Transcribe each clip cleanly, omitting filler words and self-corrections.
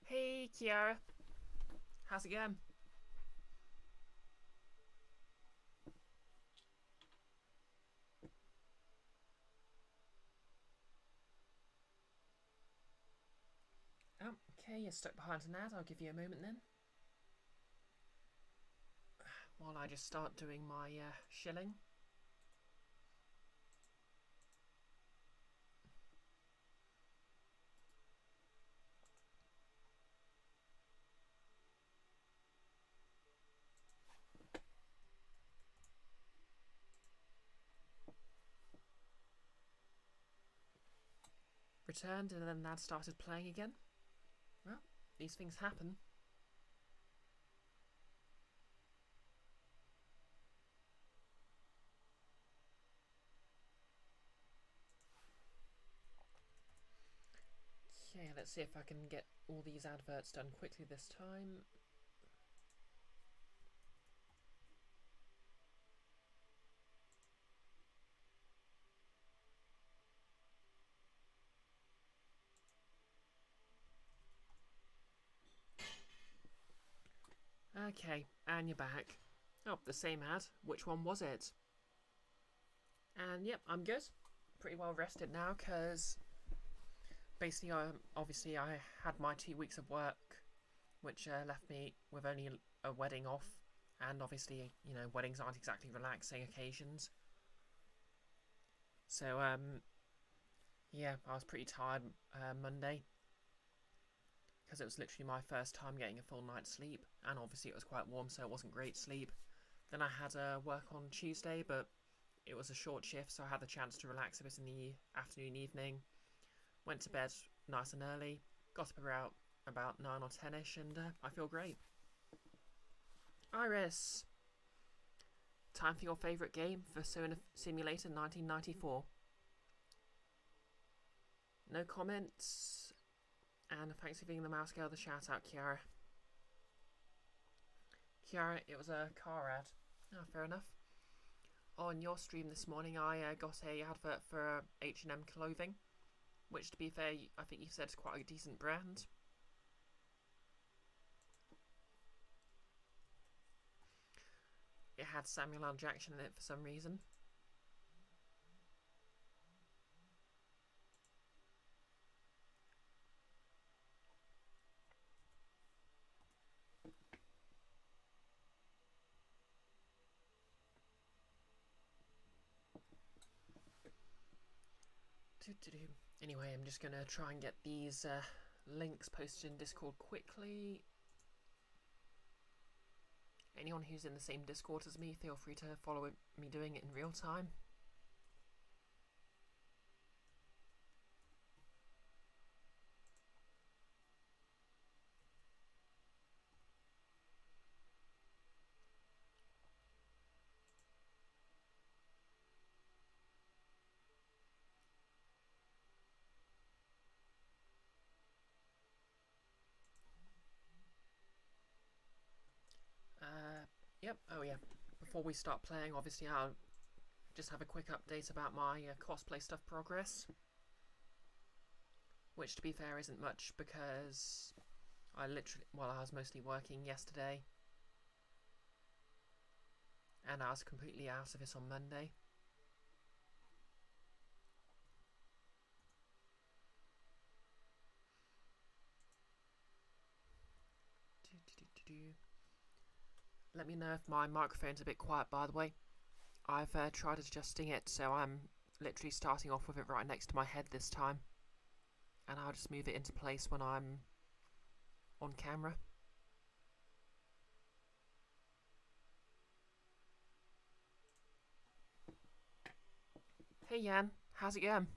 Hey, Kiara. How's it going? Oh, okay, you're stuck behind an ad. I'll give you a moment then. While I just start doing my shilling. Returned and then the ad started playing again. Well, these things happen. Okay, let's see if I can get all these adverts done quickly this time. Okay, and you're back. Oh, the same ad. Which one was it? And yep, I'm good. Pretty well rested now because basically, obviously, I had my 2 weeks of work, which left me with only a wedding off. And obviously, you know, weddings aren't exactly relaxing occasions. So, yeah, I was pretty tired Monday because it was literally my first time getting a full night's sleep, and obviously it was quite warm, so it wasn't great sleep. Then I had work on Tuesday, but it was a short shift, so I had the chance to relax a bit in the afternoon, evening. Went to bed nice and early, got up about 9 or 10ish, and I feel great. Iris, time for your favourite game for Simulator 1994. No comments, and thanks for giving the mouse girl the shout out, Kiara. Kiara, it was a car ad. Oh, fair enough. On your stream this morning, I got a advert for H&M clothing, which, to be fair, I think you said is quite a decent brand. It had Samuel L. Jackson in it for some reason. Anyway, I'm just gonna try and get these links posted in Discord quickly. Anyone who's in the same Discord as me, feel free to follow me doing it in real time. Yep, oh yeah. Before we start playing, obviously I'll just have a quick update about my cosplay stuff progress. Which, to be fair, isn't much because I was mostly working yesterday. And I was completely out of it on Monday. Let me know if my microphone's a bit quiet, by the way. I've tried adjusting it, so I'm literally starting off with it right next to my head this time. And I'll just move it into place when I'm on camera. Hey Jan, how's it going?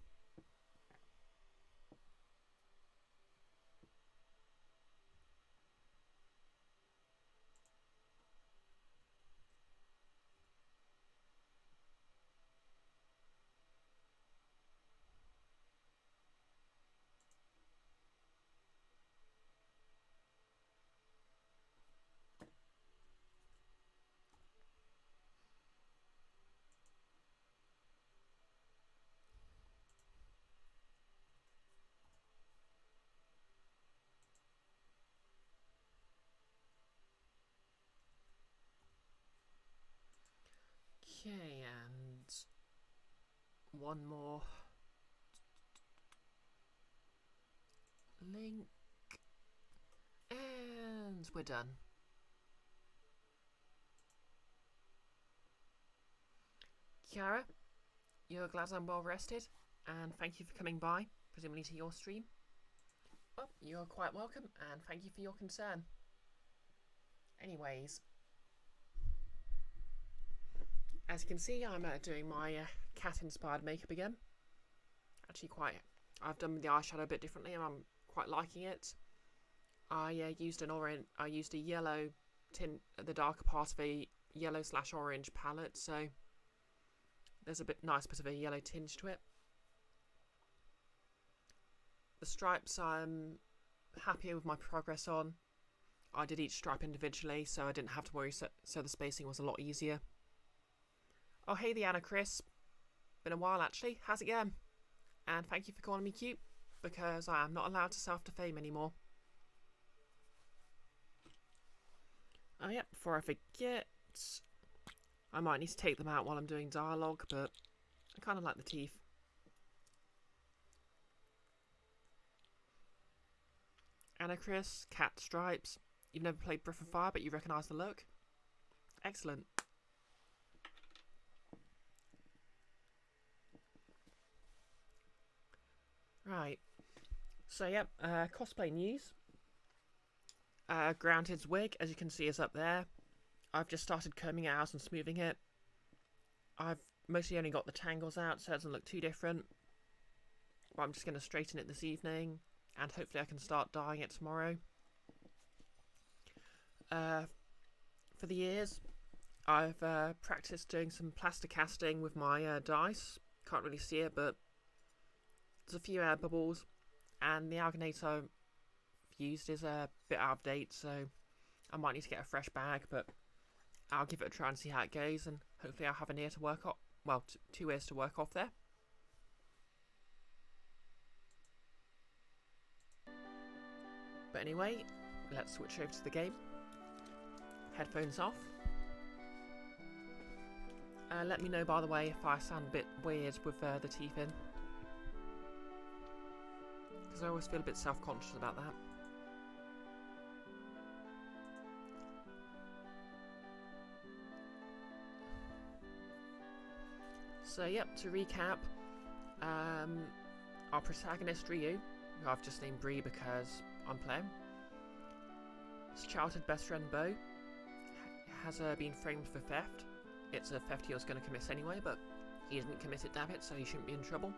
Okay, and one more link, and we're done. Kiara, you're glad I'm well rested, and thank you for coming by, presumably to your stream. Well, you're quite welcome, and thank you for your concern. Anyways, as you can see, I'm doing my cat-inspired makeup again. Actually, I've done the eyeshadow a bit differently, and I'm quite liking it. I used a yellow tint at the darker part of a yellow/orange palette, so there's a nice bit of a yellow tinge to it. The stripes I'm happier with my progress on. I did each stripe individually, so I didn't have to worry, so the spacing was a lot easier. Oh, hey the Anna Chris. Been a while actually. How's it going? And thank you for calling me cute, because I am not allowed to self-defame anymore. Oh yeah, before I forget, I might need to take them out while I'm doing dialogue, but I kind of like the teeth. Anna Chris, cat stripes. You've never played Breath of Fire, but you recognise the look? Excellent. Right. So, yep, cosplay news. Grounded's wig, as you can see, is up there. I've just started combing it out and smoothing it. I've mostly only got the tangles out, so it doesn't look too different. But I'm just going to straighten it this evening, and hopefully I can start dyeing it tomorrow. For the ears, I've practiced doing some plaster casting with my dice. Can't really see it, but there's a few air bubbles, and the alginate I've used is a bit out of date, so I might need to get a fresh bag, but I'll give it a try and see how it goes, and hopefully I'll have an ear to work off. Well, two ears to work off there. But anyway, let's switch over to the game. Headphones off. Let me know, by the way, if I sound a bit weird with the teeth in, because I always feel a bit self-conscious about that. So, yep, to recap, our protagonist, Ryu, who I've just named Bree because I'm playing, his childhood best friend, Bo, has been framed for theft. It's a theft he was going to commit anyway, but he didn't commit it, damn it, so he shouldn't be in trouble.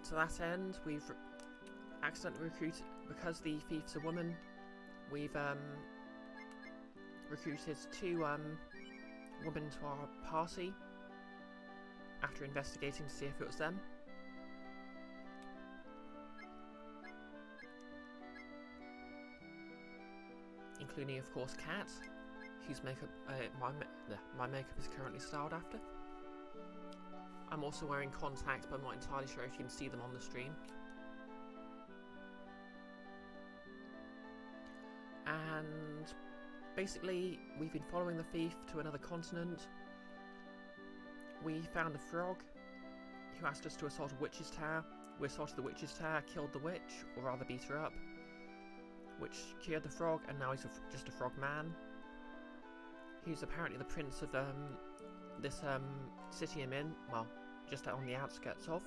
To that end, we've accidentally recruited, because the thief's a woman, we've recruited two women to our party after investigating to see if it was them. Including, of course, Kat, whose makeup my makeup is currently styled after. I'm also wearing contacts, but I'm not entirely sure if you can see them on the stream. And basically, we've been following the thief to another continent. We found a frog who asked us to assault a witch's tower. We assaulted the witch's tower, killed the witch, or rather beat her up, which cured the frog, and now he's just a frog man. He's apparently the prince of this city I'm in, well, just on the outskirts of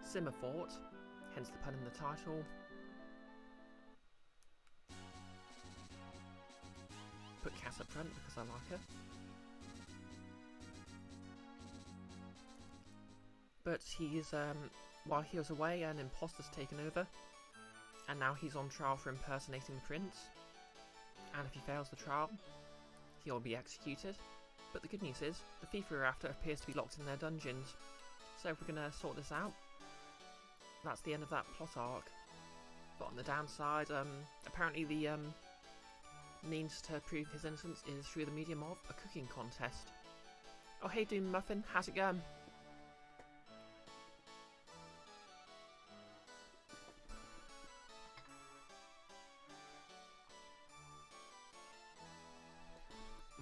Simmerfort, hence the pun in the title. Put Cass up front because I like her. But he's, while he was away, an imposter's taken over, and now he's on trial for impersonating the prince. And if he fails the trial, he'll be executed. But the good news is, the thief we're after appears to be locked in their dungeons. So if we're going to sort this out, that's the end of that plot arc. But on the downside, apparently the means to prove his innocence is through the medium of a cooking contest. Oh hey Doom Muffin, how's it going?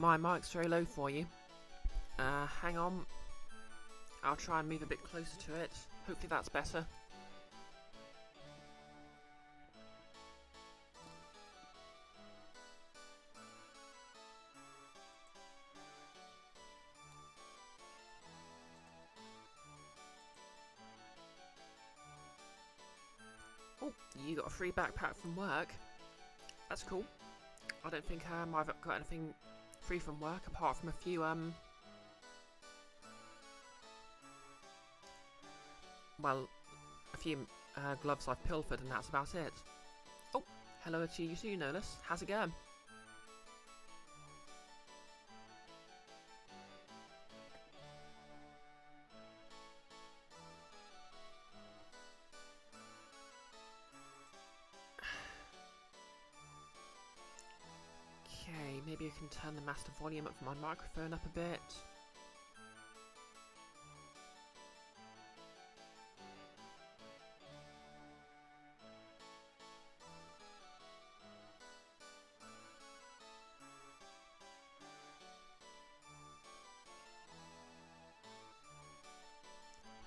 my mic's very low for you. Hang on. I'll try and move a bit closer to it. Hopefully that's better. Oh, you got a free backpack from work. That's cool. I don't think I've got anything free from work apart from a few well, a few gloves I've pilfered, and that's about it. Oh, hello to you too, Nolus. How's it going? Okay, maybe I can turn the master volume up for my microphone up a bit.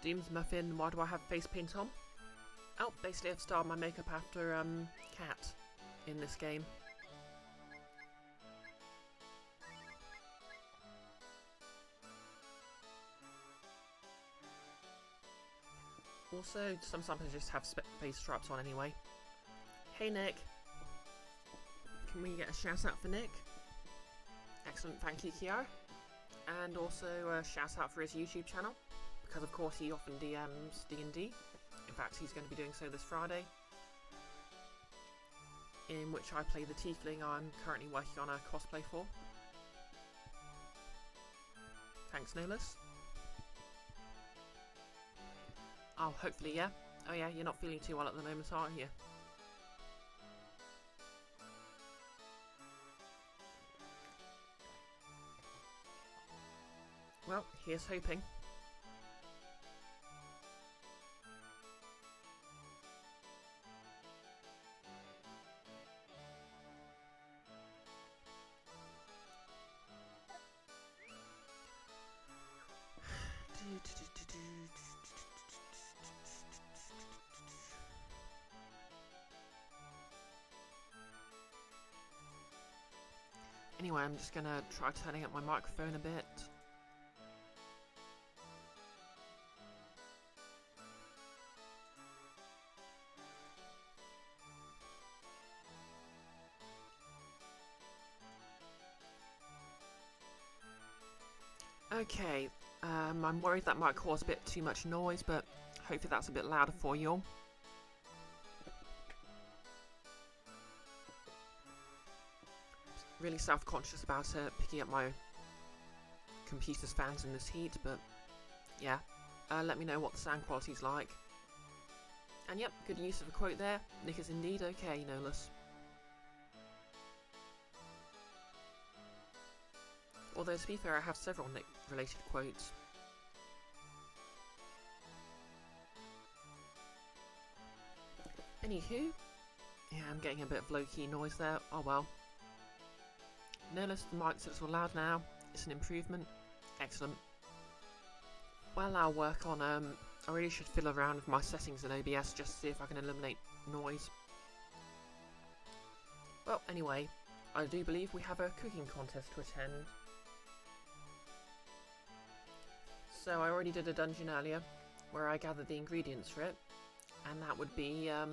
Doom's Muffin, why do I have face paint on? Oh, basically I've styled my makeup after Cat in this game. Also, sometimes I just have face stripes on anyway. Hey Nick! Can we get a shout out for Nick? Excellent, thank you Kiara. And also a shout out for his YouTube channel, because of course he often DMs D&D. In fact, he's going to be doing so this Friday, in which I play the tiefling I'm currently working on a cosplay for. Thanks, Nolus. Oh, hopefully, yeah. Oh yeah, you're not feeling too well at the moment, are you? Well, here's hoping. Anyway, I'm just gonna try turning up my microphone a bit. Okay, I'm worried that might cause a bit too much noise, but hopefully that's a bit louder for you all. Really self-conscious about picking up my computer's fans in this heat, but yeah, let me know what the sound quality's like. And yep, good use of a quote there. Nick is indeed okay, Nolus. Although, to be fair, I have several Nick-related quotes. Anywho, yeah, I'm getting a bit of low-key noise there. Oh well. Nolus, the mic's a little loud now. It's an improvement. Excellent. Well, I'll work on, I really should fiddle around with my settings in OBS just to see if I can eliminate noise. Well, anyway, I do believe we have a cooking contest to attend. So I already did a dungeon earlier, where I gathered the ingredients for it, and that would be, a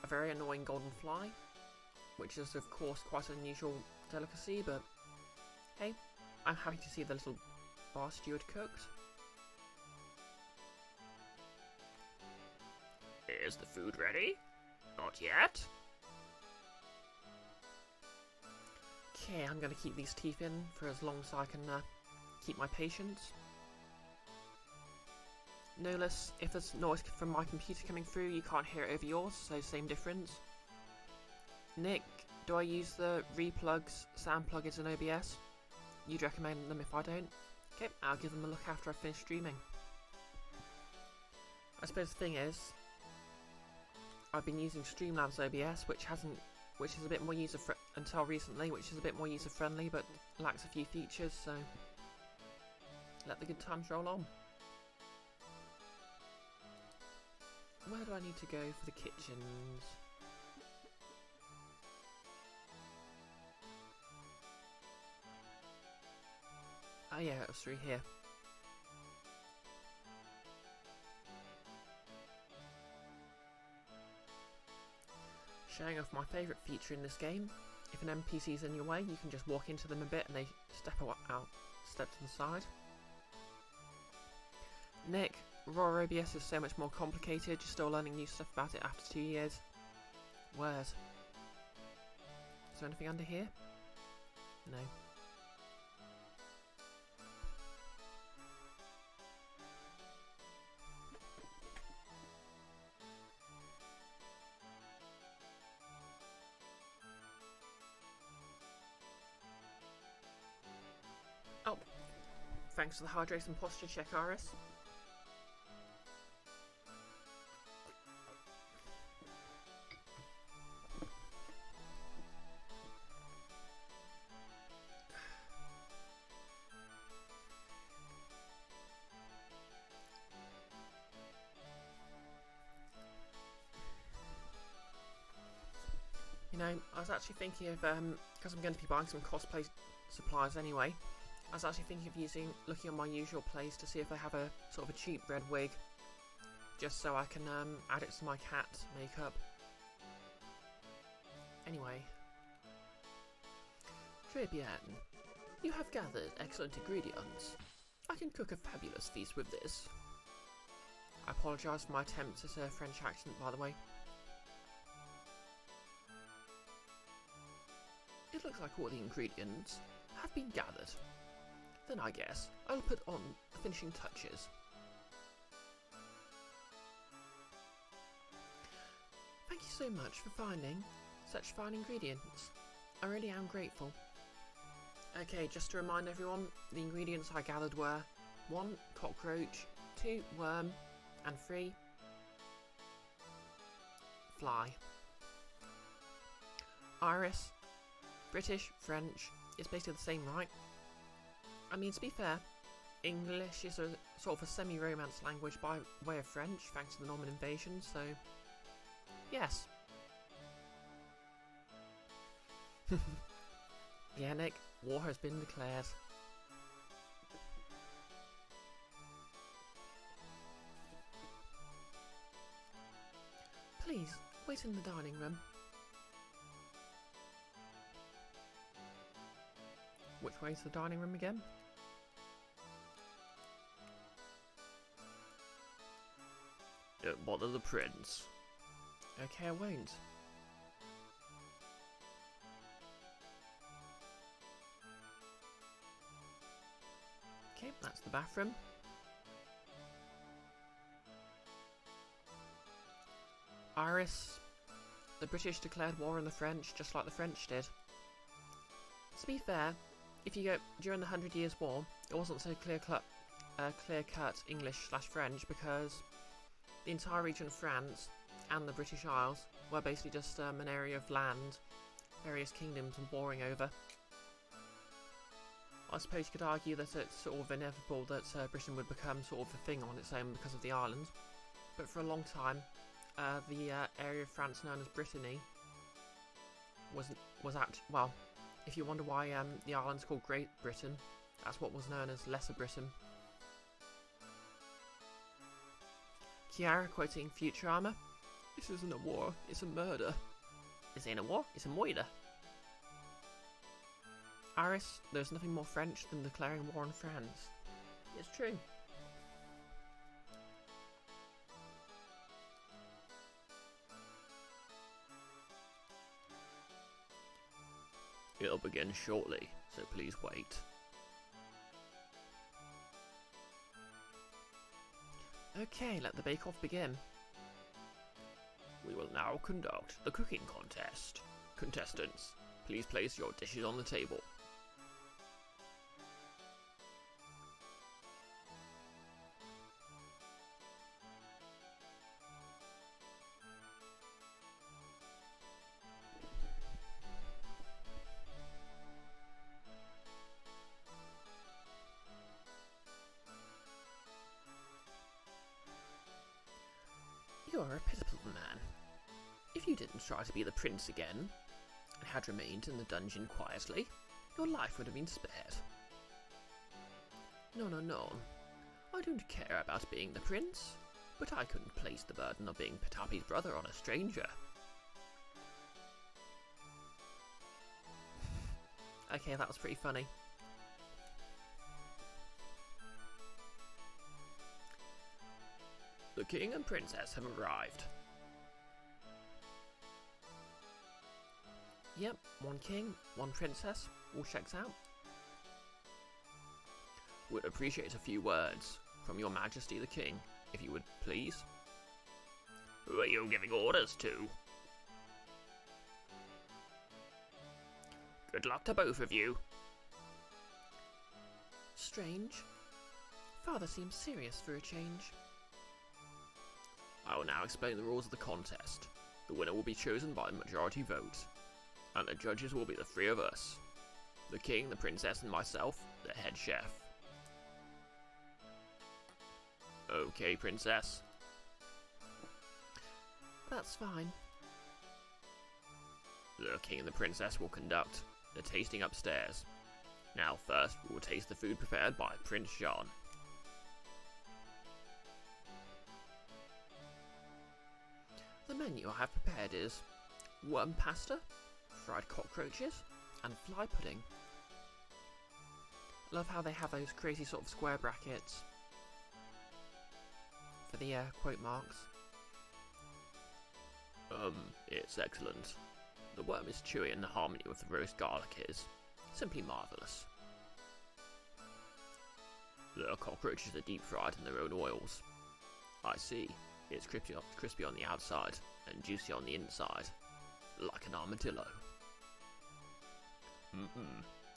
very annoying golden fly, which is of course quite an unusual delicacy, but hey, I'm happy to see the little bar steward cooked. Is the food ready? Not yet. Okay, I'm going to keep these teeth in for as long as I can keep my patience. Nolus, if there's noise from my computer coming through, you can't hear it over yours, so same difference. Nick, do I use the replugs, sound plugins in OBS? You'd recommend them if I don't? Okay, I'll give them a look after I finish streaming. I suppose the thing is, I've been using Streamlabs OBS, which is a bit more until recently, which is a bit more user-friendly but lacks a few features, so let the good times roll on. Where do I need to go for the kitchens? Oh yeah, it was through here. Showing off my favourite feature in this game. If an NPC is in your way, you can just walk into them a bit and they step to the side. Nick, Raw OBS is so much more complicated, you're still learning new stuff about it after 2 years. Word. Is there anything under here? No. Oh, thanks for the hydration posture check, Iris. You know, I was actually thinking of, because I'm going to be buying some cosplay supplies anyway, I was actually thinking of looking on my usual place to see if they have a sort of a cheap red wig, just so I can add it to my cat makeup. Anyway. Très bien. You have gathered excellent ingredients. I can cook a fabulous feast with this. I apologise for my attempts at a French accent, by the way. It looks like all the ingredients have been gathered. Then I guess I'll put on the finishing touches. Thank you so much for finding such fine ingredients. I really am grateful. Okay, just to remind everyone, the ingredients I gathered were 1. Cockroach, 2. Worm, and 3. Fly. Iris. British, French, it's basically the same, right? I mean, to be fair, English is a sort of a semi-Romance language by way of French, thanks to the Norman invasion, so yes. Yeah, Nick, war has been declared. Please, wait in the dining room. Which way's the dining room again? Don't bother the prince. Okay, I won't. Okay, that's the bathroom. Iris, the British declared war on the French, just like the French did. To be fair, if you go during the 100 Years' War, it wasn't so clear-cut English/French because the entire region of France and the British Isles were basically just an area of land, various kingdoms and warring over. I suppose you could argue that it's sort of inevitable that Britain would become sort of a thing on its own because of the island, but for a long time, the area of France known as Brittany was actually, well, if you wonder why the island's called Great Britain, that's what was known as Lesser Britain. Kiara quoting Future Armor. This isn't a war, it's a murder. This ain't a war, it's a murder. Iris, there's nothing more French than declaring war on France. It's true. It'll begin shortly, so please wait. Okay, let the bake-off begin. We will now conduct the cooking contest. Contestants, please place your dishes on the table. You're a pitiful man. If you didn't try to be the prince again, and had remained in the dungeon quietly, your life would have been spared. No, no, no. I don't care about being the prince, but I couldn't place the burden of being Patapi's brother on a stranger. Okay, that was pretty funny. The king and princess have arrived. Yep, one king, one princess, all checks out. Would appreciate a few words from your majesty the king, if you would please. Who are you giving orders to? Good luck to both of you. Strange. Father seems serious for a change. I will now explain the rules of the contest. The winner will be chosen by majority vote, and the judges will be the three of us. The king, the princess, and myself, the head chef. Okay, princess. That's fine. The king and the princess will conduct the tasting upstairs. Now first, we will taste the food prepared by Prince Jean. The menu I have prepared is worm pasta, fried cockroaches, and fly pudding. Love how they have those crazy sort of square brackets for the quote marks. It's excellent. The worm is chewy and the harmony with the roast garlic is simply marvellous. The cockroaches are deep fried in their own oils. I see. It's crispy on the outside and juicy on the inside, like an armadillo.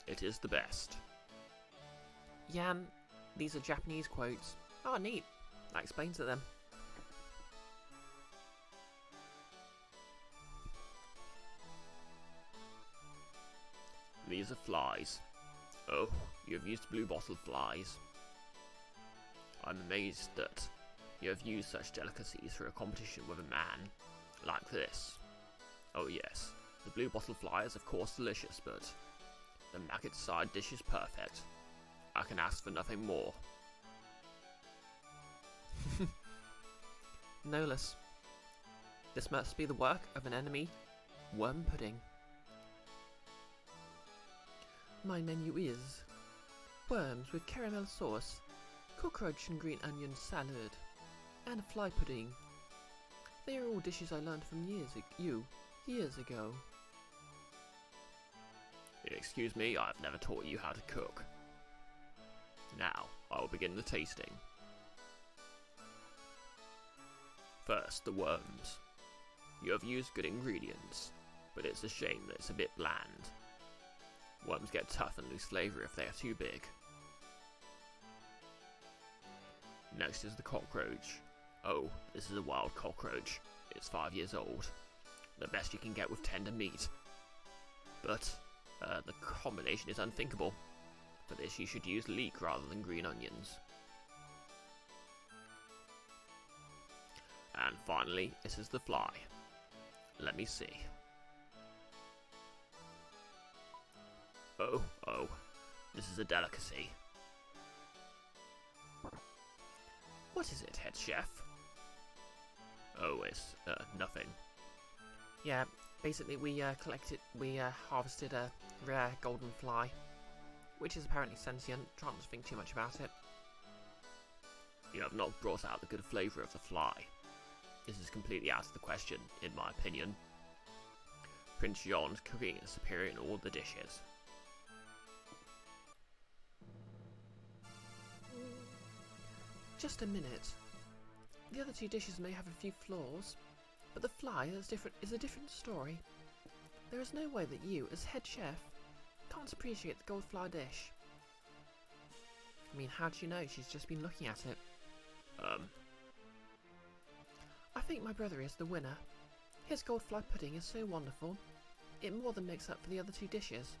It is the best. Yan, these are Japanese quotes. Oh, neat. That explains it then. These are flies. Oh, you have used blue bottle flies. I'm amazed that you have used such delicacies for a competition with a man like this. Oh yes, the blue bottle fly is of course delicious, but the maggot side dish is perfect. I can ask for nothing more. Nolus. This must be the work of an enemy, worm pudding. My menu is worms with caramel sauce, cockroach and green onion salad, and a fly pudding. They are all dishes I learned from years ago. Excuse me, I've never taught you how to cook. Now, I will begin the tasting. First, the worms. You have used good ingredients, but it's a shame that it's a bit bland. Worms get tough and lose flavour if they are too big. Next is the cockroach. Oh, this is a wild cockroach. It's 5 years old. The best you can get with tender meat. But, the combination is unthinkable. For this you should use leek rather than green onions. And finally, this is the fly. Let me see. Oh, this is a delicacy. What is it, head chef? Oh, it's, nothing. Yeah, basically we harvested a rare golden fly, which is apparently sentient. Try not to think too much about it. You have not brought out the good flavour of the fly. This is completely out of the question, in my opinion. Prince Jean's cooking is superior in all the dishes. Just a minute. The other two dishes may have a few flaws, but the fly is a different story. There is no way that you, as head chef, can't appreciate the gold fly dish. I mean, how do you know? She's just been looking at it. I think my brother is the winner. His gold fly pudding is so wonderful. It more than makes up for the other two dishes.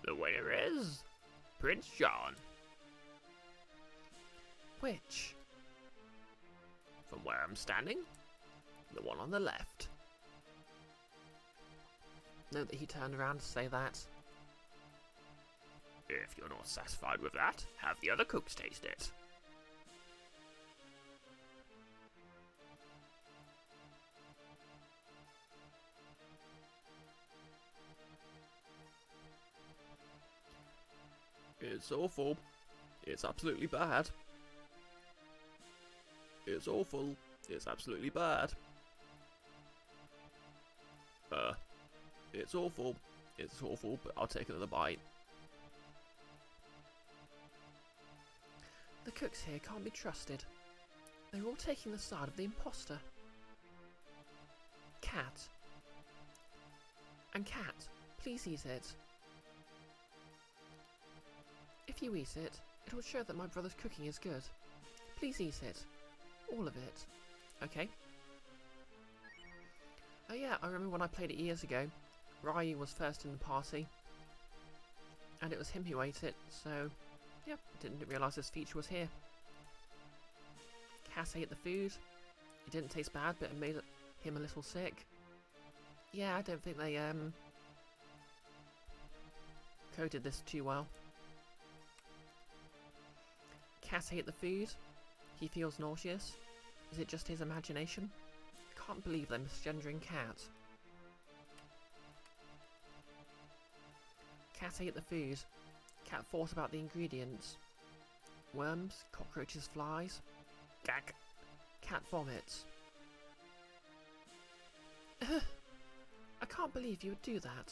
The winner is Prince Jean. Which? from where I'm standing. The one on the left. Note that he turned around to say that. If you're not satisfied with that, have the other cooks taste it. It's awful. It's absolutely bad. It's awful. It's absolutely bad. It's awful. It's awful, but I'll take another bite. The cooks here can't be trusted. They're all taking the side of the imposter. Cat. And Cat, please eat it. If you eat it, it will show that my brother's cooking is good. Please eat it. All of it. Okay. Oh yeah, I remember when I played it years ago. Ryu was first in the party. And it was him who ate it, so... yeah, didn't realise this feature was here. Cat ate the food. It didn't taste bad, but it made him a little sick. Yeah, I don't think they, coded this too well. Cat ate the food. He feels nauseous. Is it just his imagination? Can't believe they're misgendering Cat. Cat ate the food. Cat thought about the ingredients. Worms, cockroaches, flies. Gag. Cat vomits. I can't believe you would do that.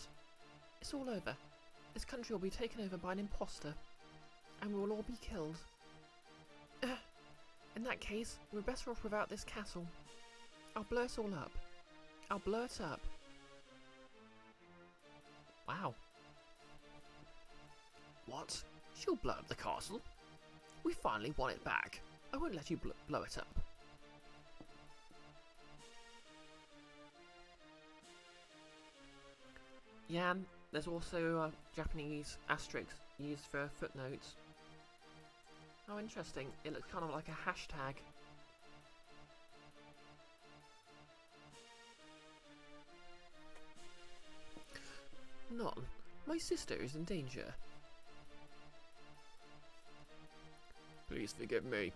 It's all over. This country will be taken over by an imposter. And we will all be killed. In that case, we're better off without this castle. I'll blow it all up. I'll blow it up. Wow. What? She'll blow up the castle? We finally want it back. I won't let you blow it up. Yan, there's also a Japanese asterisk used for footnotes. Oh, interesting. It looks kind of like a hashtag. None. My sister is in danger. Please forgive me.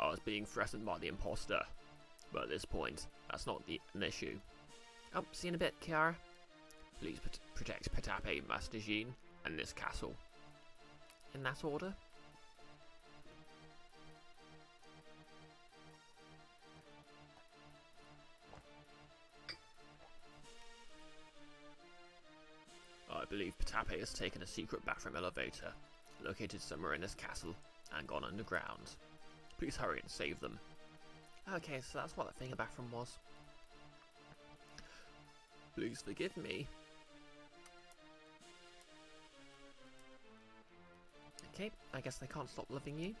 I was being threatened by the imposter. But at this point, that's not an issue. Oh, see you in a bit, Kiara. Please protect Patape, Master Jean, and this castle. In that order? I believe Patape has taken a secret bathroom elevator, located somewhere in this castle, and gone underground. Please hurry and save them. Okay, so that's what that thing in the bathroom was. Please forgive me. Okay, I guess they can't stop loving you.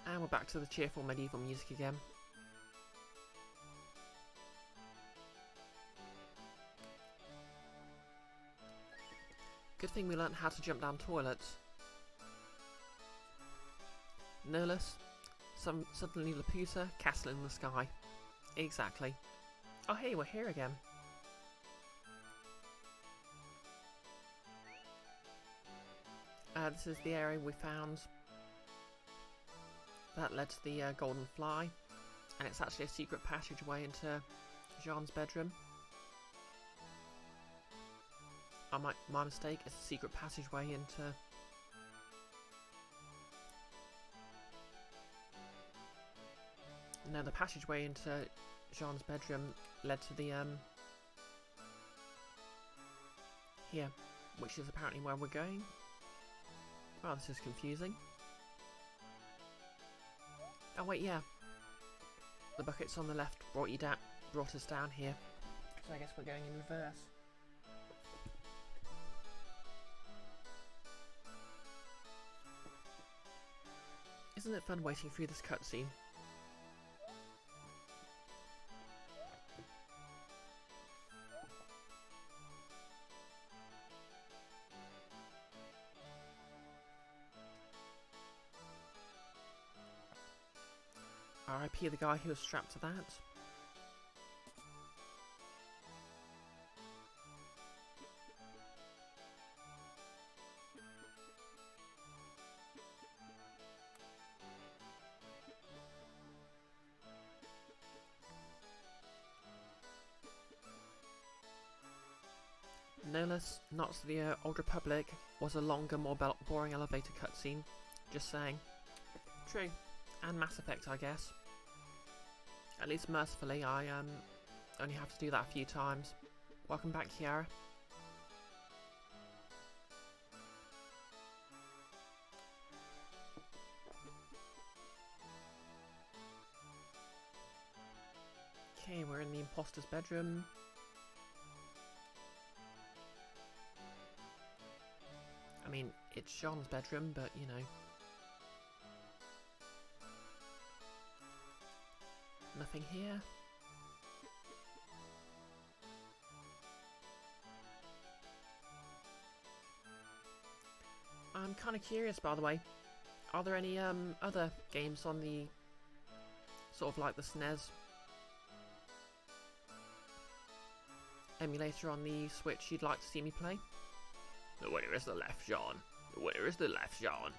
And we're back to the cheerful medieval music again. Good thing we learnt how to jump down toilets. Nolus, suddenly Laputa, castle in the sky. Exactly. Oh hey, we're here again. This is the area we found that led to the golden fly, and it's actually a secret passageway into Jean's bedroom. My mistake, it's a secret passageway into... No, the passageway into Jean's bedroom led to the, here, which is apparently where we're going. Oh, this is confusing. Oh wait, yeah. The buckets on the left brought us down here. So I guess we're going in reverse. Isn't it fun waiting through this cutscene? RIP the guy who was strapped to that. No less, Knights of the Old Republic was a longer, more boring elevator cutscene. Just saying. True. And Mass Effect, I guess. At least mercifully, I only have to do that a few times. Welcome back, Kiara. Okay, we're in the imposter's bedroom. I mean, it's Sean's bedroom, but you know. Nothing here. I'm kind of curious, by the way. Are there any other games on the sort of like the SNES emulator on the Switch you'd like to see me play? The winner is the left, Sean. The winner is the left, Sean.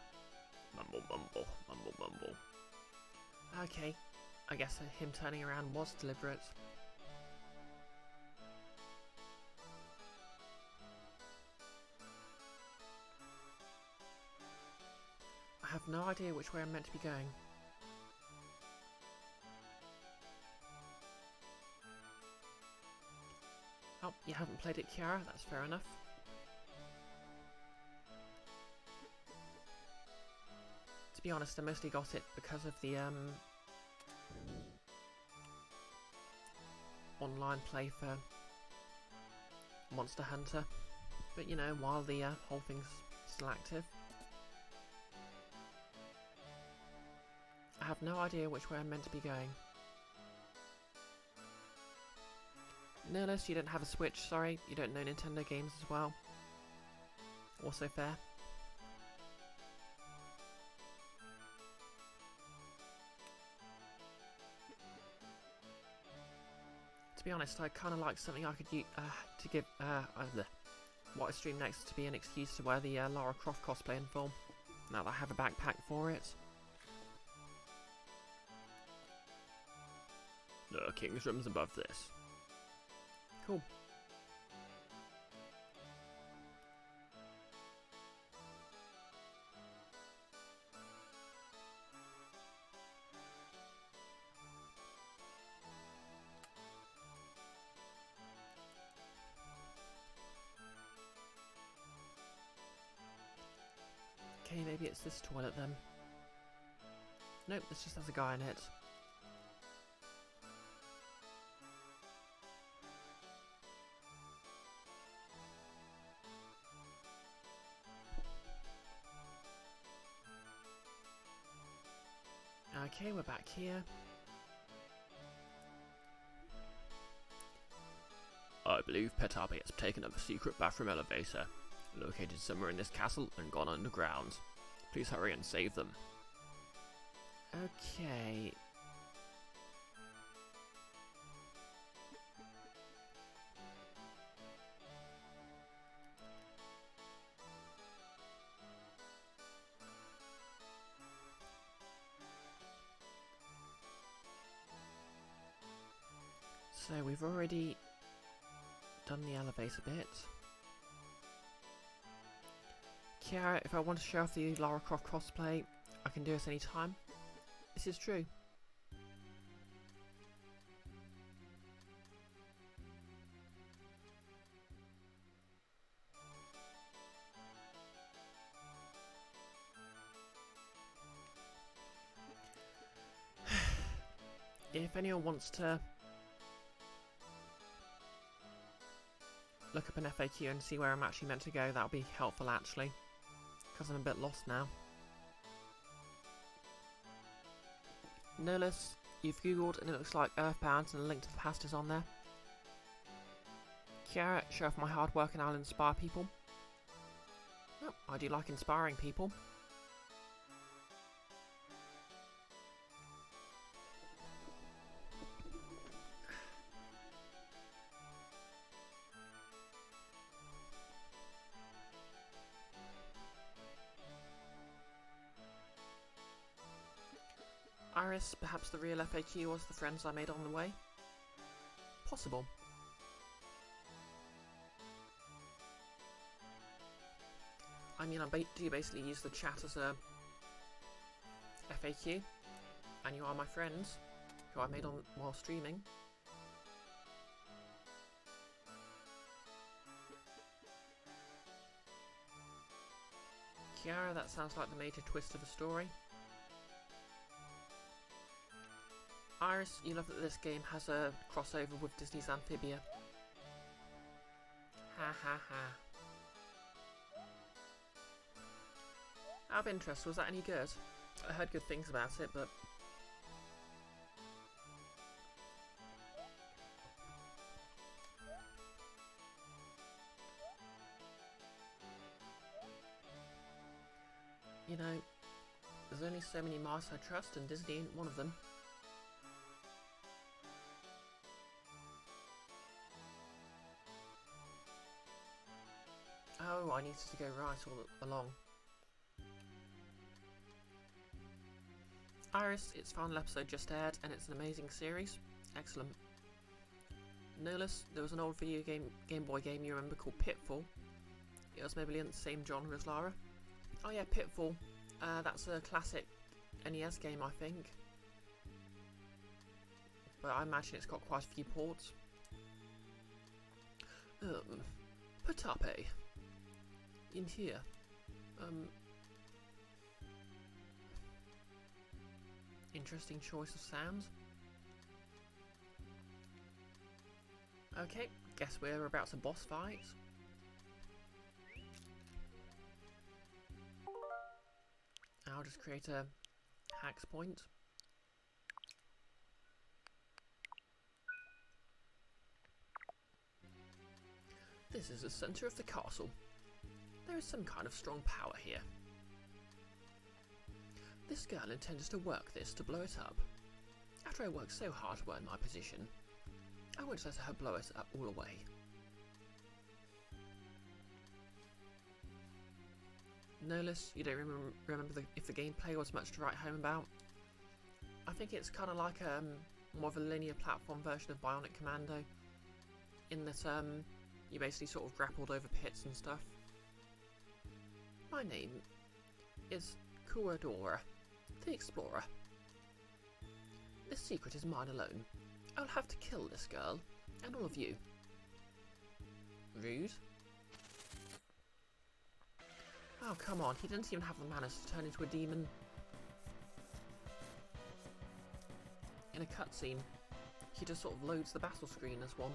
Mumble, mumble, mumble, mumble. Okay, I guess him turning around was deliberate. I have no idea which way I'm meant to be going. Oh, you haven't played it, Kiara? That's fair enough. To be honest, I mostly got it because of the online play for Monster Hunter. But you know, while the whole thing's still active. I have no idea which way I'm meant to be going. No less, you don't have a Switch, sorry. You don't know Nintendo games as well. Also fair. To be honest, I kind of like something I could use to give what I stream next to be an excuse to wear the Lara Croft cosplay in full. Now that I have a backpack for it. The king's room's above this. Cool. Okay, maybe it's this toilet then. Nope, this just has a guy in it. Okay, we're back here. I believe Petabe has taken up a secret bathroom elevator, located somewhere in this castle and gone underground. Please hurry and save them. Okay. So we've already done the elevator bit. Kiara, if I want to show off the Lara Croft cosplay, I can do this any time. This is true. If anyone wants to look up an FAQ and see where I'm actually meant to go, that'll be helpful actually, because I'm a bit lost now. No less, you've googled and it looks like Earthbound and a link to the past is on there. Kiara, show off my hard work and I'll inspire people. Oh, I do like inspiring people. Iris, perhaps the real FAQ was the friends I made on the way? Possible. I mean, I do basically use the chat as a FAQ, and you are my friends, who I made on while streaming. Kiara, that sounds like the major twist of the story. Iris, you love that this game has a crossover with Disney's Amphibia. Ha ha ha. Out of interest, was that any good? I heard good things about it, but... You know, there's only so many masks I trust, and Disney ain't one of them. Oh, I needed to go right all along. Iris, its final episode just aired, and it's an amazing series. Excellent. Nolus, there was an old video Game Boy game you remember called Pitfall. It was maybe in the same genre as Lara. Oh yeah, Pitfall. That's a classic NES game, I think. But I imagine it's got quite a few ports. Patape. In here. Interesting choice of sounds. Okay, guess we're about to boss fight. I'll just create a hex point. This is the center of the castle. There is some kind of strong power here. This girl intends to work this to blow it up. After I worked so hard to earn my position, I won't let her blow it up all away. Nolus, you don't remember if the gameplay was much to write home about? I think it's kind of like more of a linear platform version of Bionic Commando, in that you basically sort of grappled over pits and stuff. My name is Kuadora, the Explorer. This secret is mine alone. I'll have to kill this girl, and all of you. Rude. Oh, come on, he didn't even have the manners to turn into a demon. In a cutscene, he just sort of loads the battle screen as one.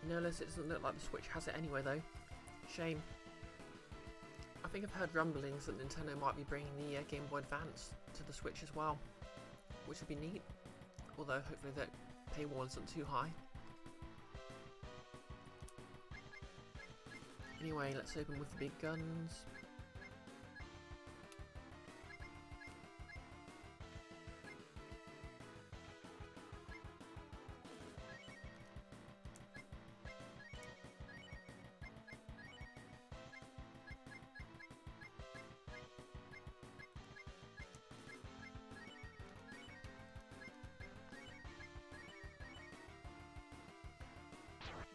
Nolus, it doesn't look like the Switch has it anyway though. Shame. I think I've heard rumblings that Nintendo might be bringing the Game Boy Advance to the Switch as well, which would be neat, although hopefully the paywall isn't too high. Anyway, let's open with the big guns.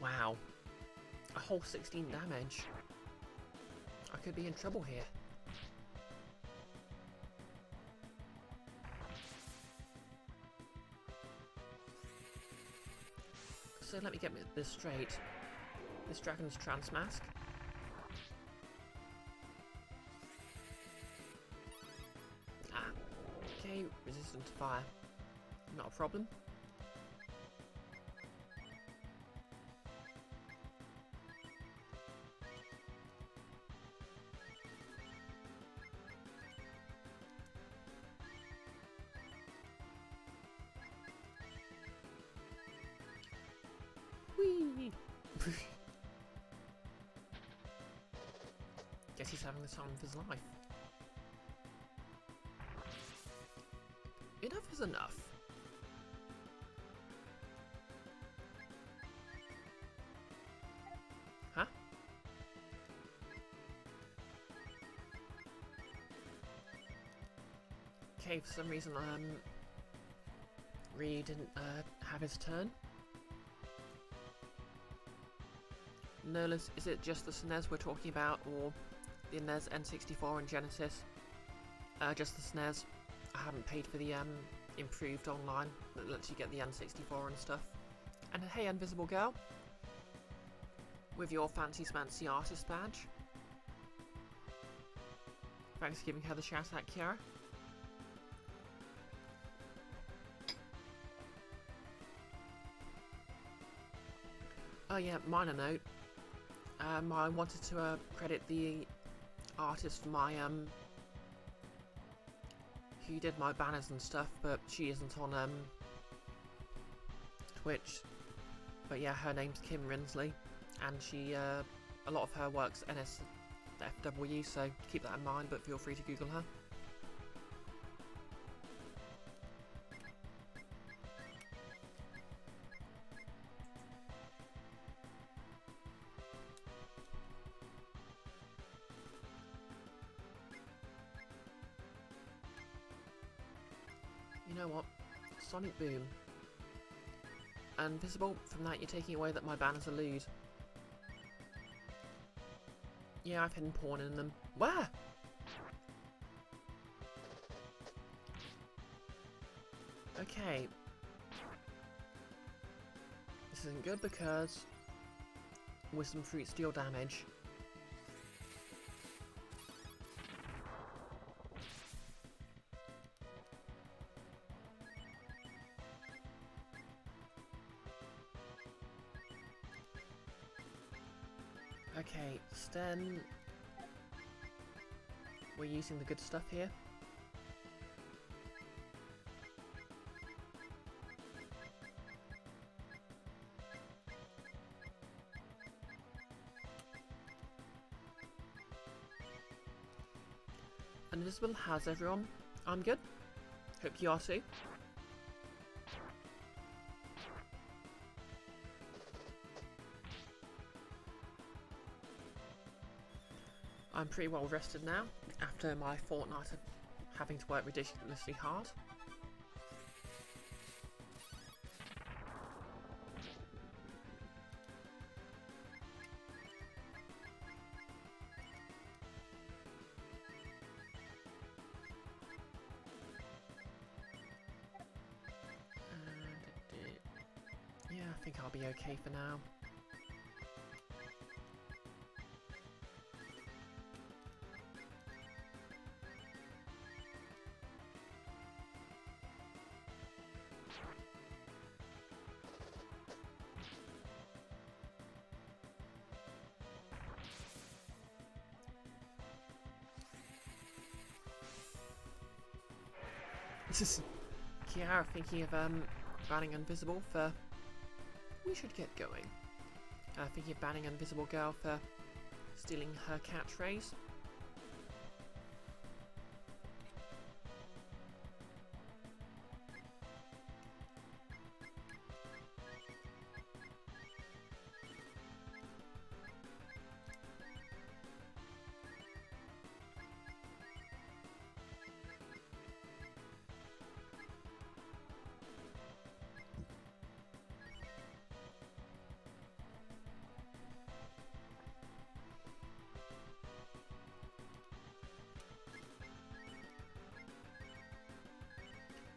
Wow, a whole 16 damage. I could be in trouble here. So let me get this straight. This dragon's trans mask. Ah, okay, resistant to fire. Not a problem. Guess he's having the time of his life. Enough is enough. Huh? Okay, for some reason, Reed didn't, have his turn. Nerlus, is it just the SNES we're talking about, or the NES N64 and Genesis? Just the SNES. I haven't paid for the, improved online that lets you get the N64 and stuff. And hey, Invisible Girl, with your fancy smancy artist badge. Thanks for giving her the shout out, Kiara. Oh yeah, minor note. I wanted to credit the artist for my who did my banners and stuff, but she isn't on Twitch. But yeah, her name's Kim Rinsley, and she a lot of her work's NSFW, so keep that in mind. But feel free to Google her. You know what? Sonic Boom. Invisible, from that you're taking away that my banners are lewd. Yeah, I've hidden porn in them. Where? Okay. This isn't good because Wisdom Fruits deal damage. Okay, Sten, we're using the good stuff here. Invisible, how's everyone? I'm good. Hope you are too. I'm pretty well rested now, after my fortnight of having to work ridiculously hard. And yeah, I think I'll be okay for now. Kiara thinking of banning Invisible for... We should get going. Thinking of banning Invisible Girl for stealing her catchphrase.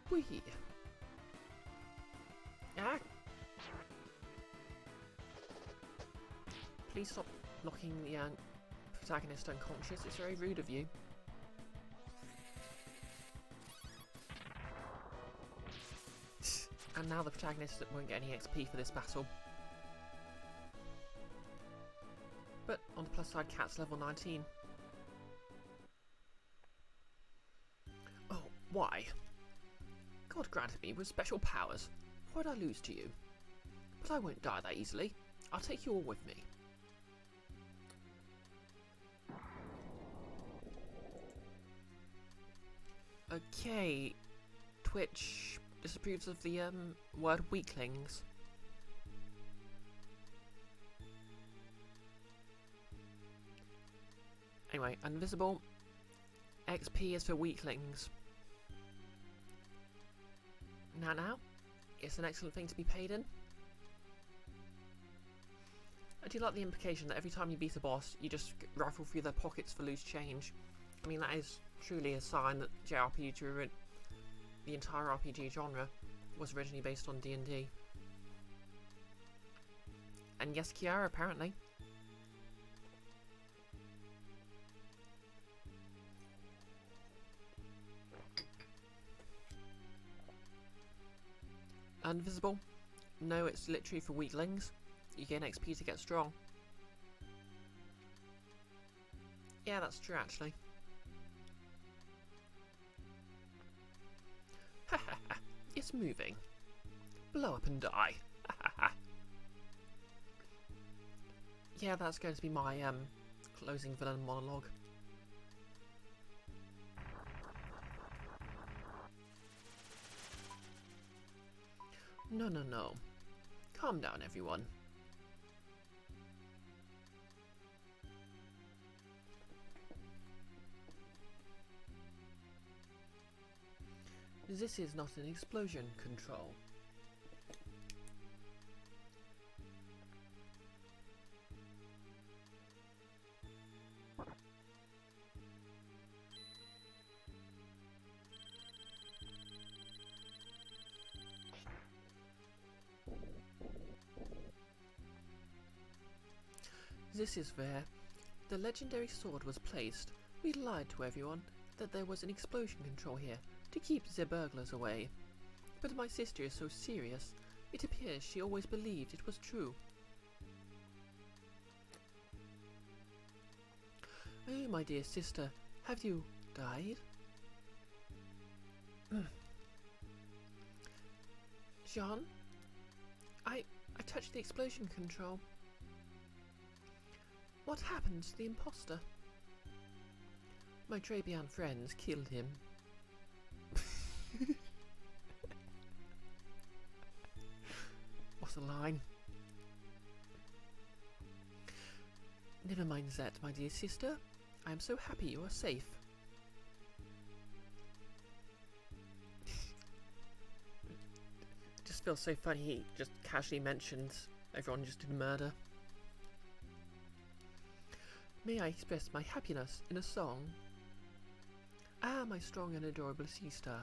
Whee! Ah! Please stop knocking the protagonist unconscious, it's very rude of you. And now the protagonist won't get any XP for this battle. But on the plus side, Cat's level 19. Oh, why? God granted me with special powers. Why'd I lose to you? But I won't die that easily. I'll take you all with me. Okay. Twitch disapproves of the word weaklings. Anyway, Invisible. XP is for weaklings. Now, it's an excellent thing to be paid in. I do like the implication that every time you beat a boss, you just rifle through their pockets for loose change. I mean, that is truly a sign that JRPG, the entire RPG genre, was originally based on D&D. And yes, Kiara, apparently. Invisible? No, it's literally for weaklings. You gain XP to get strong. Yeah, that's true, actually. Ha ha ha. It's moving. Blow up and die. Ha ha ha. Yeah, that's going to be my closing villain monologue. No. Calm down, everyone. This is not an explosion control. This is where the legendary sword was placed. We lied to everyone that there was an explosion control here to keep the burglars away. But my sister is so serious, it appears she always believed it was true. Oh, my dear sister, have you died? Jean? I touched the explosion control. What happened to the imposter? My Trabian friends killed him. What a line. Never mind that, my dear sister. I am so happy you are safe. Just feels so funny he just casually mentioned everyone just did murder. May I express my happiness in a song? Ah, my strong and adorable sea star.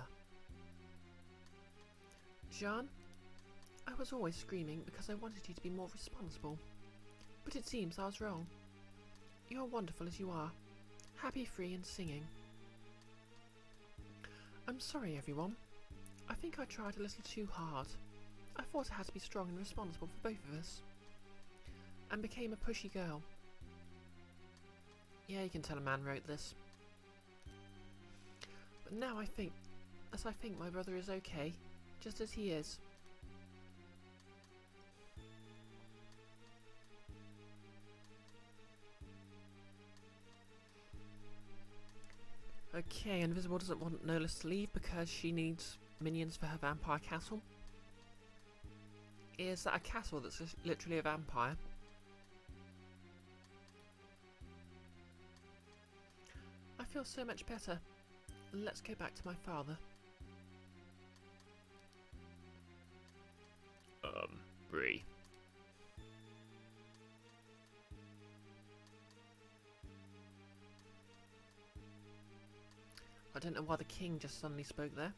Jean, I was always screaming because I wanted you to be more responsible. But it seems I was wrong. You are wonderful as you are. Happy, free and singing. I'm sorry, everyone. I think I tried a little too hard. I thought I had to be strong and responsible for both of us. And became a pushy girl. Yeah, you can tell a man wrote this. But now I think my brother is okay, just as he is. Okay, Invisible doesn't want Nolas to leave because she needs minions for her vampire castle. Is that a castle that's literally a vampire? I feel so much better. Let's go back to my father. Bree. I don't know why the king just suddenly spoke there.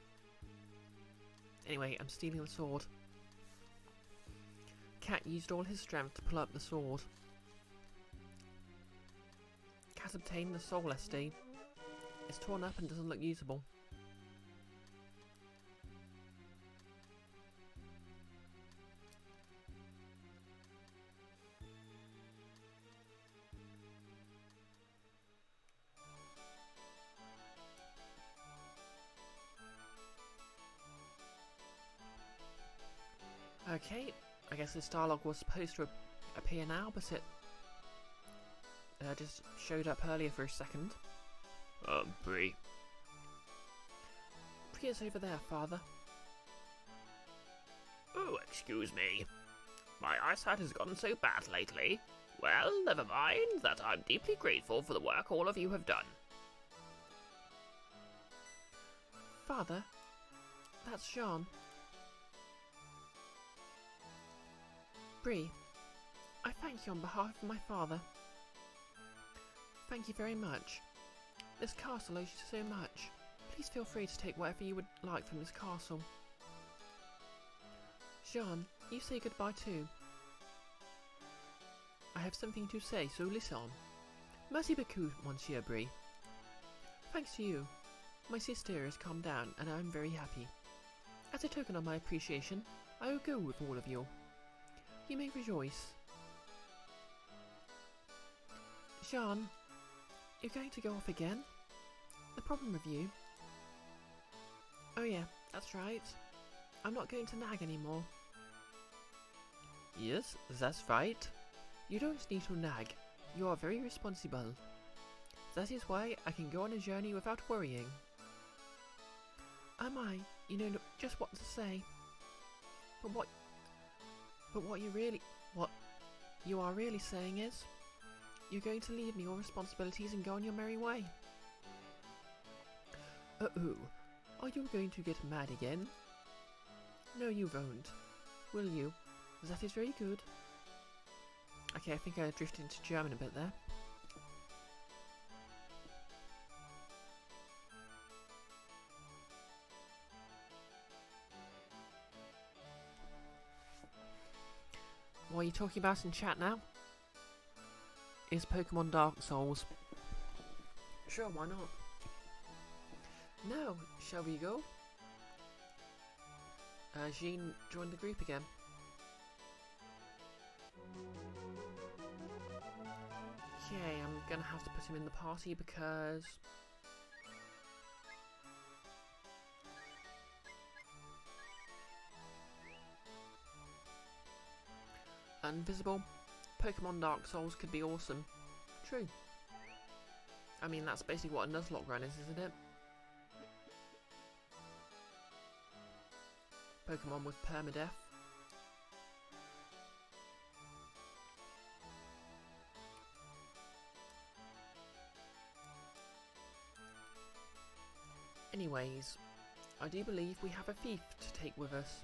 Anyway, I'm stealing the sword. Cat used all his strength to pull up the sword. Cat obtained the soul SD. It's torn up and doesn't look usable. Okay, I guess this dialogue was supposed to appear now, but it just showed up earlier for a second. Bree. Bree is over there, father. Oh, excuse me. My eyesight has gotten so bad lately. Well, never mind, that I'm deeply grateful for the work all of you have done. Father, that's Jean. Bree, I thank you on behalf of my father. Thank you very much. This castle owes you so much. Please feel free to take whatever you would like from this castle. Jean, you say goodbye too. I have something to say, so listen. Merci beaucoup, Monsieur Bree. Thanks to you, my sister has calmed down and I am very happy. As a token of my appreciation, I will go with all of you. You may rejoice. Jean, you're going to go off again? The problem with you? Oh yeah, that's right. I'm not going to nag anymore. Yes, that's right. You don't need to nag. You are very responsible. That is why I can go on a journey without worrying. Am I? You know just what to say. But what you are really saying is, you're going to leave me all responsibilities and go on your merry way. Uh-oh, are you going to get mad again? No, you won't. Will you? That is very good. Okay, I think I drifted into German a bit there. What are you talking about in chat now? Is Pokemon Dark Souls? Sure, why not? Now, shall we go? Jean joined the group again. Okay, I'm gonna have to put him in the party because... Invisible. Pokemon Dark Souls could be awesome. True. I mean, that's basically what a Nuzlocke run is, isn't it? Pokemon with permadeath. Anyways, I do believe we have a thief to take with us.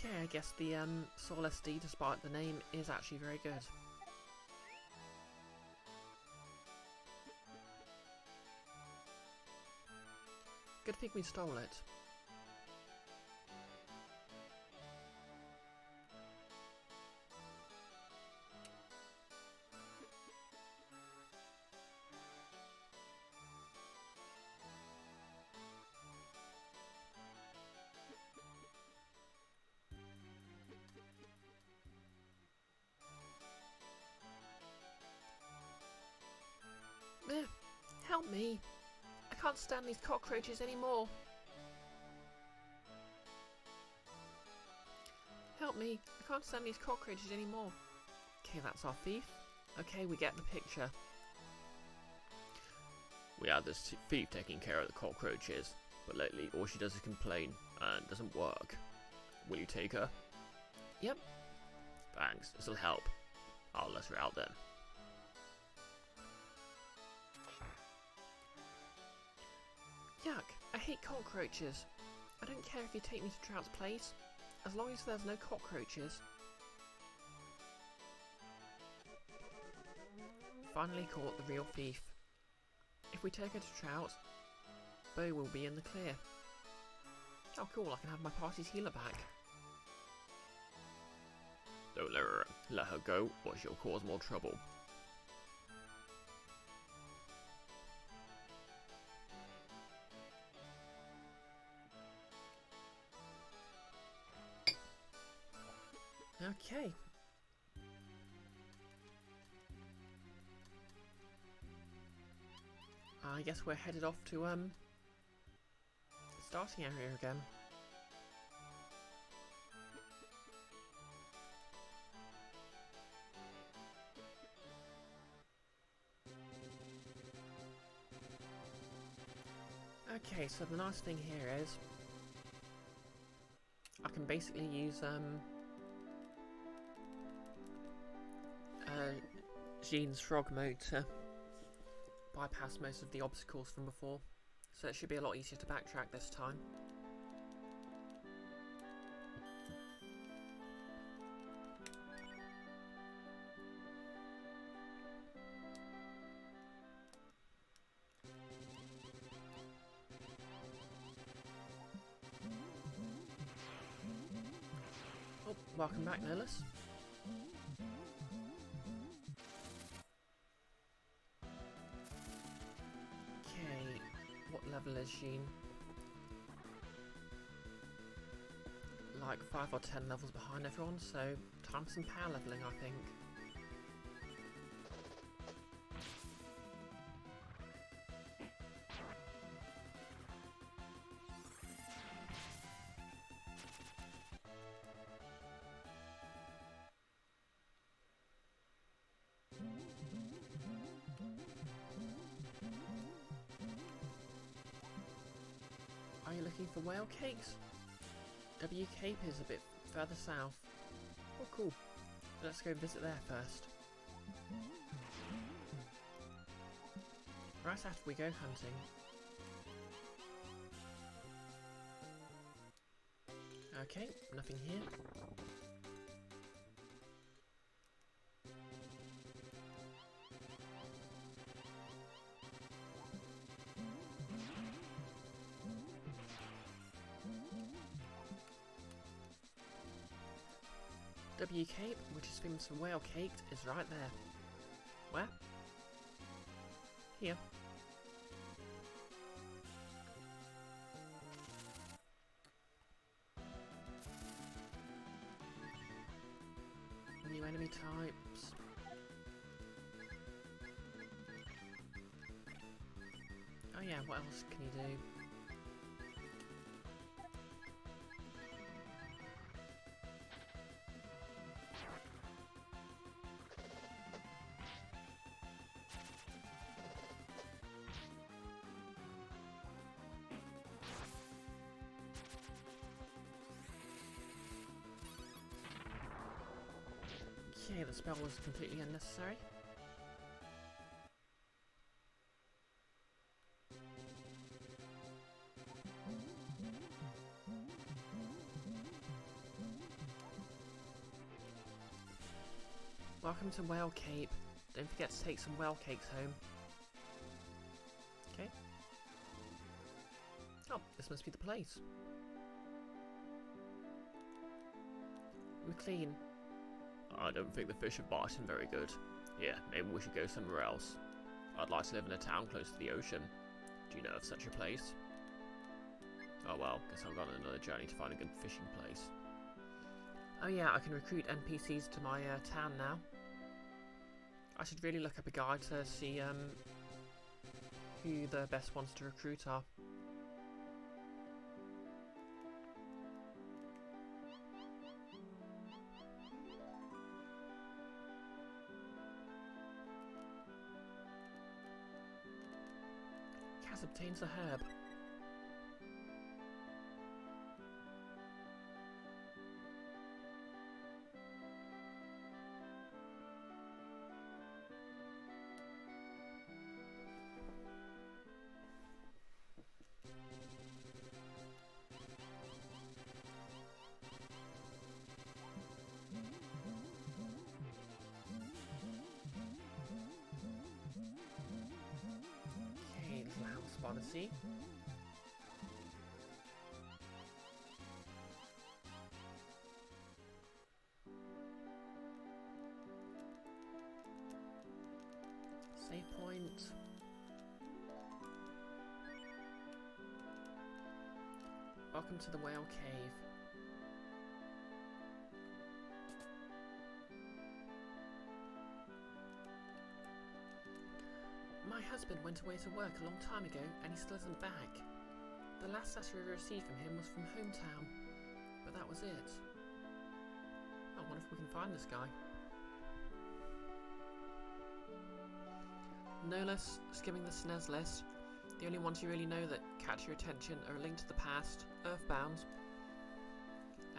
Okay, I guess the Soul SD, despite the name, is actually very good. Good thing we stole it. Help me! I can't stand these cockroaches anymore! Help me! I can't stand these cockroaches anymore! Okay, that's our thief. Okay, we get the picture. We had this thief taking care of the cockroaches, but lately all she does is complain, and it doesn't work. Will you take her? Yep. Thanks, this'll help. I'll let her out then. Yuck, I hate cockroaches. I don't care if you take me to Trout's place, as long as there's no cockroaches. Finally caught the real thief. If we take her to Trout, Bo will be in the clear. Oh cool, I can have my party's healer back. Don't let her go, or she'll cause more trouble. Okay. I guess we're headed off to the starting area again. Okay, so the nice thing here is I can basically use Jean's frog mode to bypass most of the obstacles from before, so it should be a lot easier to backtrack this time. Oh, welcome back, Nolus. Okay, what level is Jean? Like 5 or 10 levels behind everyone, so time for some power leveling, I think. Are you looking for whale cakes? W Cape is a bit further south. Oh, cool. Let's go visit there first. Right after we go hunting. Okay, nothing here. W Cape, which is famous for whale caked, is right there. Where? Here. New enemy types. Oh yeah, what else can you do? Okay, the spell was completely unnecessary. Welcome to Whale Cape. Don't forget to take some whale cakes home. Okay. Oh, this must be the place. McLean. I don't think the fish are biting very good. Yeah, maybe we should go somewhere else. I'd like to live in a town close to the ocean. Do you know of such a place? Oh well, guess I've got another journey to find a good fishing place. Oh yeah, I can recruit NPCs to my town now. I should really look up a guide to see who the best ones to recruit are. Kaz obtains a herb. Okay, little house by the sea. Save point. Welcome to the whale cave. My husband went away to work a long time ago and he still isn't back. The last letter we received from him was from hometown, but that was it. I wonder if we can find this guy. No less skimming the SNES list. The only ones you really know that catch your attention are A Link to the Past, Earthbound,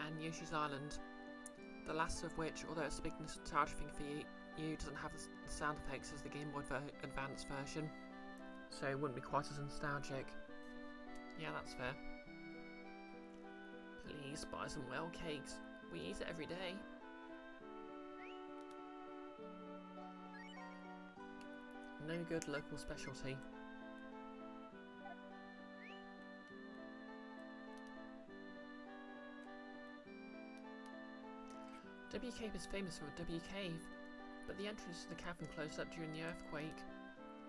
and Yoshi's Island. The last of which, although it's a big nostalgia thing for you doesn't have the sound effects as the Game Boy Advance version, so it wouldn't be quite as nostalgic. Yeah, that's fair. Please buy some whale cakes. We eat it every day. No good local specialty. W Cave is famous for W Cave, but the entrance to the cavern closed up during the earthquake.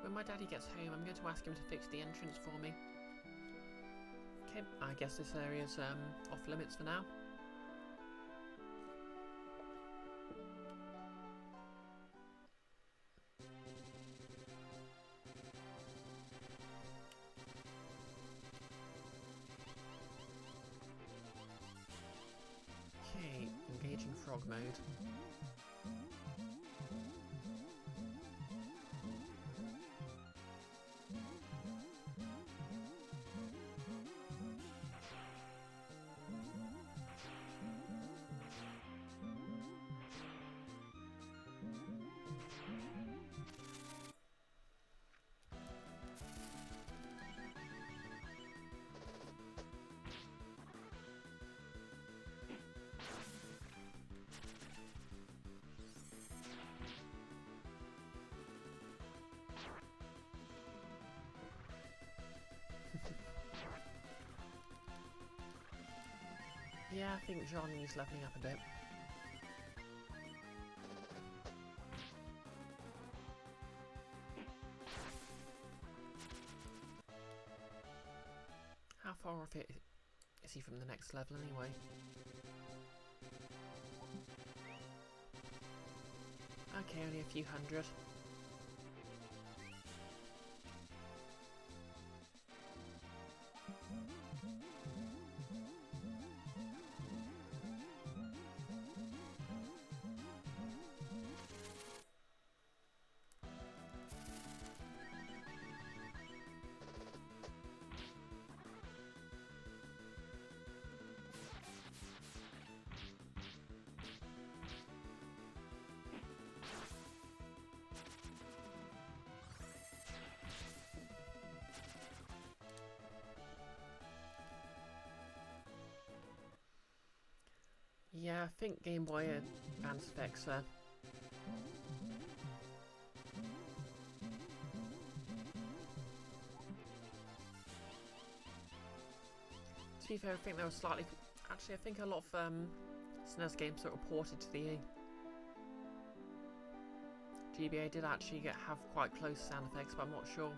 When my daddy gets home, I'm going to ask him to fix the entrance for me. Okay, I guess this area's off limits for now. Okay, engaging frog mode. Yeah, I think Johnny's levelling up a bit. How far off is he from the next level anyway? Okay, only a few hundred. Yeah, I think Game Boy Advance effects there. To be fair, I think they were slightly... Actually, I think a lot of SNES games that were ported to the GBA did actually have quite close sound effects, but I'm not sure.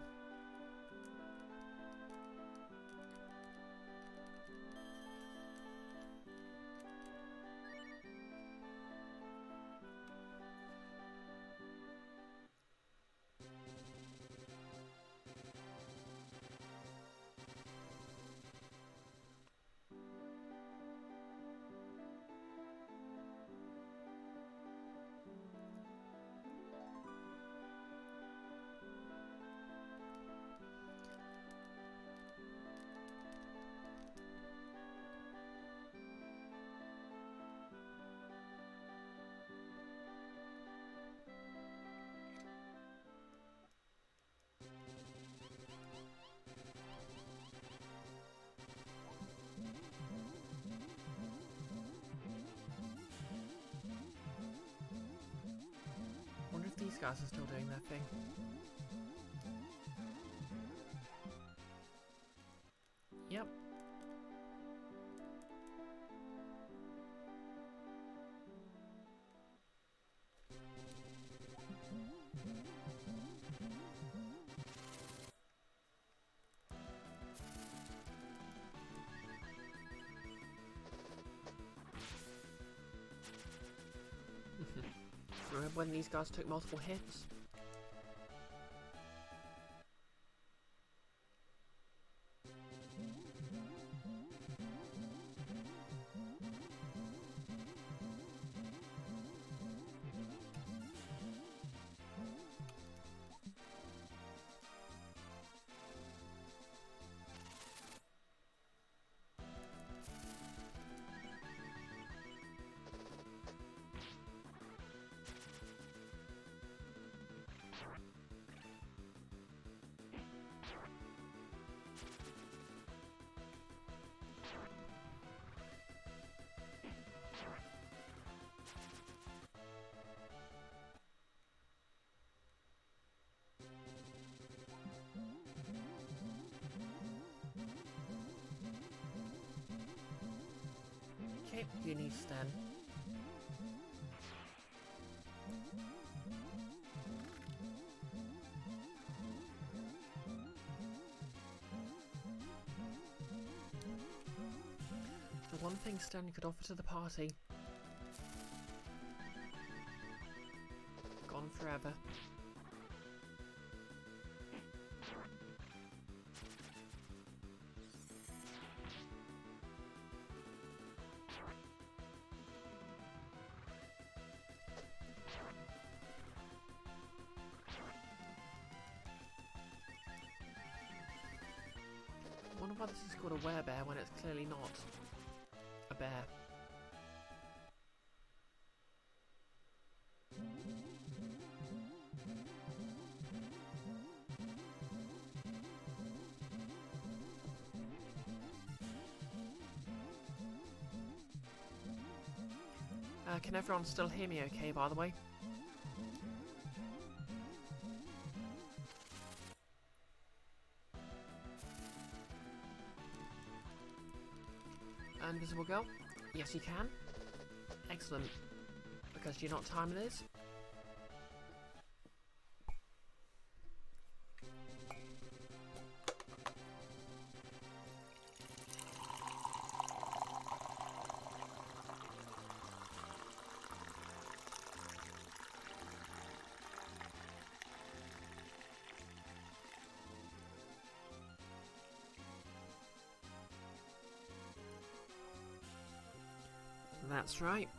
Wonder if these guys are still doing their thing. Yep. Remember when these guys took multiple hits? Skip your niece then. The one thing Stan could offer to the party. Gone forever. I wonder why this is called a werebear when it's clearly not a bear. Can everyone still hear me okay, by the way? Invisible girl? Yes, you can. Excellent. Because do you know what time it is? That's right.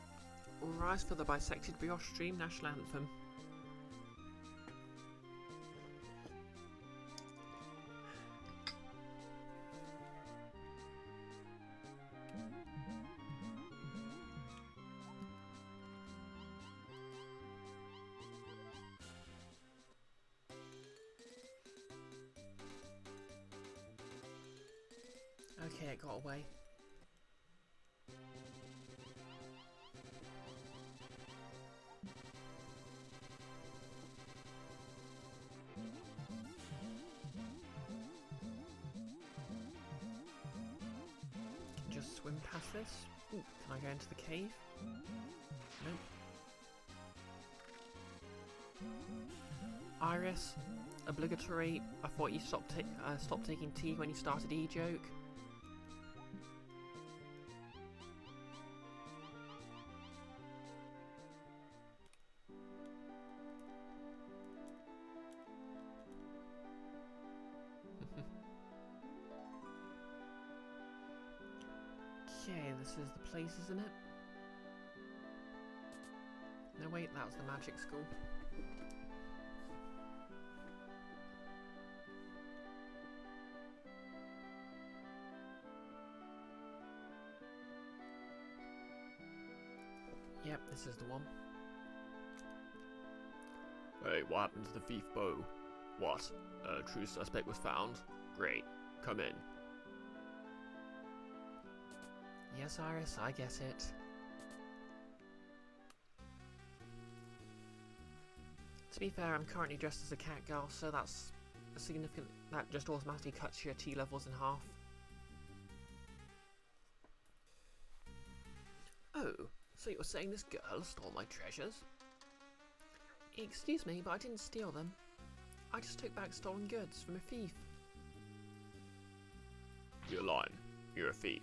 All rise for the Bisected Brioche Stream National Anthem. Okay, it got away. Just swim past this. Ooh, can I go into the cave? Nope. Iris, obligatory. I thought you stopped taking tea when you started e-joke. Okay, this is the place, isn't it? No, wait, that was the magic school. Yep, this is the one. Hey, what happened to the thief bow? What? A true suspect was found? Great. Come in. Yes, Iris, I get it. To be fair, I'm currently dressed as a cat girl, so that's a significant. That just automatically cuts your T levels in half. Oh, so you're saying this girl stole my treasures? Excuse me, but I didn't steal them. I just took back stolen goods from a thief. You're lying. You're a thief.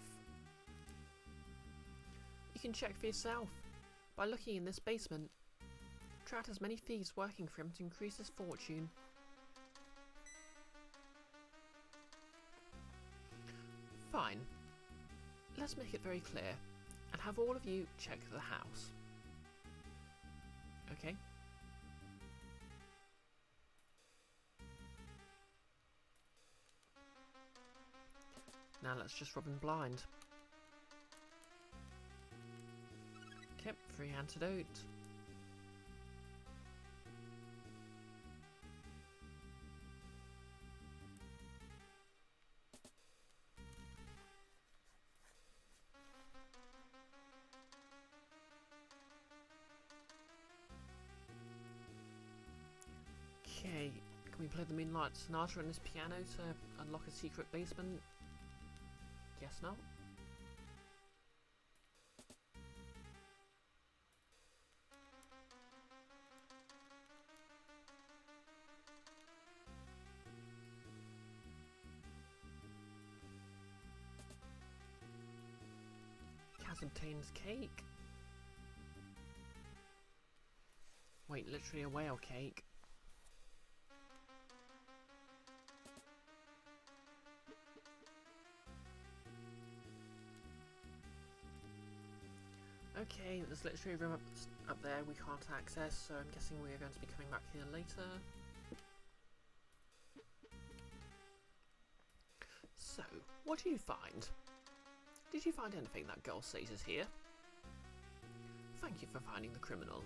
You can check for yourself by looking in this basement. Trout has many thieves working for him to increase his fortune. Fine. Let's make it very clear and have all of you check the house. Okay? Now let's just rob him blind. Okay, free antidote. Okay, can we play the Moonlight Sonata on this piano to unlock a secret basement? Guess not. obtains cake. Wait, literally a whale cake. Okay, there's literally a room up there we can't access, so I'm guessing we're going to be coming back here later. So, what do you find? Did you find anything that girl says is here? Thank you for finding the criminal.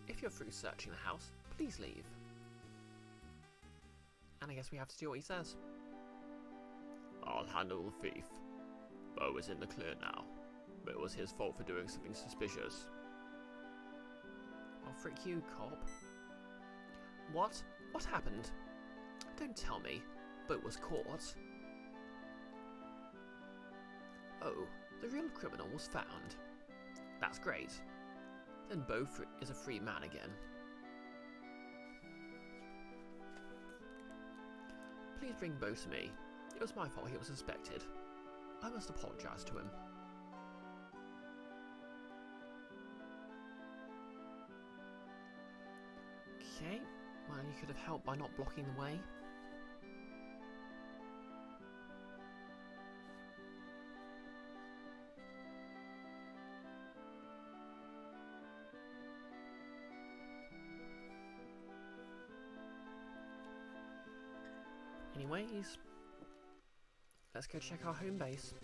If you're through searching the house, please leave. And I guess we have to do what he says. I'll handle the thief. Bo is in the clear now, but it was his fault for doing something suspicious. Oh, frick you, cop. What? What happened? Don't tell me. Bo was caught. Oh, the real criminal was found. That's great. Then Bo is a free man again. Please bring Bo to me. It was my fault he was suspected. I must apologise to him. Okay, well, you could have helped by not blocking the way. Anyways, let's go check our home base.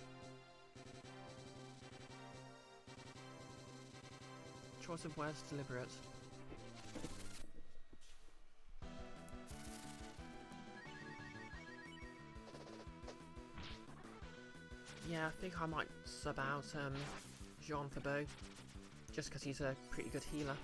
Choice of words deliberate. Yeah, I think I might sub out Jean for Bo, just because he's a pretty good healer.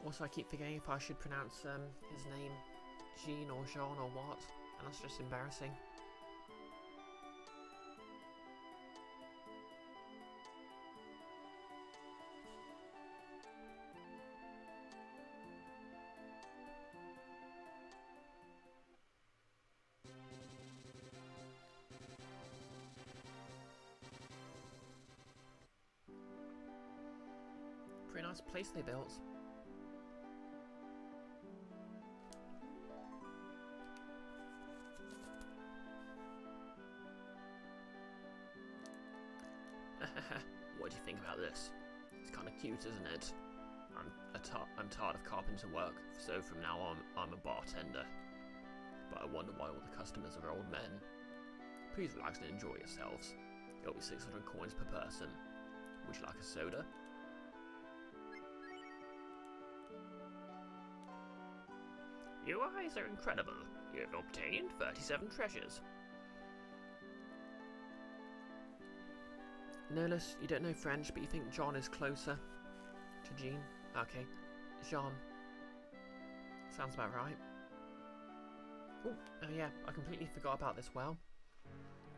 Also, I keep forgetting if I should pronounce his name Jean or Jean or what, and that's just embarrassing. Pretty nice place they built. What do you think about this? It's kind of cute, isn't it? I'm tired of carpenter work, so from now on I'm a bartender. But I wonder why all the customers are old men. Please relax and enjoy yourselves. It'll be 600 coins per person. Would you like a soda? Your eyes are incredible. You have obtained 37 treasures. Nihilus, you don't know French, but you think John is closer to Jean? Okay. Jean. Sounds about right. Oh yeah, I completely forgot about this well.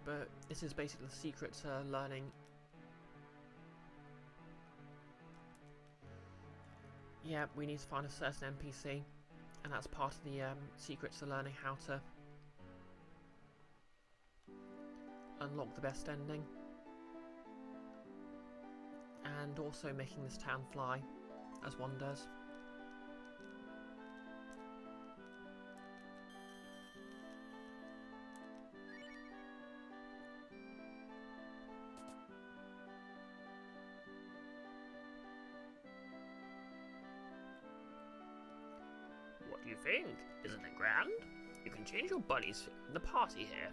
But this is basically the secret to learning. Yeah, we need to find a certain NPC, and that's part of the secret to learning how to unlock the best ending. And also making this town fly, as one does. What do you think? Isn't it grand? You can change your buddies in the party here.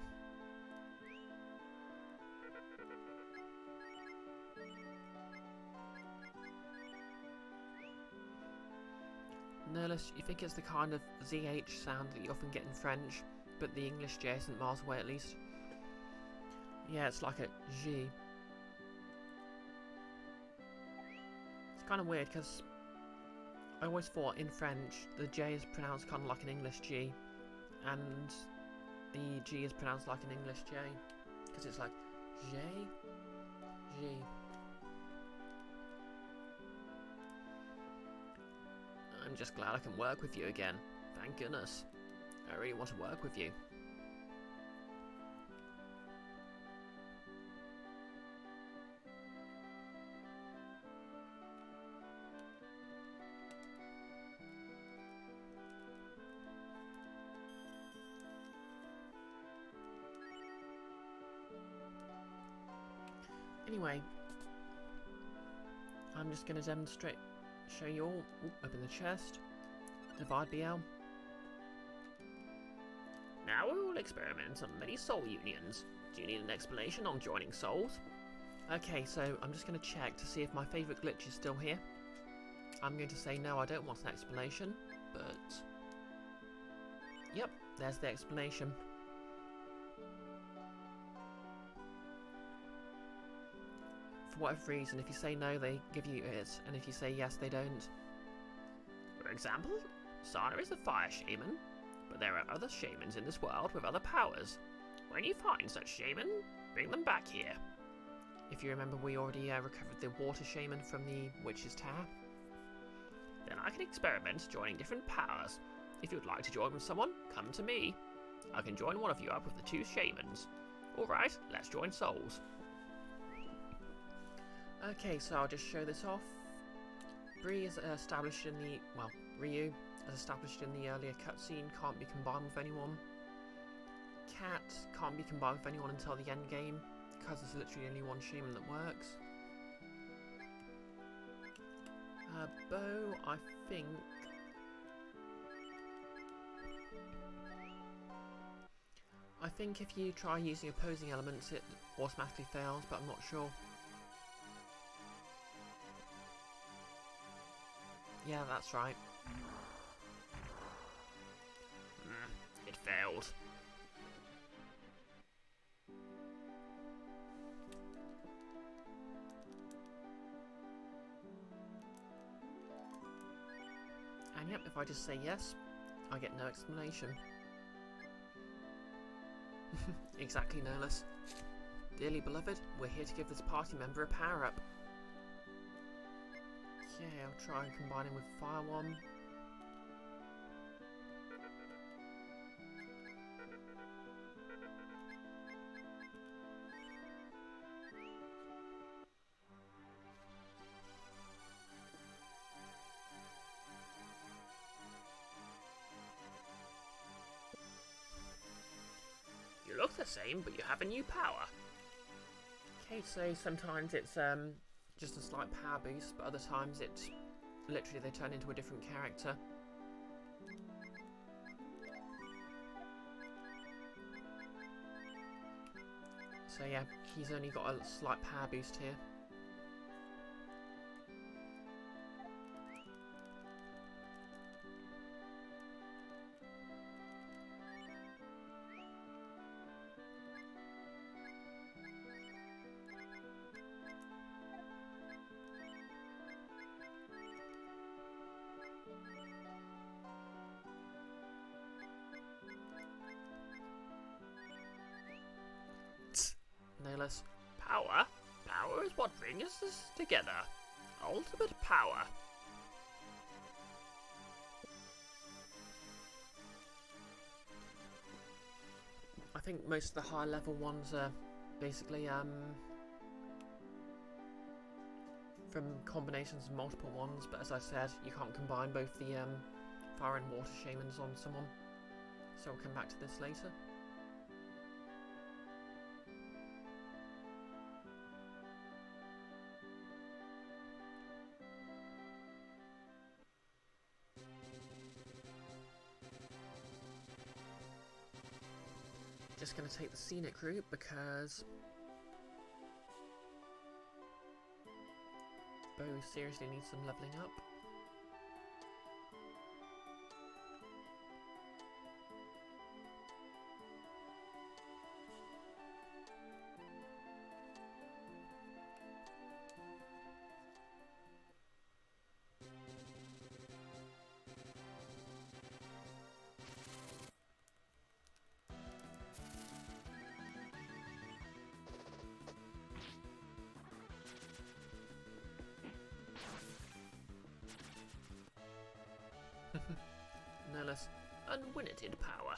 Nihilus, you think it's the kind of ZH sound that you often get in French, but the English J isn't miles away at least? Yeah, it's like a G. It's kind of weird because I always thought in French the J is pronounced kind of like an English G, and the G is pronounced like an English J, because it's like J, G. I'm just glad I can work with you again. Thank goodness. I really want to work with you. Anyway, I'm just going to show you all. Open the chest. Divide BL. Now we will experiment on many soul unions. Do you need an explanation on joining souls? Okay, so I'm just going to check to see if my favourite glitch is still here. I'm going to say no, I don't want an explanation, but... Yep, there's the explanation. For whatever reason, if you say no, they give you it, and if you say yes, they don't. For example, Sana is a fire shaman, but there are other shamans in this world with other powers. When you find such shaman, bring them back here. If you remember, we already recovered the water shaman from the Witch's Tower. Then I can experiment joining different powers. If you'd like to join with someone, come to me. I can join one of you up with the 2 shamans. Alright, let's join souls. Okay, so I'll just show this off. Bree is established in the... well, Ryu, as established in the earlier cutscene, can't be combined with anyone. Cat can't be combined with anyone until the end game, because there's literally only one shaman that works. Bo, I think... I think if you try using opposing elements, it automatically fails, but I'm not sure. Yeah, that's right. It failed. And yep, if I just say yes, I get no explanation. Exactly, Nolus. Dearly beloved, we're here to give this party member a power-up. Okay, I'll try and combine him with Fire One. You look the same, but you have a new power. Okay, so sometimes it's just a slight power boost, but other times it's literally they turn into a different character. So yeah, he's only got a slight power boost here. Nolus. Power? Power is what brings us together. Ultimate power. I think most of the higher level ones are basically from combinations of multiple ones, but as I said, you can't combine both the fire and water shamans on someone. So we'll come back to this later. Just going to take the scenic route because Bo seriously needs some leveling up. Nihilus. Unwinneted power.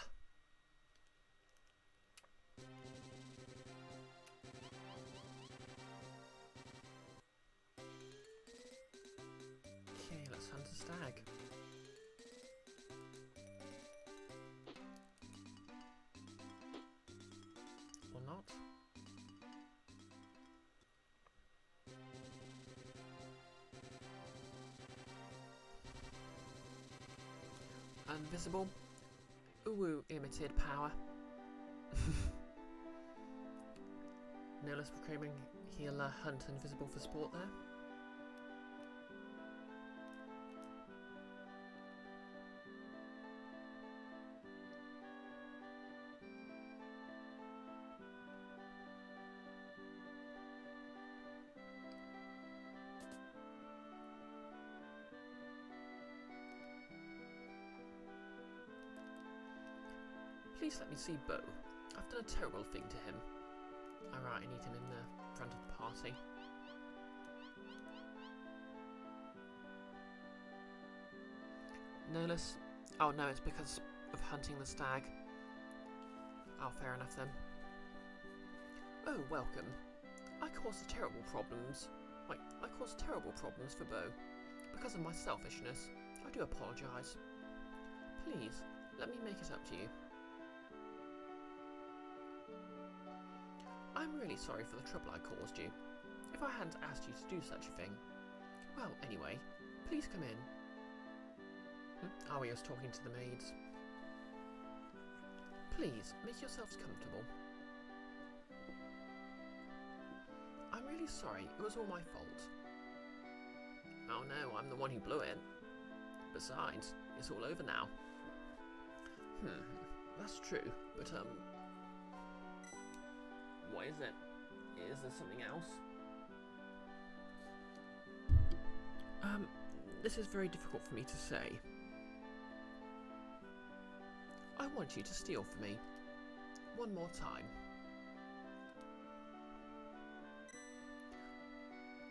Okay, let's hunt a stag. Or not. Invisible. Ooh, limited power. Nihilus proclaiming he'll hunt invisible for sport there. Please let me see Bo. I've done a terrible thing to him. Alright, I need him in the front of the party. Nihilus. Oh no, it's because of hunting the stag. Oh, fair enough then. Oh, welcome. I caused terrible problems. Wait, I caused terrible problems for Bo. Because of my selfishness. I do apologise. Please, let me make it up to you. I'm really sorry for the trouble I caused you. If I hadn't asked you to do such a thing. Well, anyway, please come in. Oh, he was talking to the maids. Please, make yourselves comfortable. I'm really sorry, it was all my fault. Oh no, I'm the one who blew it. Besides, it's all over now. That's true, but what is it? Is there something else? This is very difficult for me to say. I want you to steal for me. One more time.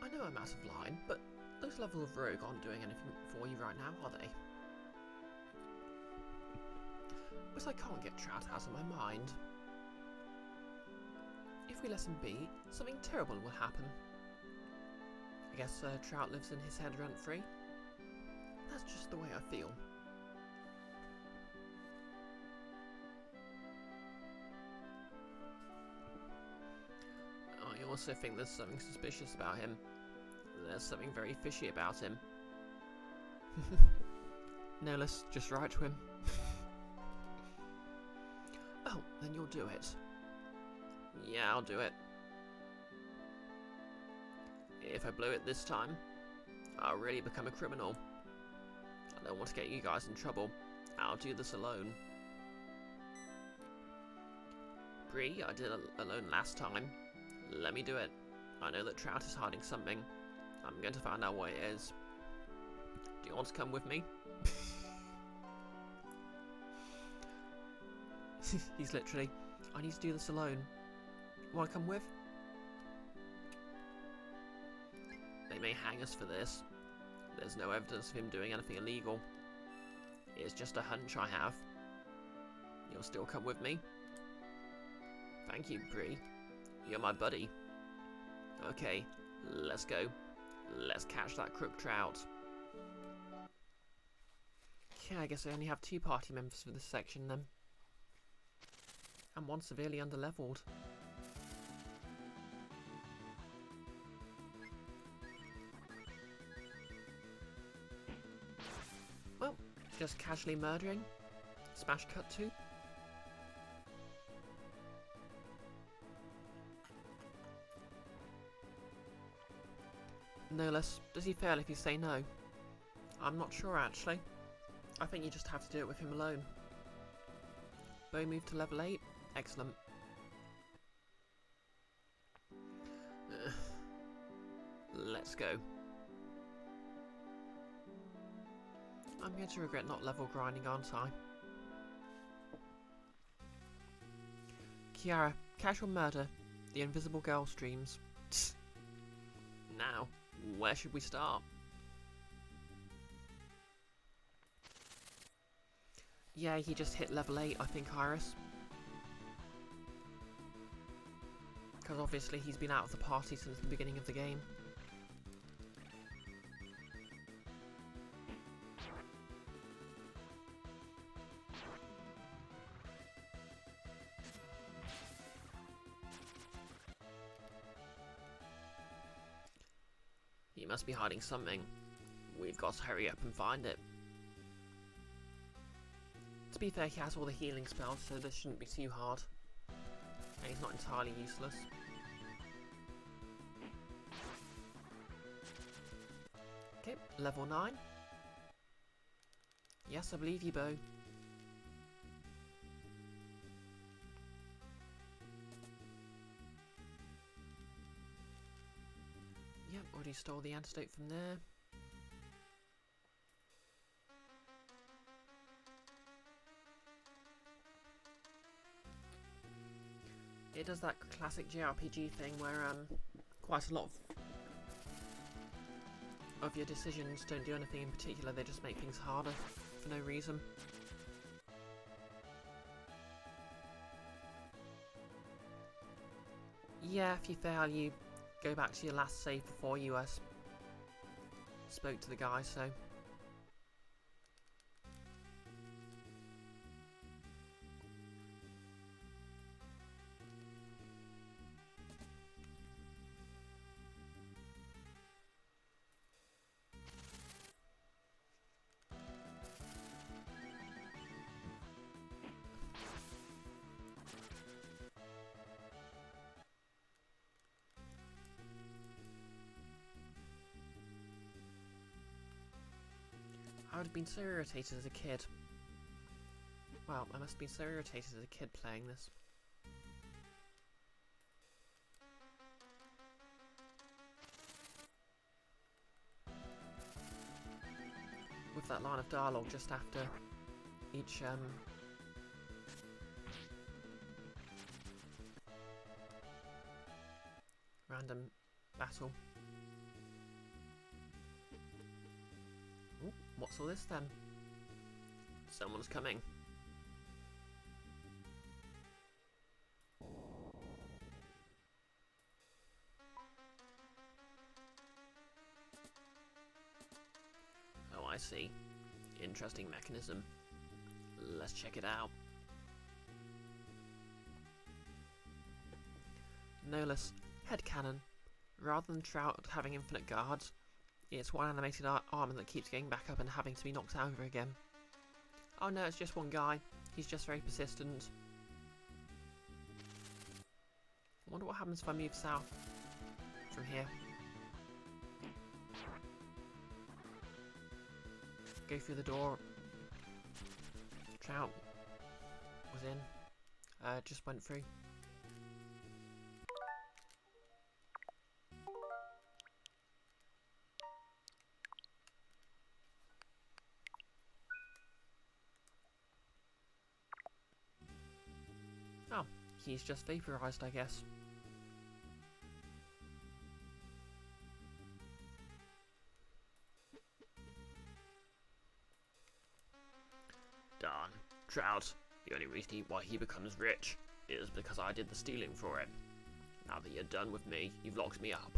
I know I'm out of line, but those level of rogue aren't doing anything for you right now, are they? But I can't get Trout out of my mind. If we let him be, something terrible will happen. I guess Trout lives in his head rent-free. That's just the way I feel. I also think there's something suspicious about him. There's something very fishy about him. Nihilus, just write to him. Oh, then you'll do it. Yeah, I'll do it. If I blow it this time, I'll really become a criminal. I don't want to get you guys in trouble. I'll do this alone. Bree, I did it alone last time. Let me do it. I know that Trout is hiding something. I'm going to find out what it is. Do you want to come with me? He's literally, I need to do this alone. Want to come with? They may hang us for this. There's no evidence of him doing anything illegal. It's just a hunch I have. You'll still come with me? Thank you, Bree. You're my buddy. Okay, let's go. Let's catch that crook Trout. Yeah, I guess I only have 2 party members for this section then. And one severely underleveled. Well, just casually murdering. Smash cut to. Nihilus, does he fail if you say no? I'm not sure actually. I think you just have to do it with him alone. Bo moved to level 8. Excellent. Let's go. I'm going to regret not level grinding, aren't I? Kiara, casual murder. The invisible girl streams. Now, where should we start? Yeah, he just hit level 8, I think, Iris. Because obviously he's been out of the party since the beginning of the game. He must be hiding something. We've got to hurry up and find it. To be fair, he has all the healing spells, so this shouldn't be too hard. And he's not entirely useless. Okay, level 9. Yes, I believe you, Bo. Yep, already stole the antidote from there. It does that classic JRPG thing where quite a lot of your decisions don't do anything in particular, they just make things harder for no reason. Yeah, if you fail, you go back to your last save before you spoke to the guy, so... I would have been so irritated as a kid. Well, I must have been so irritated as a kid playing this. With that line of dialogue just after each random battle. Ooh, what's all this then? Someone's coming. Oh, I see. Interesting mechanism. Let's check it out. No less headcanon. Rather than Trout having infinite guards, it's one animated armor that keeps getting back up and having to be knocked over again. Oh no, it's just one guy. He's just very persistent. I wonder what happens if I move south from here. Go through the door. Trout was in. Just went through. Oh, he's just vaporized, I guess. Darn. Trout. The only reason why he becomes rich is because I did the stealing for him. Now that you're done with me, you've locked me up.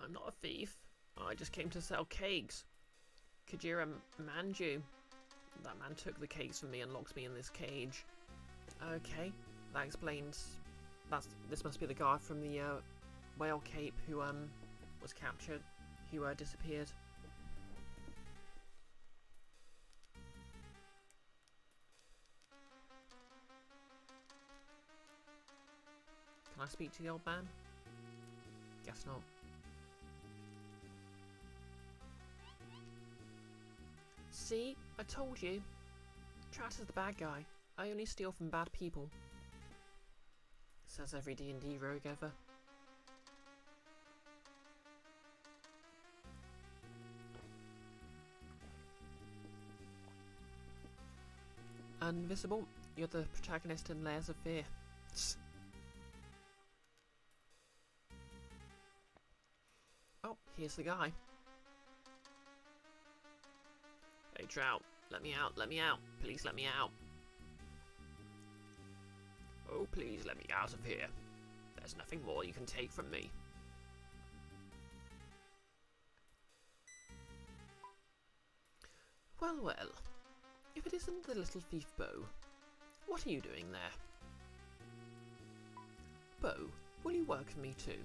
I'm not a thief. I just came to sell cakes. Kajira Manju. That man took the cakes from me and locked me in this cage. Okay, that explains... This must be the guy from the Whale Cape who was captured, who disappeared. Can I speak to the old man? Guess not. See? I told you. Trout is the bad guy. I only steal from bad people. Says every D&D rogue ever. Invisible, you're the protagonist in Layers of Fear. Oh, here's the guy. Hey, Trout, let me out, please let me out. Oh, please let me out of here. There's nothing more you can take from me. Well, well, if it isn't the little thief Bo, what are you doing there? Bo, will you work for me too?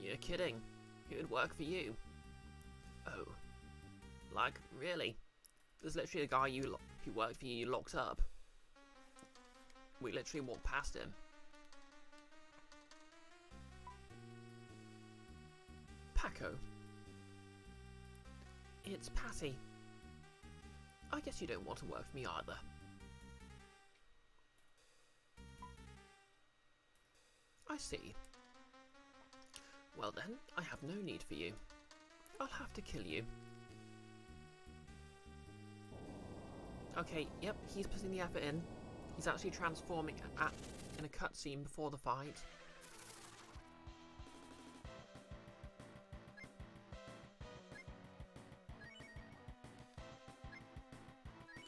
You're kidding. Who would work for you? Oh, Like, really? There's literally a guy who worked for you locked up. We literally walked past him. Paco. It's Patty. I guess you don't want to work for me either. I see. Well then, I have no need for you. I'll have to kill you. Okay, yep, he's putting the effort in. He's actually transforming in a cutscene before the fight.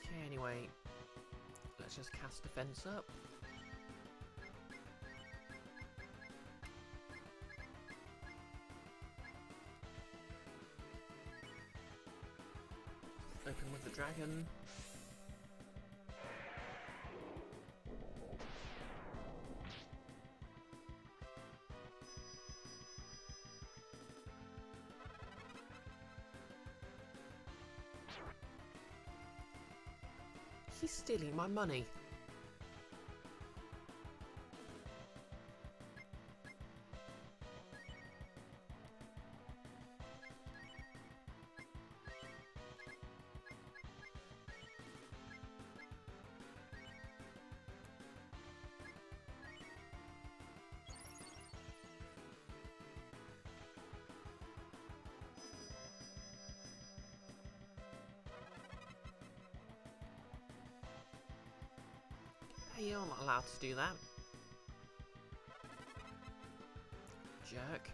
Okay, anyway, let's just cast defense up. Open with the dragon. He's stealing my money. Hey, you're not allowed to do that. Jerk.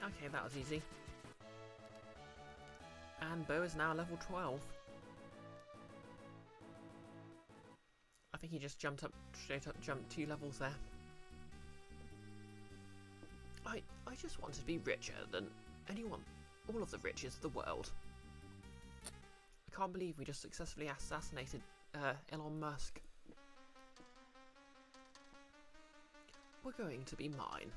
Okay, that was easy. And Bo is now level 12. I think he just straight up jumped 2 levels there. I just want to be richer than anyone, all of the riches of the world. I can't believe we just successfully assassinated Elon Musk. We're going to be mine.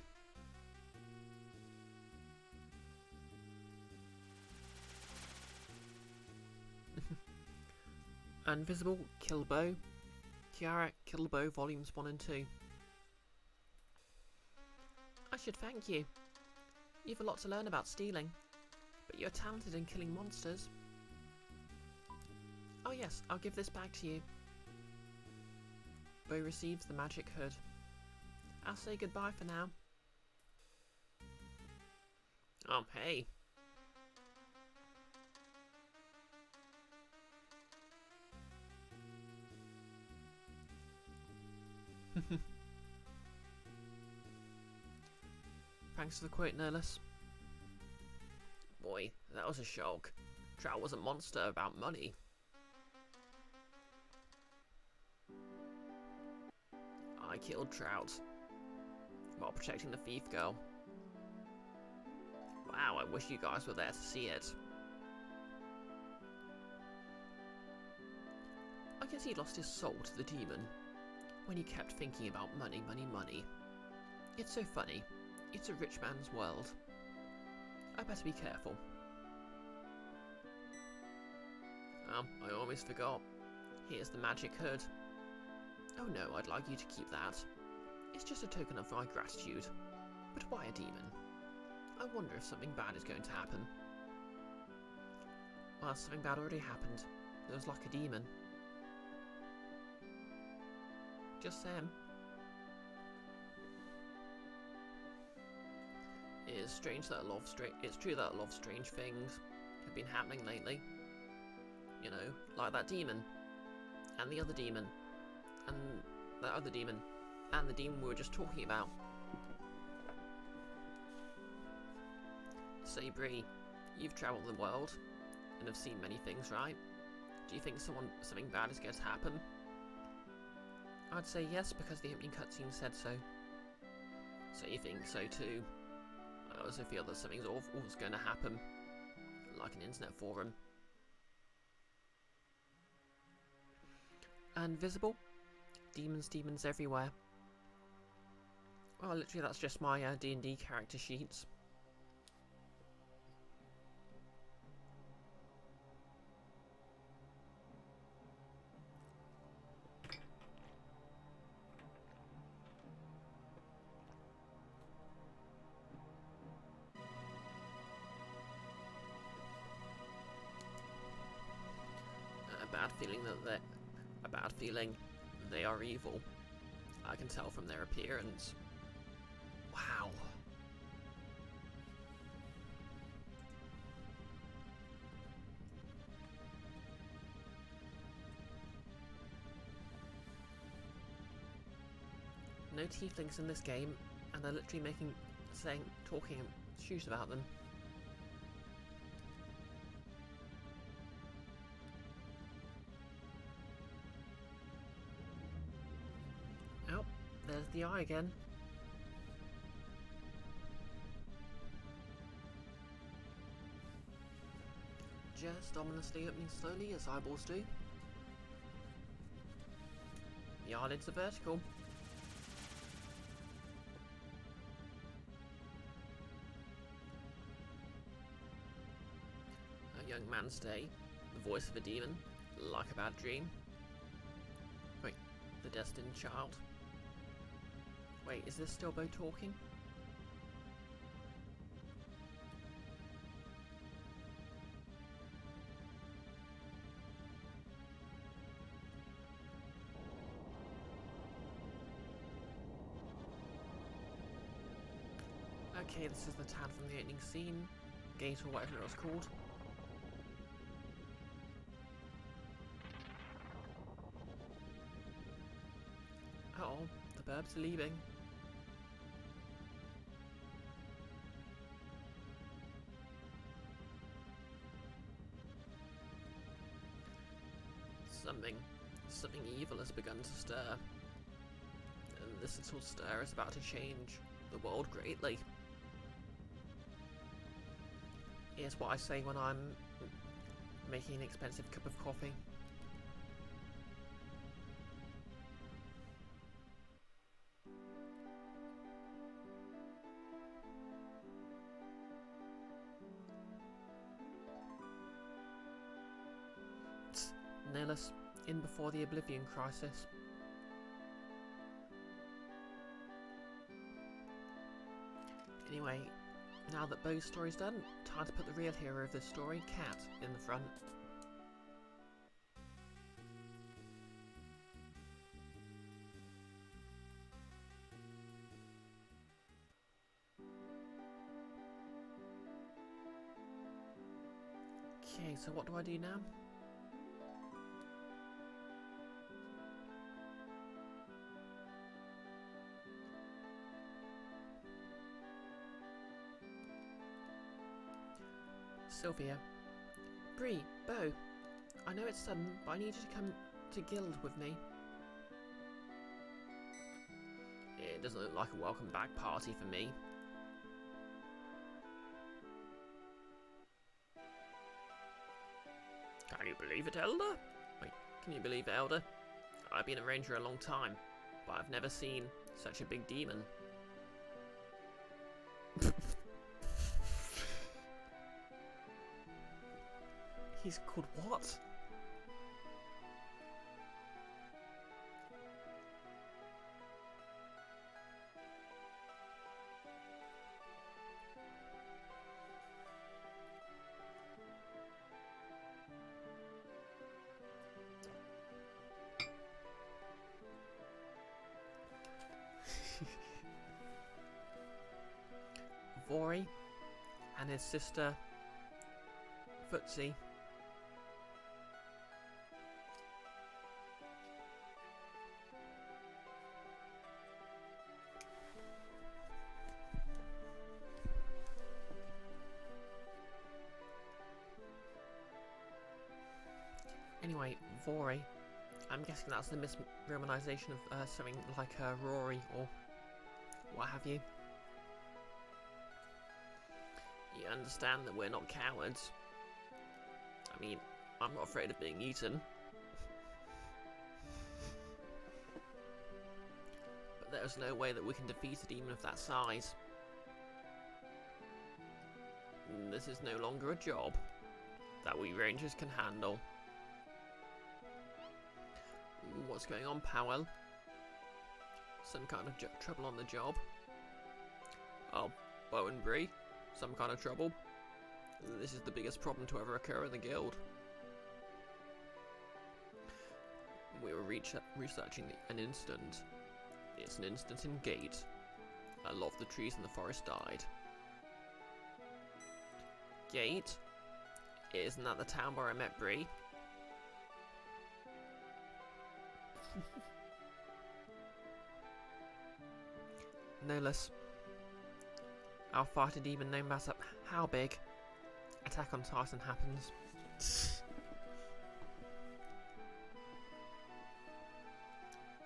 Invisible, Kill Bo. Kiara, Kill Bo, Volumes 1 and 2. I should thank you. You've a lot to learn about stealing, but you're talented in killing monsters. Oh yes, I'll give this back to you. Bo receives the magic hood. I'll say goodbye for now. Hey. Thanks for the quote, Nihilus. Boy, that was a shock. Trout was a monster about money. I killed Trout while protecting the thief girl. Wow, I wish you guys were there to see it. I guess he lost his soul to the demon when he kept thinking about money, money, money. It's so funny. It's a rich man's world. I better be careful. I almost forgot. Here's the magic hood. Oh no, I'd like you to keep that. It's just a token of my gratitude. But why a demon? I wonder if something bad is going to happen. Well, something bad already happened. There was like a demon. Just saying. It is strange that it's true that a lot of strange things have been happening lately. You know, like that demon, and the other demon, and that other demon, and the demon we were just talking about. Say, Bree, you've travelled the world and have seen many things, right? Do you think something bad is going to happen? I'd say yes, because the opening cutscene said so. So you think so too? I also feel that something's awful's going to happen, like an internet forum. And visible? Demons everywhere. Well, literally that's just my D&D character sheets. A bad feeling they are evil. I can tell from their appearance. Wow. No tieflings in this game, and they're literally talking shoes about them. Oh, there's the eye again. Just ominously opening slowly as eyeballs do. The eyelids are vertical. A young man's day, the voice of a demon, like a bad dream. Wait, the destined child. Wait, is this still Bo talking? Okay, this is the town from the opening scene. Gate or whatever it was called. Uh-oh, the burbs are leaving. Something evil has begun to stir. And this little stir is about to change the world greatly. Here's what I say when I'm making an expensive cup of coffee. Nail us in before the Oblivion Crisis. Anyway, now that Bo's story's done, time to put the real hero of this story, Cat, in the front. Okay, so what do I do now? Sylvia. Bree, Bo, I know it's sudden, but I need you to come to Guild with me. It doesn't look like a welcome back party for me. Can you believe it, Elder? Wait, can you believe it, Elder? I've been a ranger a long time, but I've never seen such a big demon. He's called what? Vori and his sister Footsie. Anyway, Vori, I'm guessing that's the misromanization of something like Rory or what have you. You understand that we're not cowards. I mean, I'm not afraid of being eaten. But there's no way that we can defeat a demon of that size. This is no longer a job that we rangers can handle. What's going on, Powell? Some kind of trouble on the job? Oh, Bo and Bree? Some kind of trouble? This is the biggest problem to ever occur in the guild. We were researching an incident. It's an incident in Gate. A lot of the trees in the forest died. Gate? Isn't that the town where I met Bree? No less. I'll fight a demon no matter how big. Attack on Titan happens.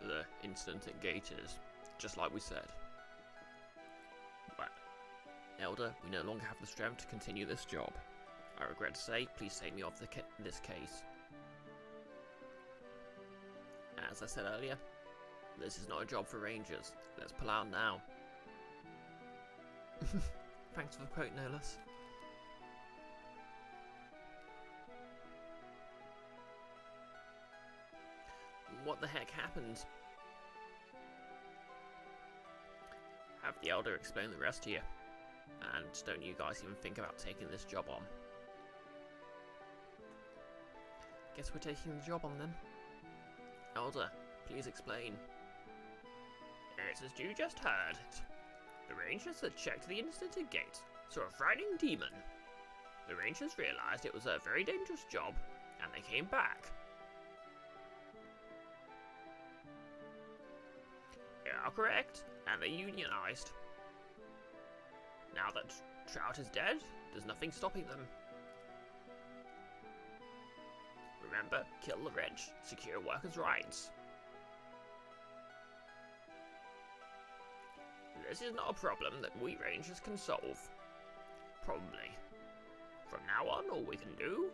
The incident at Gate is just like we said. Well, Elder, we no longer have the strength to continue this job. I regret to say, please take me off this case. As I said earlier, this is not a job for rangers. Let's pull out now. Thanks for the quote, no less. What the heck happened? Have the Elder explain the rest to you. And don't you guys even think about taking this job on. Guess we're taking the job on then. Elder, please explain. It's as you just heard it. The Rangers had checked the incident gate, saw a frightening demon. The Rangers realised it was a very dangerous job, and they came back. You are correct, and they unionised. Now that Trout is dead, there's nothing stopping them. Remember, kill the wrench, secure workers' rights. This is not a problem that we Rangers can solve. Probably. From now on, all we can do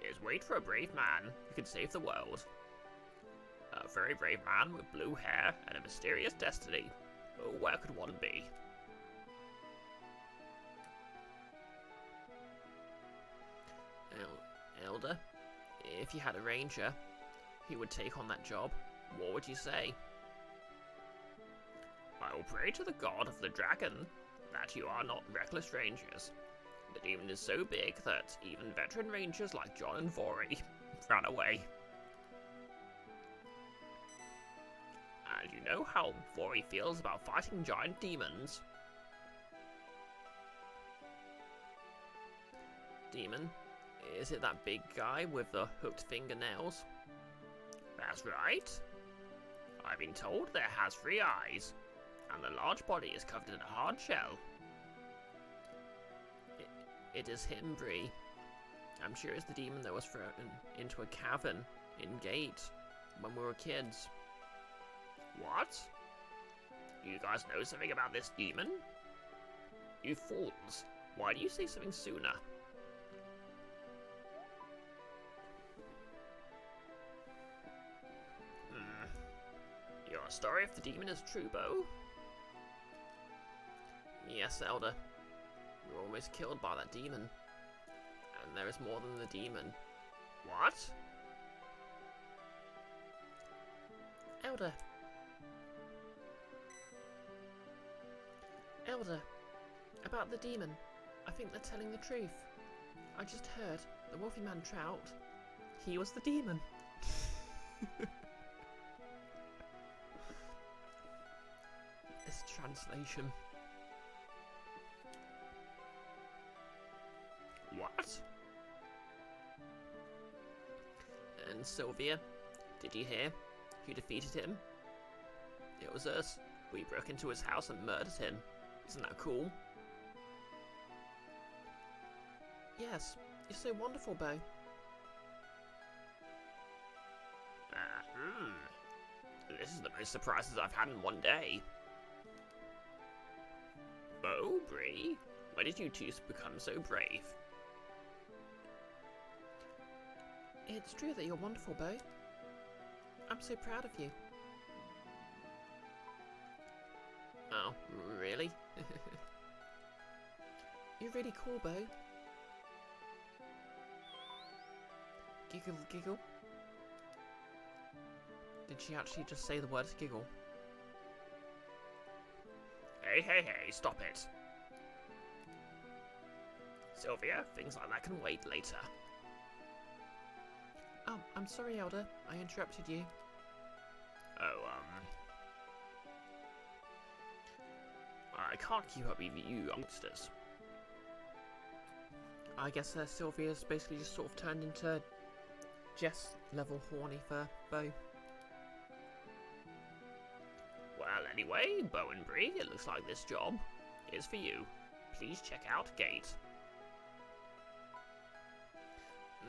is wait for a brave man who can save the world. A very brave man with blue hair and a mysterious destiny. Oh, where could one be? Elder, if you had a ranger who would take on that job, what would you say? I will pray to the god of the dragon that you are not reckless rangers. The demon is so big that even veteran rangers like John and Vori ran away. And you know how Vori feels about fighting giant demons. Demon? Is it that big guy with the hooked fingernails? That's right. I've been told it has 3 eyes, and the large body is covered in a hard shell. It is him, Bree. I'm sure it's the demon that was thrown into a cavern in Gate when we were kids. What? You guys know something about this demon? You fools. Why do you say something sooner? Your story of the demon is true, Bo? Yes, Elder. We were almost killed by that demon. And there is more than the demon. What? Elder. Elder. About the demon. I think they're telling the truth. I just heard the Wolfie Man Trout. He was the demon. This translation. demon, Sylvia. Did you hear? You defeated him? It was us. We broke into his house and murdered him. Isn't that cool? Yes, you're so wonderful, Bo. This is the most surprises I've had in one day. Bo, Bree, why did you two become so brave? It's true that you're wonderful, Bo. I'm so proud of you. Oh, really? You're really cool, Bo. Giggle, giggle. Did she actually just say the word giggle? Hey, stop it. Sylvia, things like that can wait later. Oh, I'm sorry, Elder. I interrupted you. I can't keep up with you youngsters. I guess Sylvia's basically just sort of turned into Jess level horny for Bo. Well, anyway, Bo and Bree, it looks like this job is for you. Please check out Gate.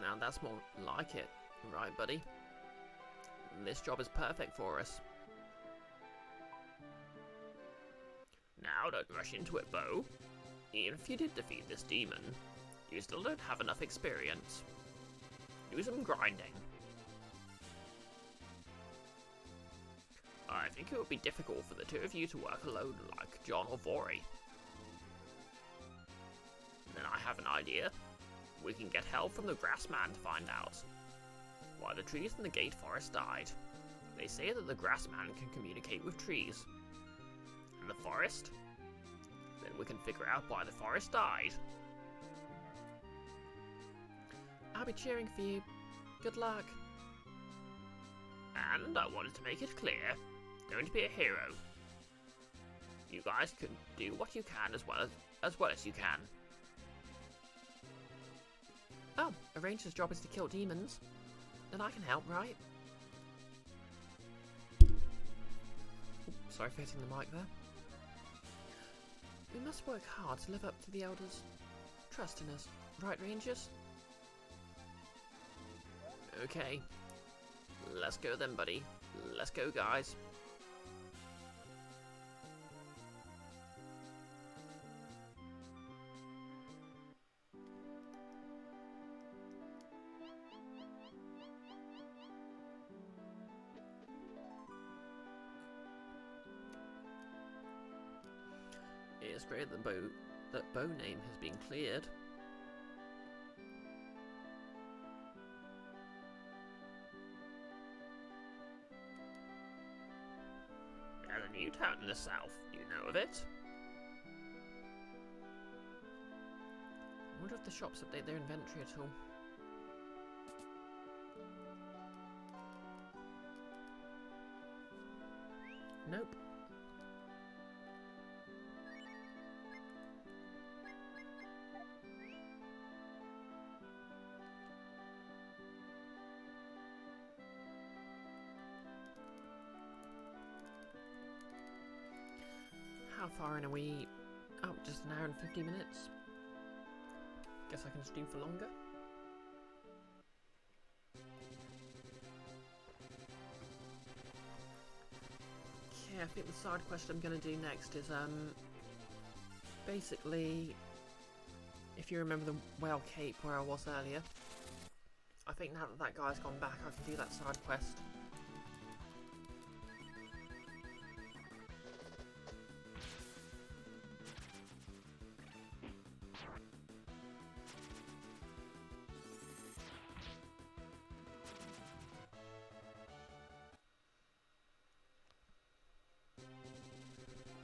Now that's more like it, right, buddy? This job is perfect for us. Now, don't rush into it, Bo. Even if you did defeat this demon, you still don't have enough experience. Do some grinding. I think it would be difficult for the two of you to work alone like John or Vori. Then I have an idea. We can get help from the Grassman to find out why the trees in the Gate Forest died. They say that the Grassman can communicate with trees. And the forest? Then we can figure out why the forest died. I'll be cheering for you. Good luck. And I wanted to make it clear, going to be a hero. You guys can do what you can as well as you can. Oh, a ranger's job is to kill demons. Then I can help, right? Sorry for hitting the mic there. We must work hard to live up to the Elders' trust in us. Right, Rangers? Okay. Let's go then, buddy. Let's go, guys. It's great that Bo name has been cleared. There's a new town in the south. Do you know of it? I wonder if the shops update their inventory at all. Nope. How far in are we? Oh, just an hour and 50 minutes. Guess I can stream for longer. Okay, I think the side quest I'm going to do next is basically, if you remember the Whale Cape where I was earlier, I think now that that guy's gone back I can do that side quest.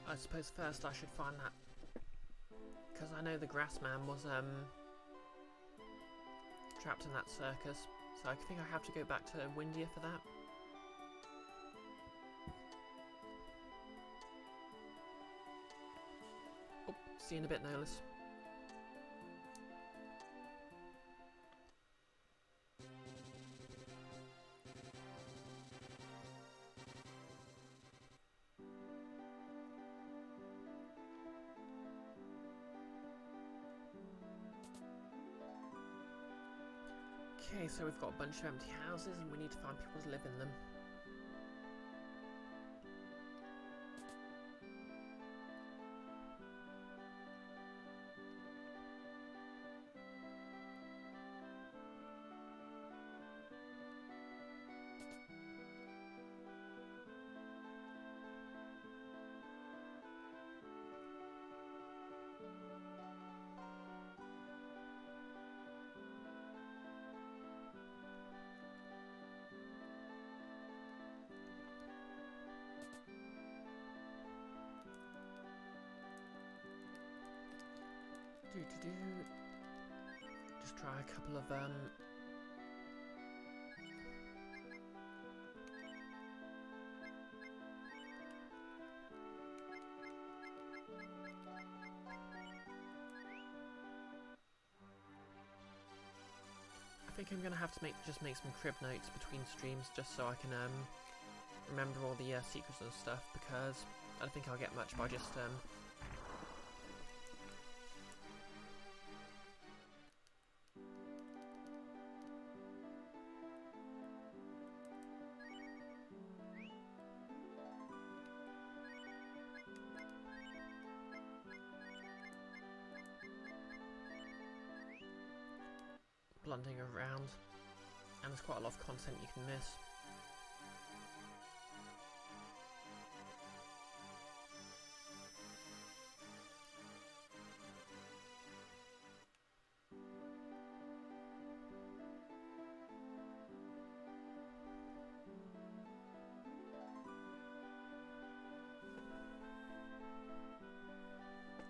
I suppose first I should find that, because I know the Grassman was trapped in that circus, so I think I have to go back to Windia for that. Oh, see you in a bit, Nolas. Okay, so we've got a bunch of empty houses and we need to find people to live in them. Just try a couple of I think I'm gonna have to make some crib notes between streams just so I can remember all the secrets and stuff, because I don't think I'll get much by just blundering around, and there's quite a lot of content you can miss.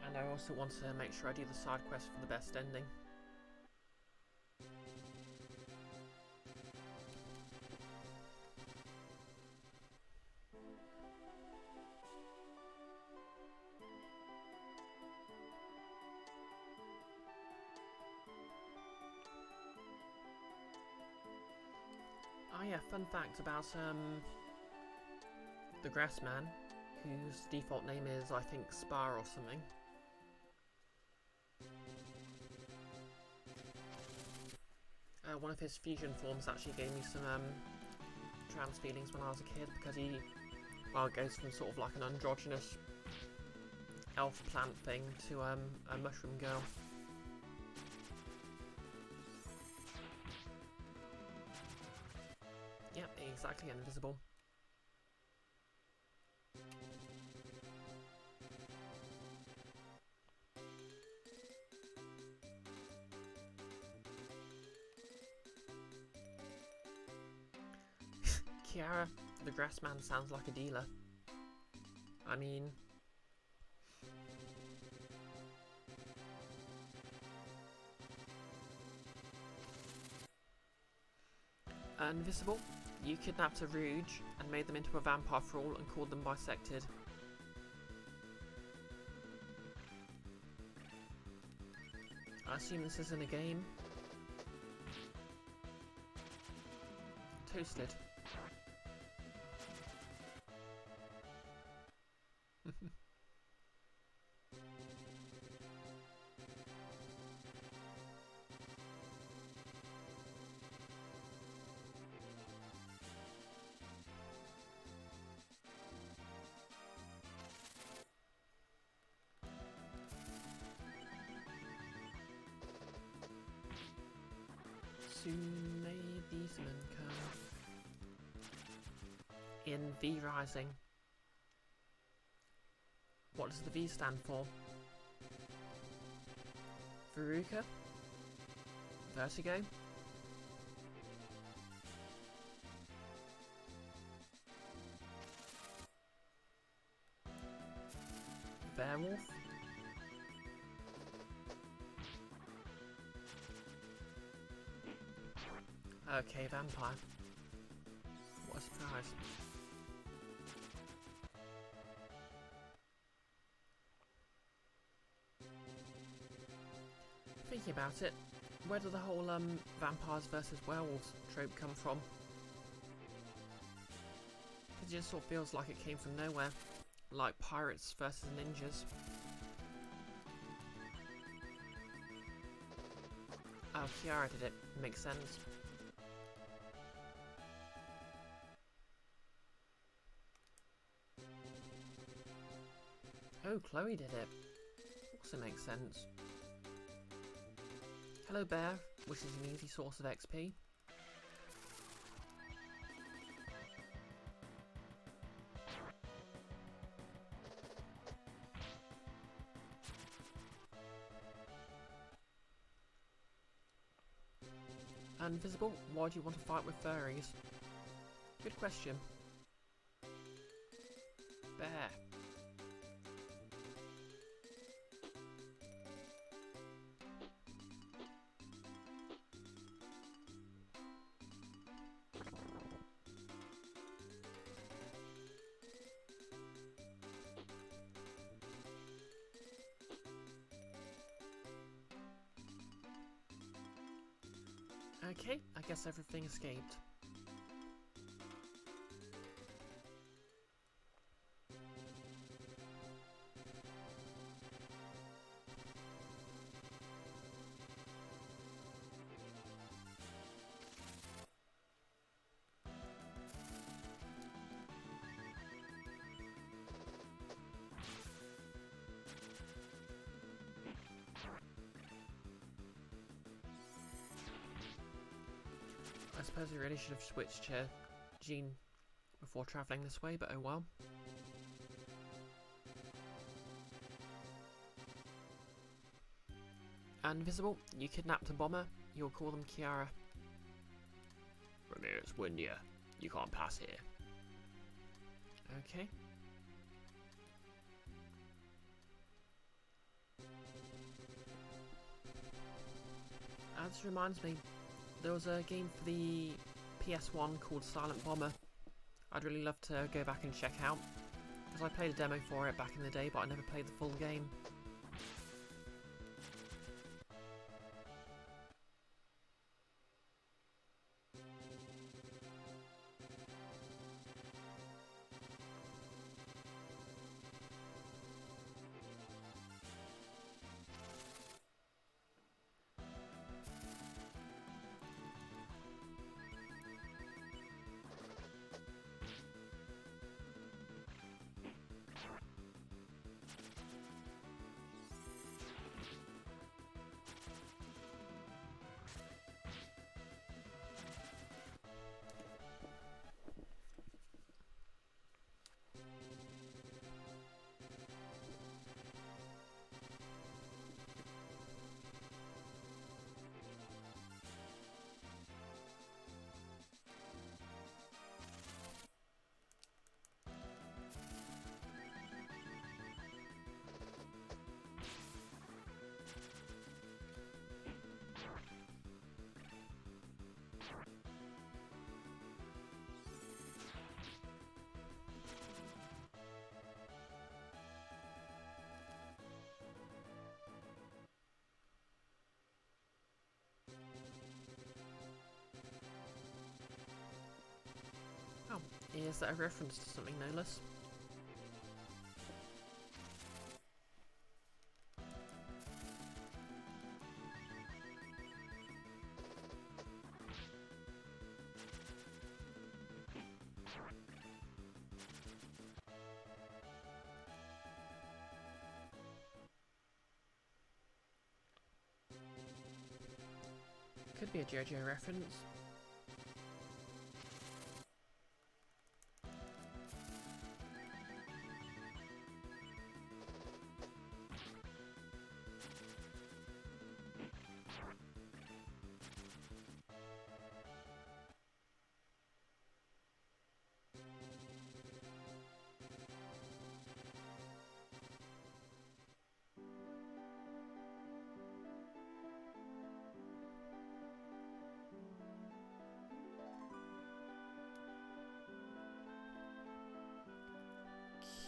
And I also want to make sure I do the side quest for the best ending. Oh yeah, fun fact about the Grassman, whose default name is, I think, Spar or something. One of his fusion forms actually gave me some trans feelings when I was a kid, because he, well, goes from sort of like an androgynous elf plant thing to a mushroom girl. Yep, exactly, invisible. Kiara, the Grassman sounds like a dealer. I mean... Invisible, you kidnapped a Rouge and made them into a vampire thrall and called them bisected. I assume this isn't a game. Toasted. Soon may these men come. In V Rising. What does the V stand for? Veruca? Vertigo? Beowulf? Okay, vampire. What a surprise. Thinking about it, where did the whole vampires versus werewolves trope come from? It just sort of feels like it came from nowhere, like pirates versus ninjas. Oh, Kiara did it. Makes sense. Oh, Chloe did it. Also makes sense. Hello, Bear, which is an easy source of XP. Invisible, why do you want to fight with furries? Good question. Bear. Okay, I guess everything escaped. I suppose we really should have switched to Jean before travelling this way, but oh well. Invisible, you kidnapped a bomber. You'll call them Kiara. Ramirez, Windia, you can't pass here. Okay. This reminds me, there was a game for the PS1 called Silent Bomber. I'd really love to go back and check out, because I played a demo for it back in the day, but I never played the full game. Oh, is that a reference to something no less? Could be a JoJo reference.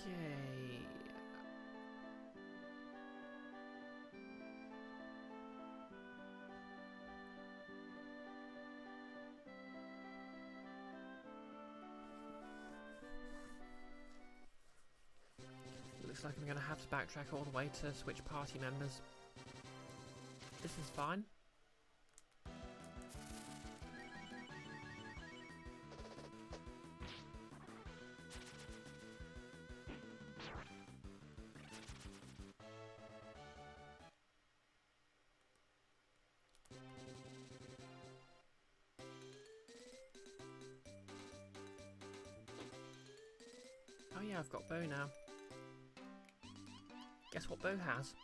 Okay. Looks like I'm going to have to backtrack all the way to switch party members. This is fine. yeah, I've got Bo now. Guess what Bo has?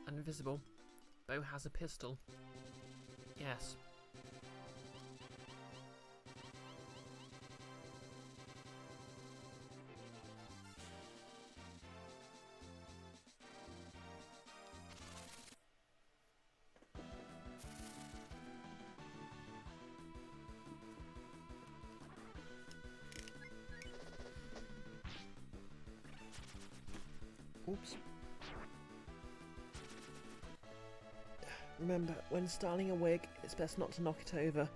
Invisible. Bo has a pistol. Yes. Oops. Remember, when styling a wig, it's best not to knock it over.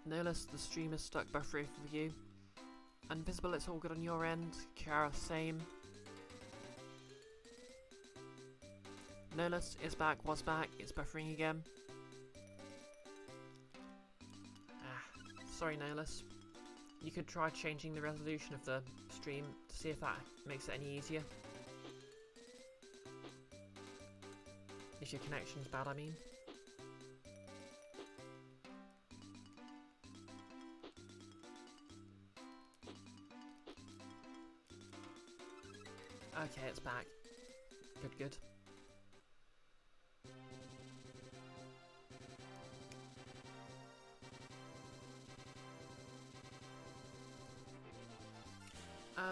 Nolus, the stream is stuck buffering for you. Invisible, it's all good on your end. Kiara, same. Nolus is back, was back, it's buffering again. Sorry Nolus. You could try changing the resolution of the stream to see if that makes it any easier. If your connection's bad, I mean. Okay, it's back. Good, good.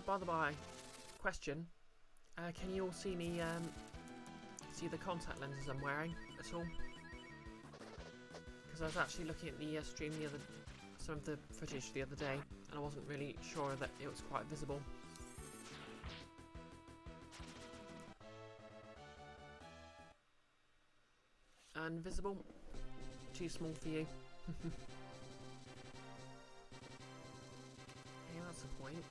By the by, question. Can you all see me, see the contact lenses I'm wearing at all? Because I was actually looking at the stream some of the footage the other day, and I wasn't really sure that it was quite visible. Invisible? Too small for you. Hey, that's the point.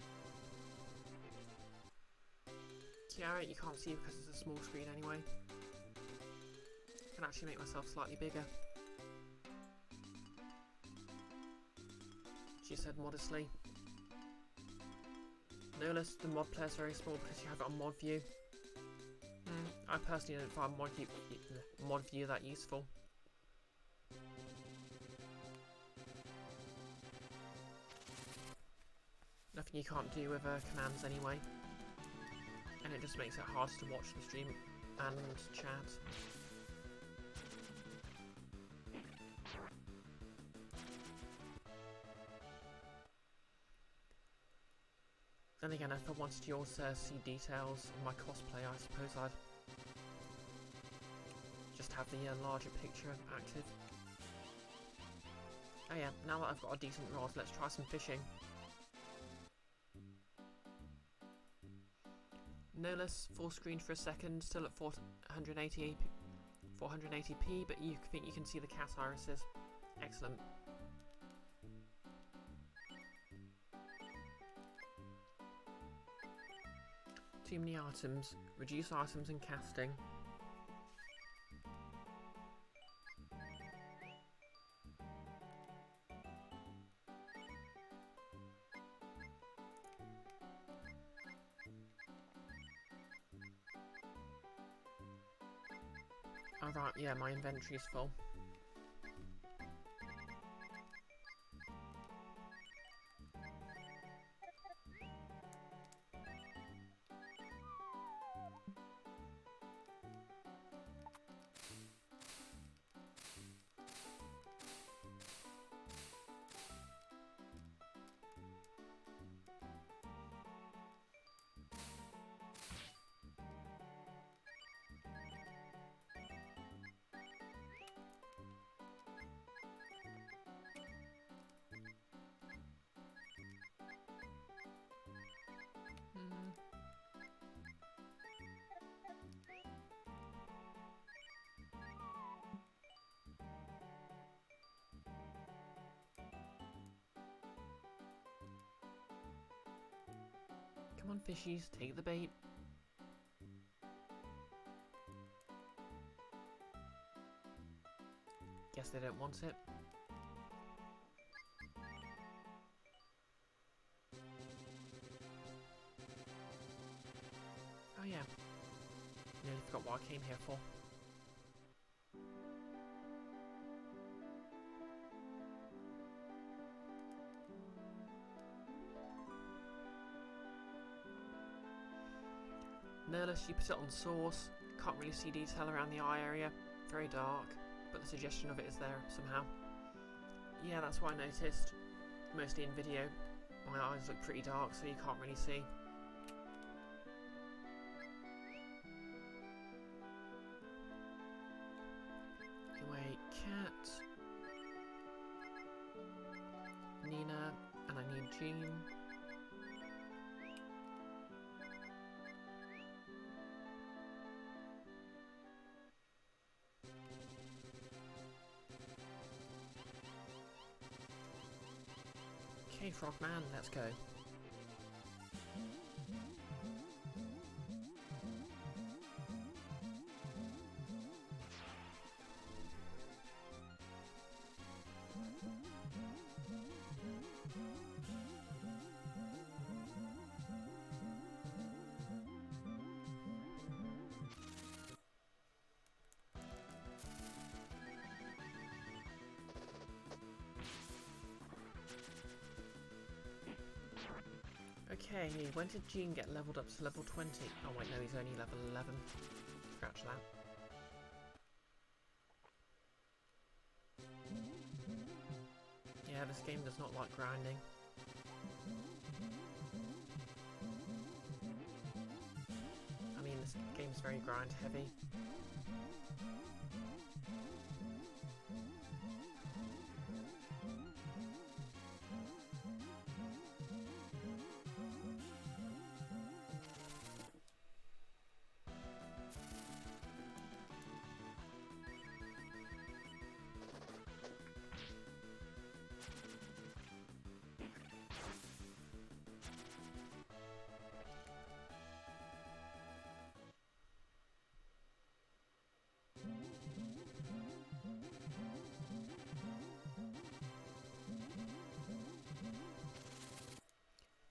Kiara, you can't see because it's a small screen anyway. I can actually make myself slightly bigger. She said modestly. Nolus, the mod player's very small because you have it on mod view. I personally don't find mod view that useful. Nothing you can't do with commands anyway. And it just makes it harder to watch the stream and chat. Then again, if I wanted to also see details of my cosplay, I suppose I'd just have the larger picture active. Oh yeah, now that I've got a decent rod, let's try some fishing. Nolus, full screen for a second, still at 480p, but you think you can see the cat irises. Excellent. Too many items. Reduce items and casting. Alright, yeah, my inventory's full. on, fishies, take the bait. Guess they don't want it. Oh yeah. Nearly forgot what I came here for. Nerlus, you put it on source. Can't really see detail around the eye area. Very dark, but the suggestion of it is there somehow. Yeah, that's what I noticed. Mostly in video, my eyes look pretty dark, so you can't really see. Anyway, Cat, Nina, and I need Jean. Okay, Frogman, let's go. Okay, when did Jean get leveled up to level 20? Oh wait, no, he's only level 11. Scratch that. Yeah, this game does not like grinding. I mean, this game's very grind heavy.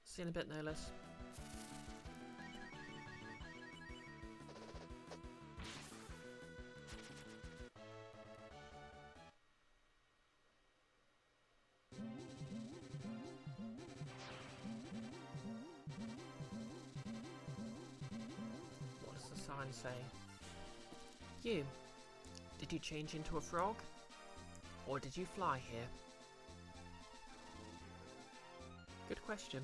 See you in a bit, Nerlus. What does the sign say? You, did you change into a frog? Or did you fly here? Good question.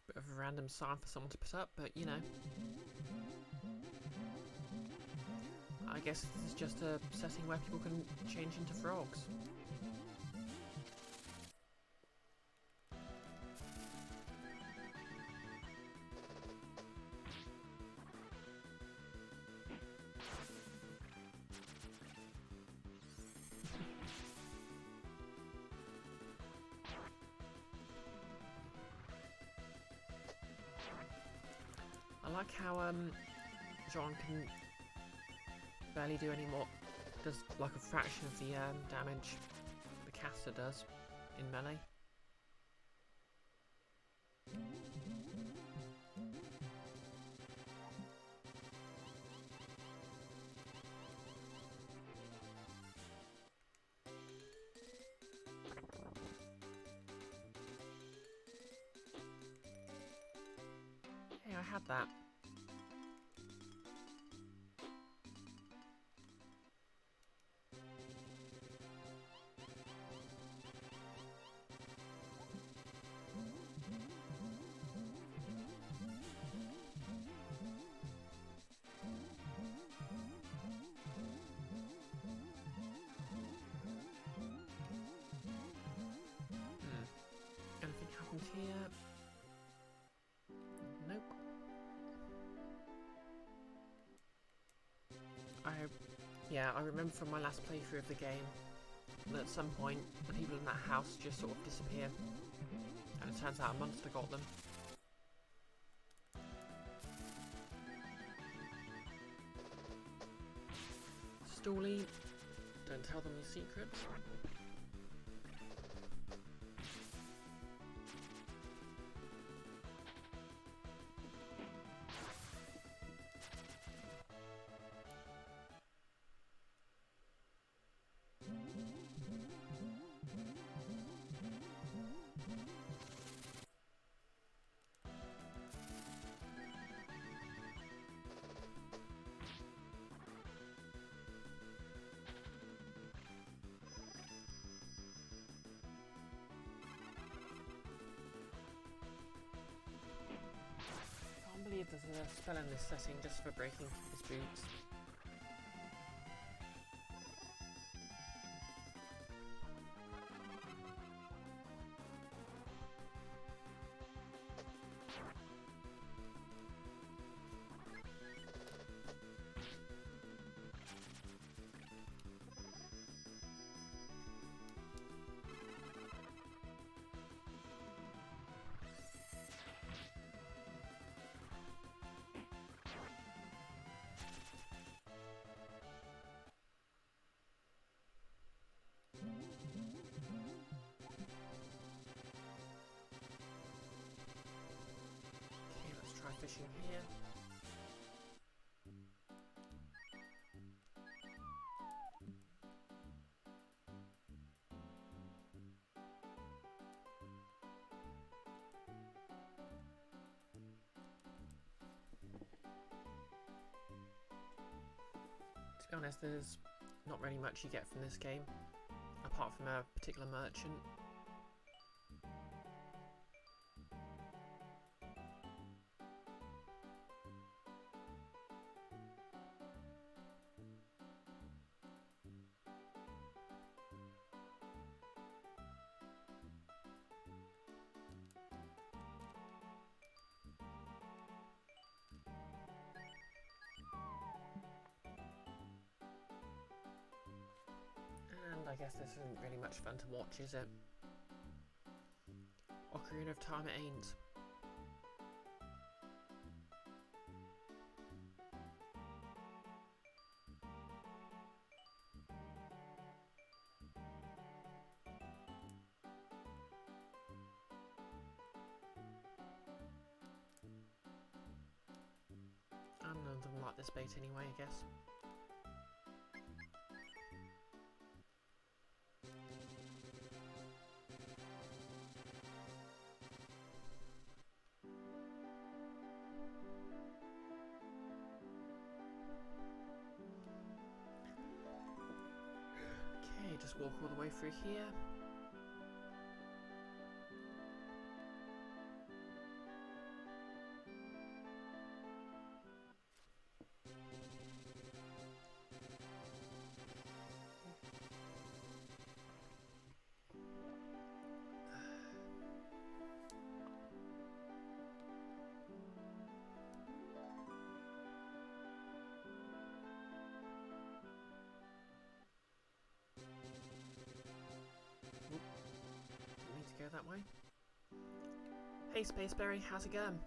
Bit of a random sign for someone to put up, but you know. I guess this is just a setting where people can change into frogs. I like how John can barely do any more, does like a fraction of the damage the caster does in melee. Hey, I had that. Anything items here. Nope. I remember from my last playthrough of the game that at some point the people in that house just sort of disappear, and it turns out a monster got them. Stoolie, don't tell them your secrets. I believe there's a spell in this setting just for breaking his boots. Fishing here. To be honest, there's not really much you get from this game, apart from a particular merchant. I guess this isn't really much fun to watch, is it? Ocarina of Time it ain't. And none of them like this bait anyway, I guess. Just walk all the way through here. Go that way. Hey Spaceberry, how's it going?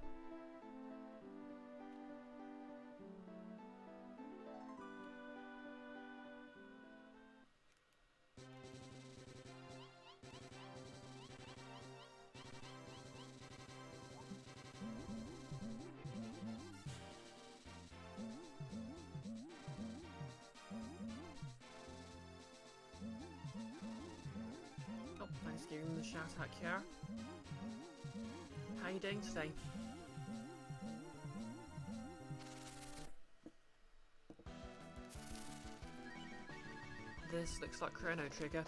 Thanks for giving them the shout out, Kiara. How are you doing today? This looks like Chrono Trigger.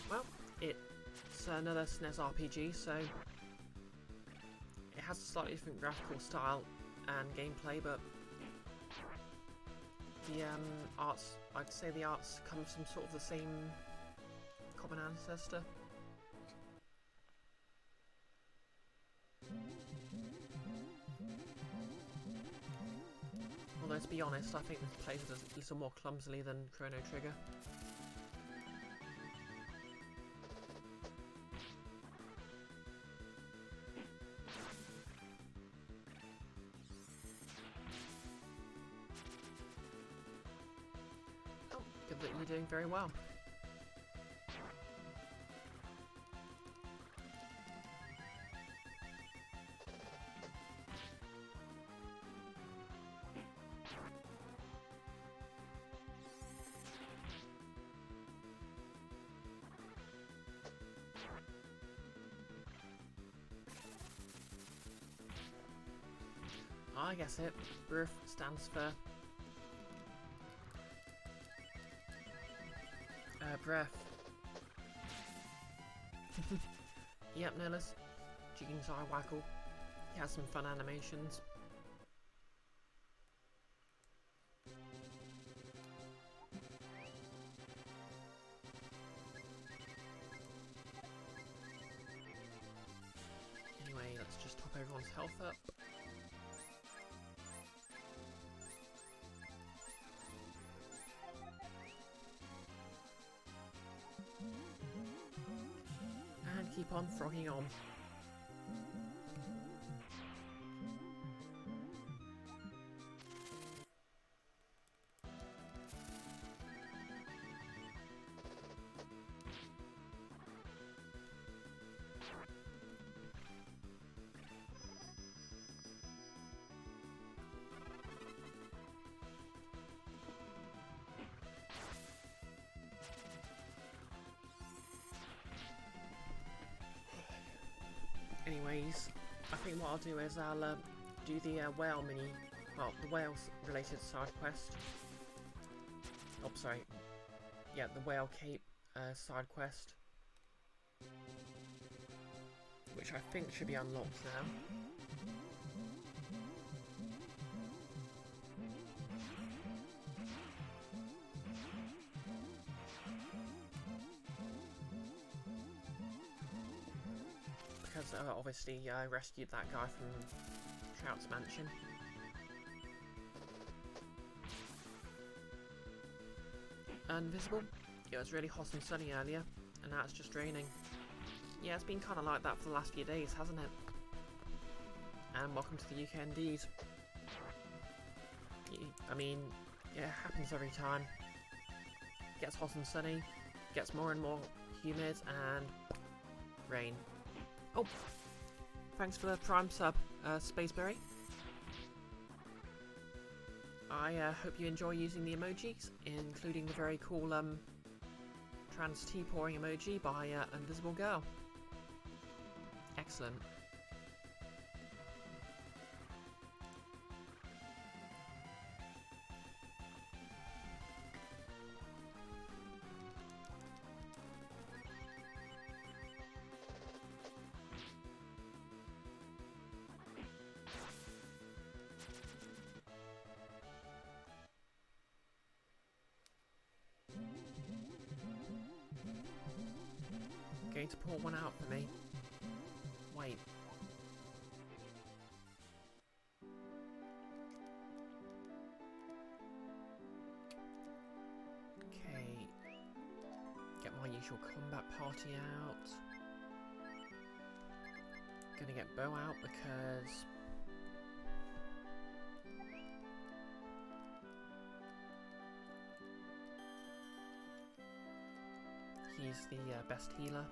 Well, it's another SNES RPG, so it has a slightly different graphical style and gameplay, but the arts, I'd say the arts come from sort of the same common ancestor. let's be honest, I think this plays it a little more clumsily than Chrono Trigger. Oh, good that you're doing very well. I guess it. BRIF stands for breath. Yep, Nillis. Jigging's eye waggle. He has some fun animations. Anyway, let's just top everyone's health up. And keep on frogging on. Anyways, I think what I'll do is I'll do the whale the whale related side quest. Oh, sorry. Yeah, the whale cape side quest. Which I think should be unlocked now. Because obviously I rescued that guy from Trout's mansion. Invisible? It was really hot and sunny earlier, and now it's just raining. Yeah, it's been kind of like that for the last few days, hasn't it? And welcome to the UK indeed. I mean, it happens every time. Gets hot and sunny, gets more and more humid, and rain. Oh, thanks for the Prime sub, Spaceberry. I hope you enjoy using the emojis, including the very cool trans tea pouring emoji by Invisible Girl. Excellent. Going to pour one out for me. Wait. Okay. Get my usual combat party out. Gonna get Bo out because he's the best healer.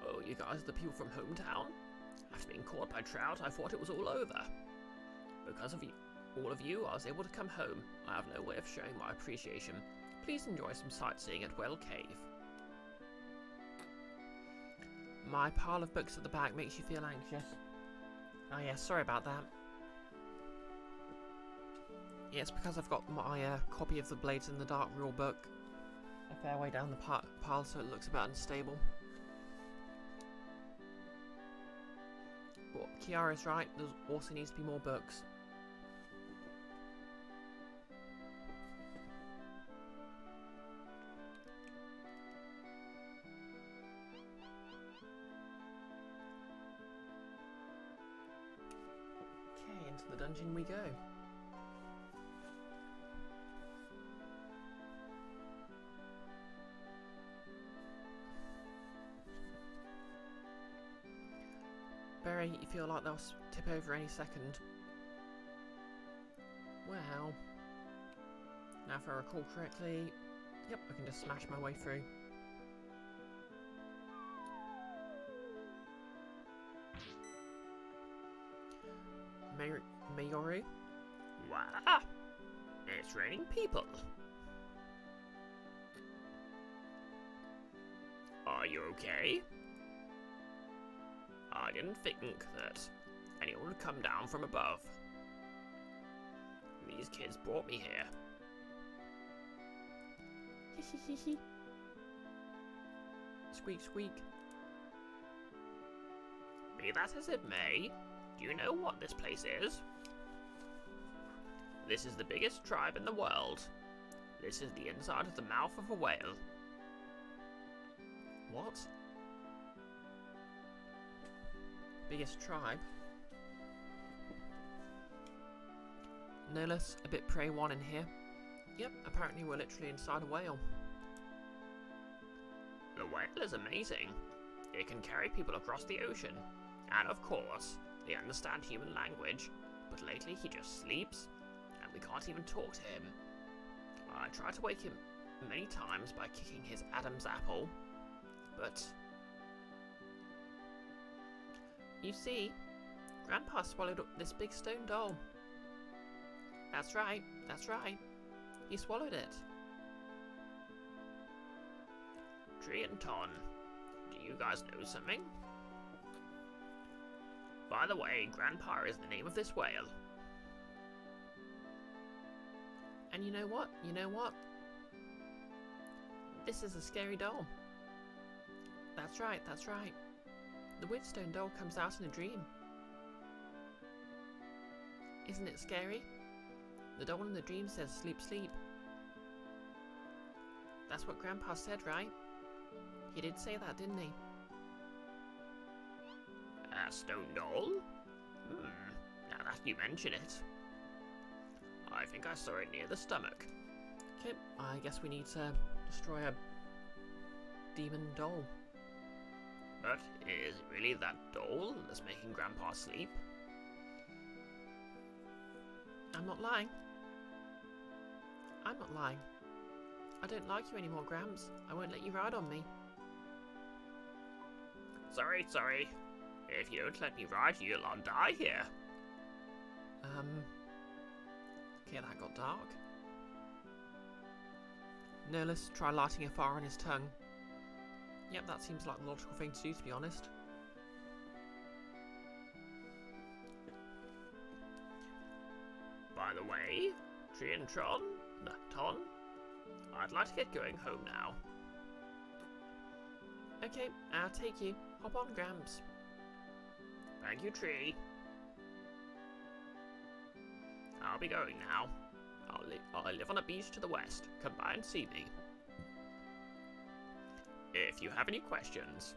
Oh, you guys are the people from hometown? After being caught by Trout, I thought it was all over. Because of you, all of you, I was able to come home. I have no way of showing my appreciation. Please enjoy some sightseeing at Well Cave. My pile of books at the back makes you feel anxious. Oh yeah, sorry about that. Yeah, it's because I've got my copy of the Blades in the Dark rule book a fair way down the pile, so it looks a bit unstable. But Kiara's right, there also needs to be more books. dungeon we go. Berry, you feel like they'll tip over any second. Well, now if I recall correctly, yep, I can just smash my way through. Mayoru? Wow! It's raining people. Are you okay? I didn't think that anyone would come down from above. These kids brought me here. Hehehehe. Squeak squeak. Be that as it may, do you know what this place is? This is the biggest tribe in the world. This is the inside of the mouth of a whale. What? Biggest tribe? No less a bit prey one in here. Yep, apparently we're literally inside a whale. The whale is amazing. It can carry people across the ocean. And of course, they understand human language. But lately he just sleeps, and we can't even talk to him. I tried to wake him many times by kicking his Adam's apple, but... You see, Grandpa swallowed up this big stone doll. That's right, that's right. He swallowed it. Tree and Ton, do you guys know something? By the way, Grandpa is the name of this whale. And you know what? You know what? This is a scary doll. That's right, that's right. The Witchstone doll comes out in a dream. Isn't it scary? The doll in the dream says sleep, sleep. That's what Grandpa said, right? He did say that, didn't he? A stone doll? Now that you mention it. I think I saw it near the stomach. Okay, I guess we need to destroy a demon doll. But is it really that doll that's making Grandpa sleep? I'm not lying. I'm not lying. I don't like you anymore, Gramps. I won't let you ride on me. Sorry. If you don't let me ride, you'll all die here. Okay, that got dark. Nihilus, try lighting a fire on his tongue. Yep, that seems like the logical thing to do, to be honest. By the way, Tree and Ton, I'd like to get going home now. Okay, I'll take you. Hop on, Gramps. Thank you, Tree. I'll be going now. I live on a beach to the west. Come by and see me. If you have any questions.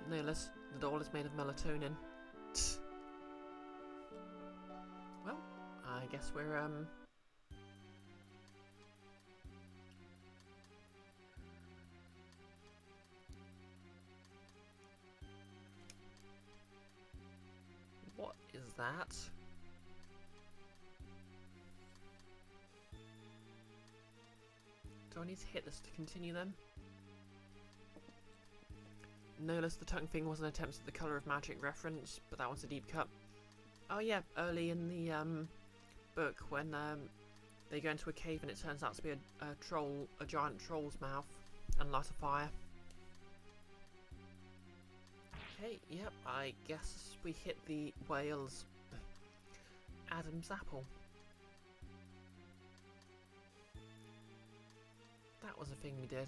Nihilus, the doll is made of melatonin. Well, I guess we're, what is that? Do I need to hit this to continue then? Nihilus, the tongue thing was an attempt at the Colour of Magic reference, but that one's a deep cut. Oh yeah, early in the book when they go into a cave and it turns out to be a giant troll's mouth, and light a fire. Okay, yep, I guess we hit the whale's Adam's apple. That was a thing we did.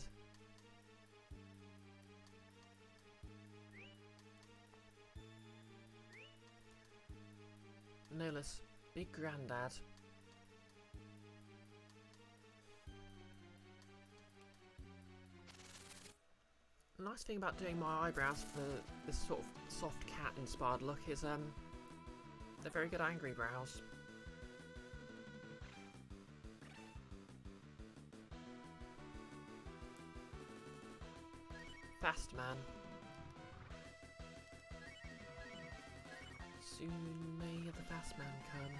Nihilus, big granddad. The nice thing about doing my eyebrows for this sort of soft cat-inspired look is, they're very good angry brows. Fast man. Soon may the fast man come.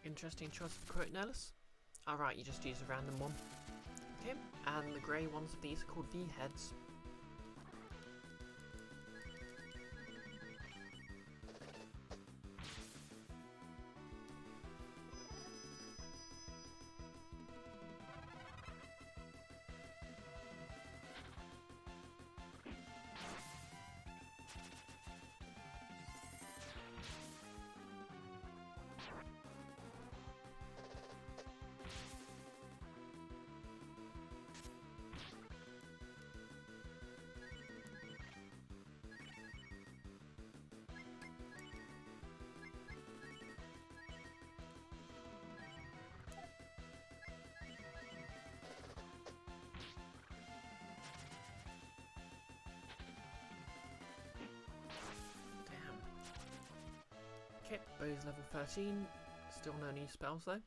Interesting choice for quote, Nellis. Alright, you just use a random one. Okay, and the grey ones of these are called V-heads. Okay, Bow's level 13. Still no new spells though.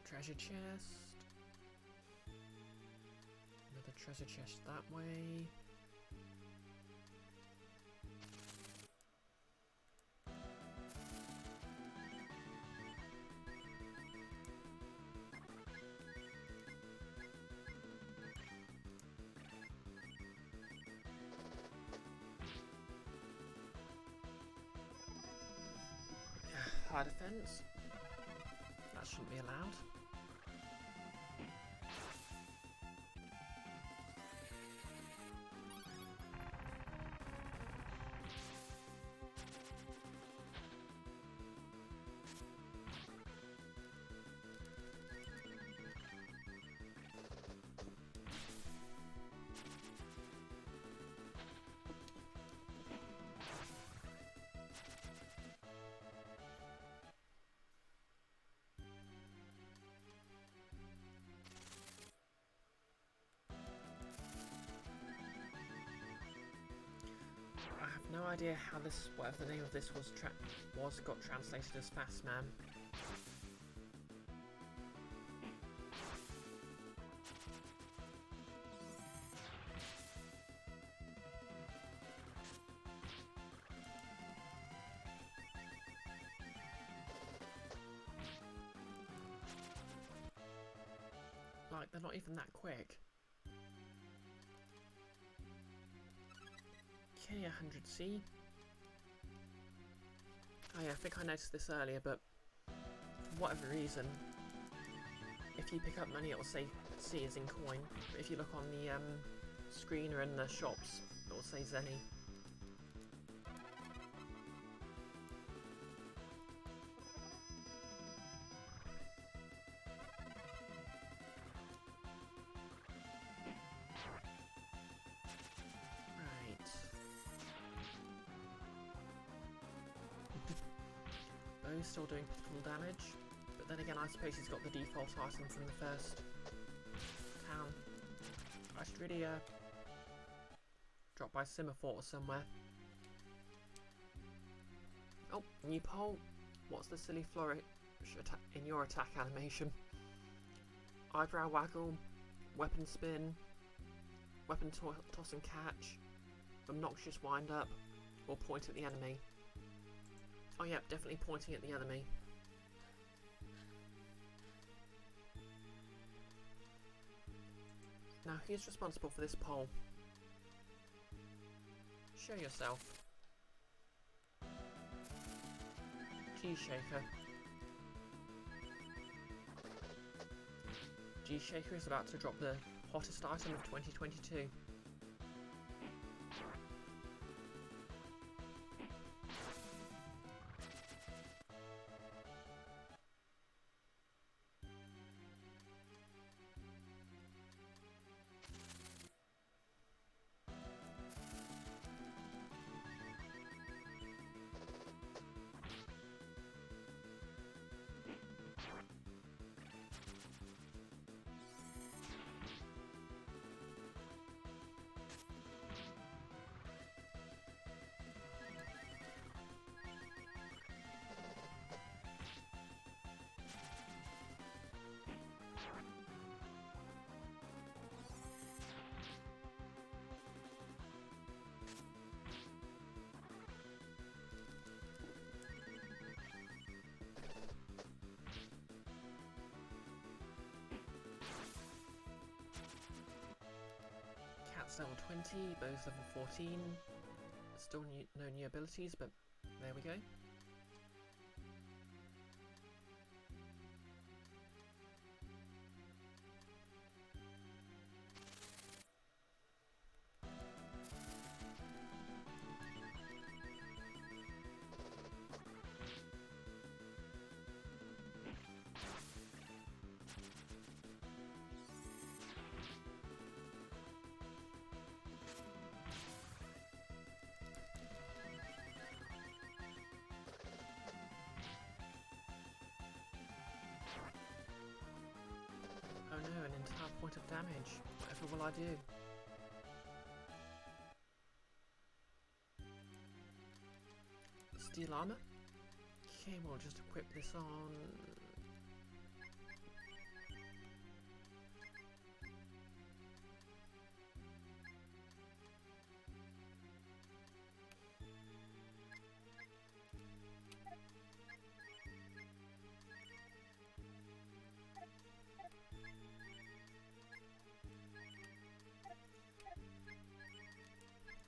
Treasure chest. Another treasure chest that way. High defense. That shouldn't be allowed. I have no idea how this, whatever the name of this was, got translated as Fast Man. Like, they're not even that quick. Okay, 100C. Oh yeah, I think I noticed this earlier, but for whatever reason, if you pick up money, it will say C as in coin. But if you look on the screen or in the shops, it will say Zenny. Bo's still doing full damage, but then again I suppose he's got the default item from the first town. I should really drop by Simmerfort or somewhere. Oh, new poll. What's the silly flourish in your attack animation? Eyebrow waggle, weapon spin, weapon toss and catch, obnoxious wind up, or point at the enemy. Oh yeah, definitely pointing at the enemy. Now, who's responsible for this poll? Show yourself. G-Shaker. G-Shaker is about to drop the hottest item of 2022. Cat's level 20, Bow's level 14. Still no new abilities, but there we go. Oh no, an entire point of damage. Whatever will I do? Steel armor? Okay, we'll just equip this on...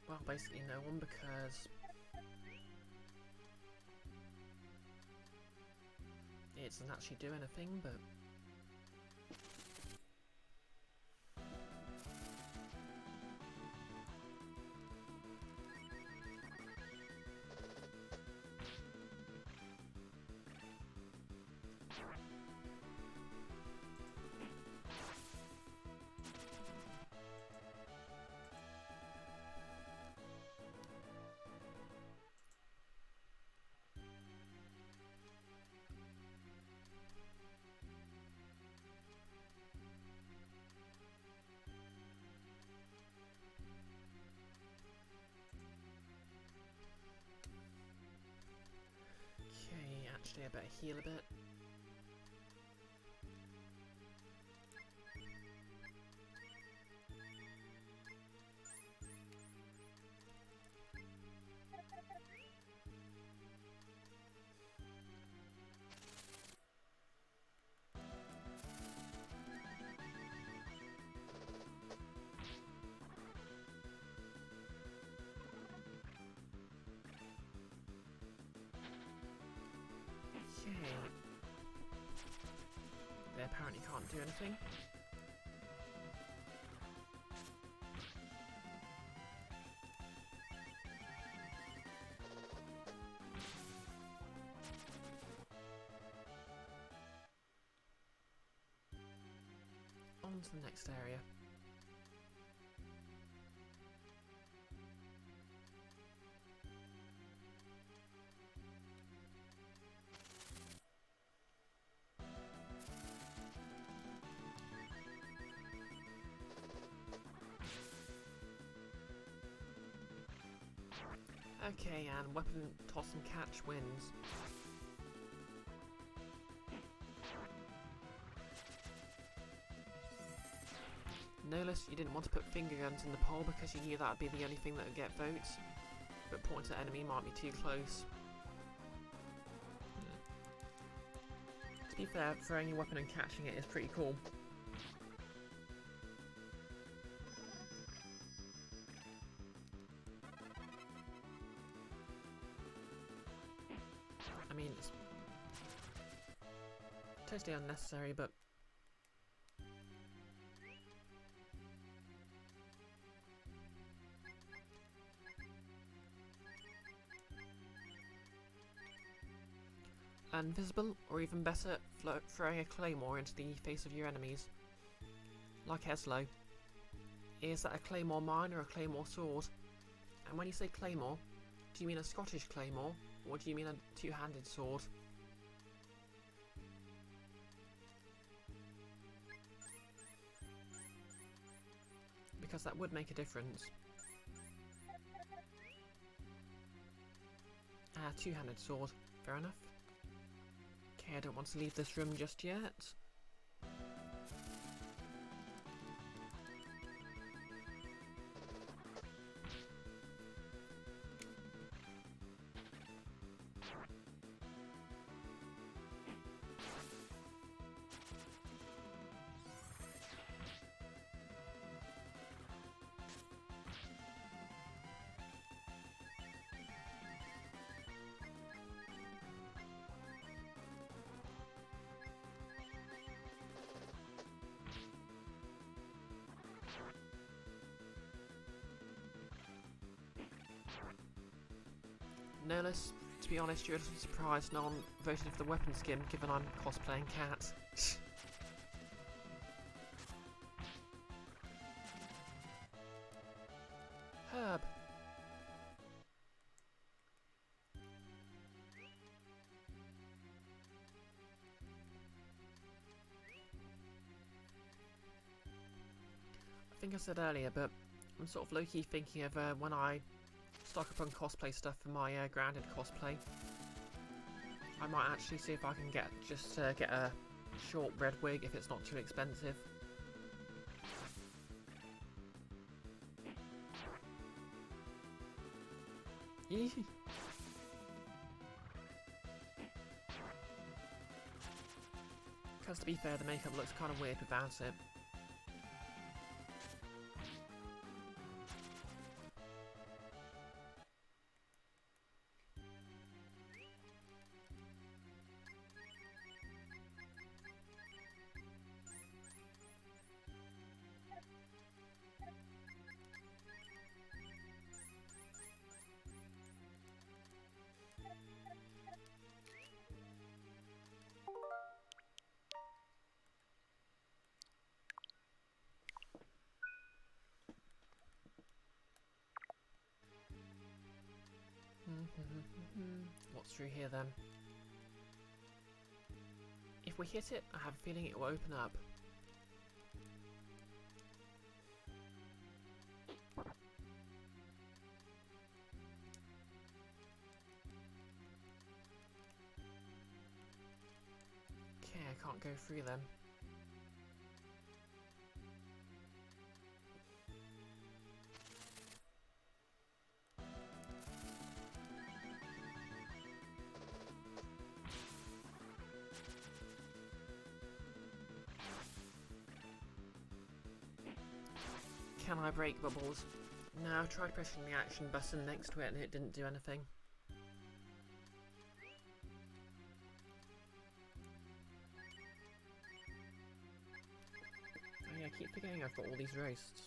well, basically no one, because it doesn't actually do anything, but... Okay, actually I better heal a bit. Okay. They apparently can't do anything. On to the next area. Okay, and weapon toss and catch wins. Notice you didn't want to put finger guns in the poll because you knew that would be the only thing that would get votes, but pointing at enemy might be too close. To be fair, throwing your weapon and catching it is pretty cool. I mean, it's totally unnecessary, but invisible, or even better, throwing a claymore into the face of your enemies. Like Eslo. Is that a claymore mine or a claymore sword? And when you say claymore, do you mean a Scottish claymore, or do you mean a two-handed sword? Because that would make a difference. Two-handed sword. Fair enough. Okay, I don't want to leave this room just yet. No less, to be honest, you're a little surprised no one voted for the weapon skin, given I'm cosplaying Cat. Herb. I think I said earlier, but I'm sort of low-key thinking of when I stock up on cosplay stuff for my grounded cosplay. I might actually see if I can get a short red wig if it's not too expensive. Eehee. Because to be fair, the makeup looks kind of weird without it. What's through here then? If we hit it, I have a feeling it will open up. Okay, I can't go through them. Can I break bubbles? No, I tried pressing the action button next to it and it didn't do anything. Oh yeah, I keep forgetting I've got all these roasts.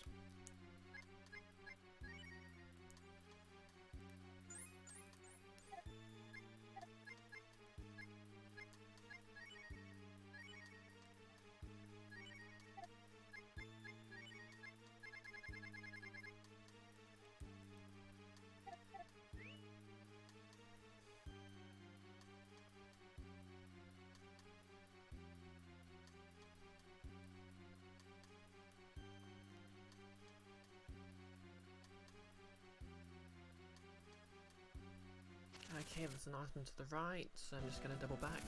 Okay, there's an item to the right, so I'm just going to double back.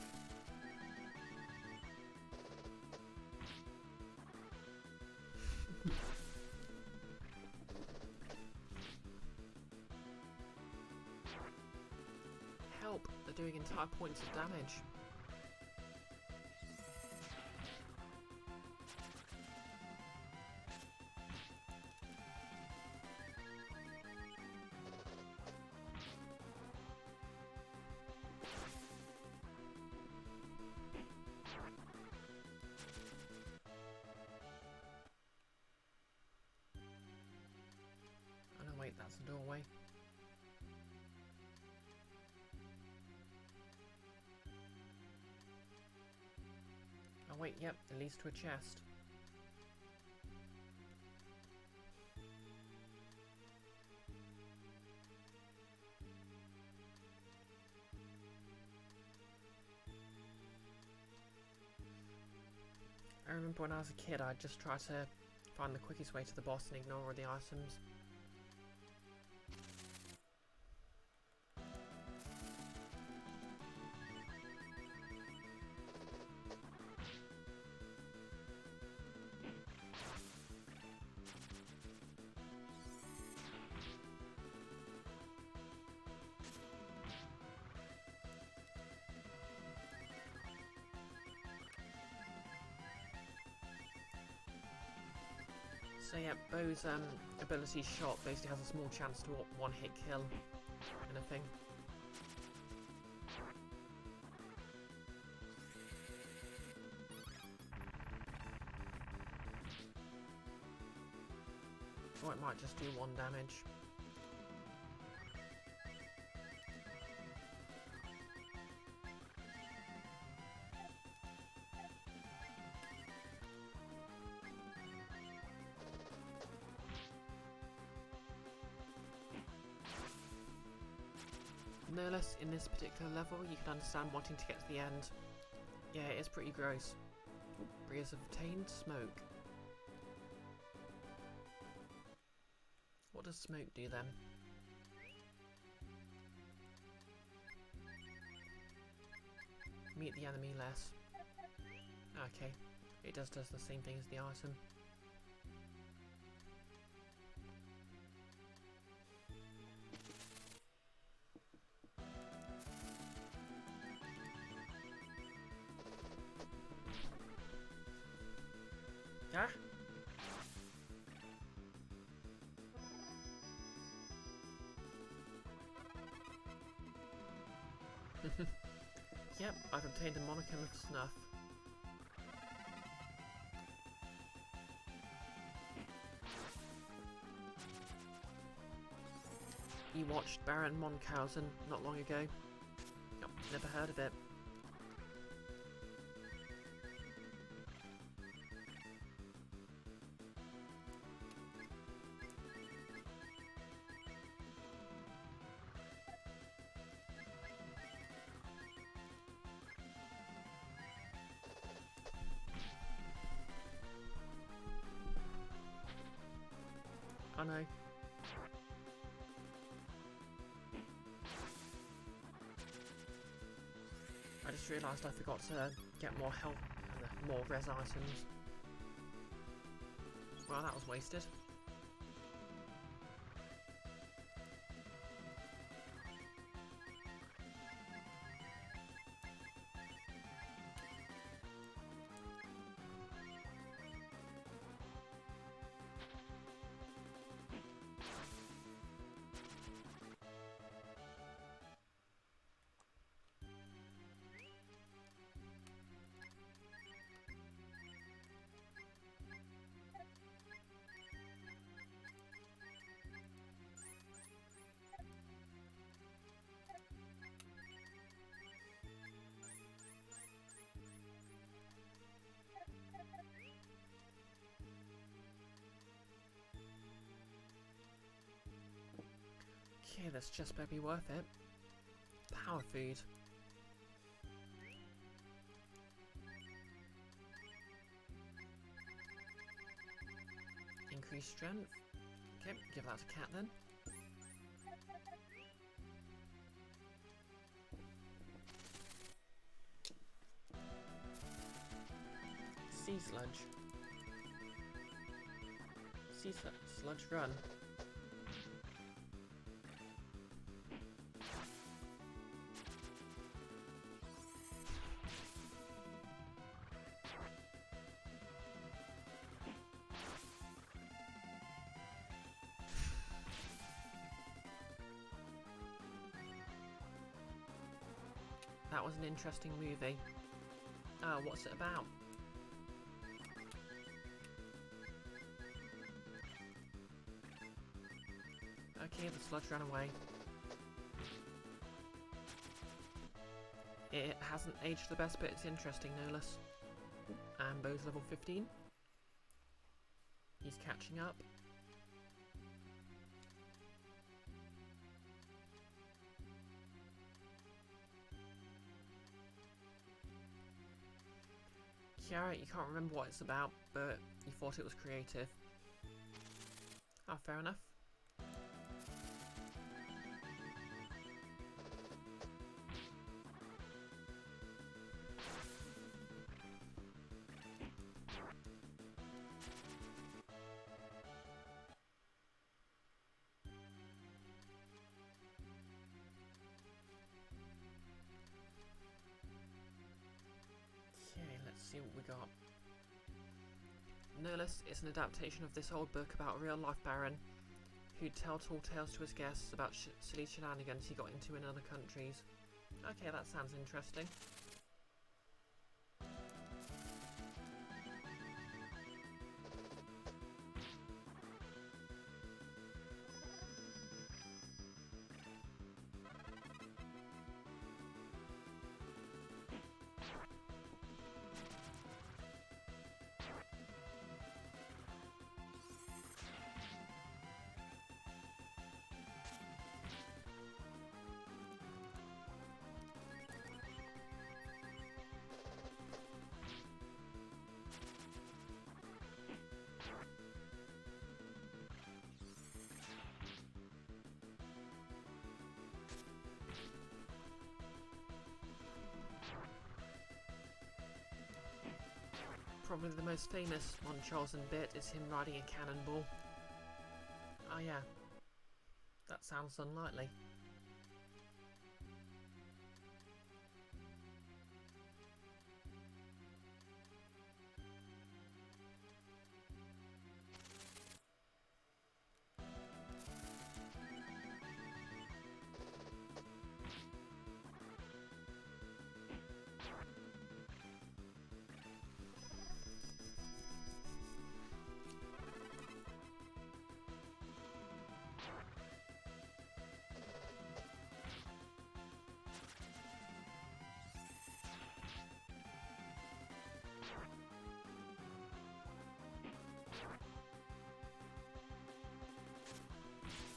Help! They're doing entire points of damage. That's the doorway. Oh wait, yep, it leads to a chest. I remember when I was a kid, I'd just try to find the quickest way to the boss and ignore all the items. So yeah, Bo's ability shot basically has a small chance to one-hit kill anything. Or it might just do 1 damage. No less in this particular level, you can understand wanting to get to the end. Yeah, it is pretty gross. Brios have obtained smoke. What does smoke do then? Meet the enemy less. Okay, it does the same thing as the item. Ah! Yep, I've obtained a monicum of snuff. You watched Baron Munchausen not long ago? Yep, never heard of it. I know. I just realised I forgot to get more health and more res items. Well, that was wasted. Okay, this just better be worth it. Power food. Increased strength. Okay, give that to cat then. Sea sludge. Sea sludge run. That was an interesting movie. Oh, what's it about? Okay, the sludge ran away. It hasn't aged the best, but it's interesting, no less. And Bo's level 15. He's catching up. Kiara, you can't remember what it's about, but you thought it was creative. Ah, fair enough. Okay, let's see what we got. No less, it's an adaptation of this old book about a real-life baron who'd tell tall tales to his guests about silly shenanigans he got into in other countries. Okay, that sounds interesting. Probably the most famous Munchausen bit is him riding a cannonball. Oh yeah, that sounds unlikely.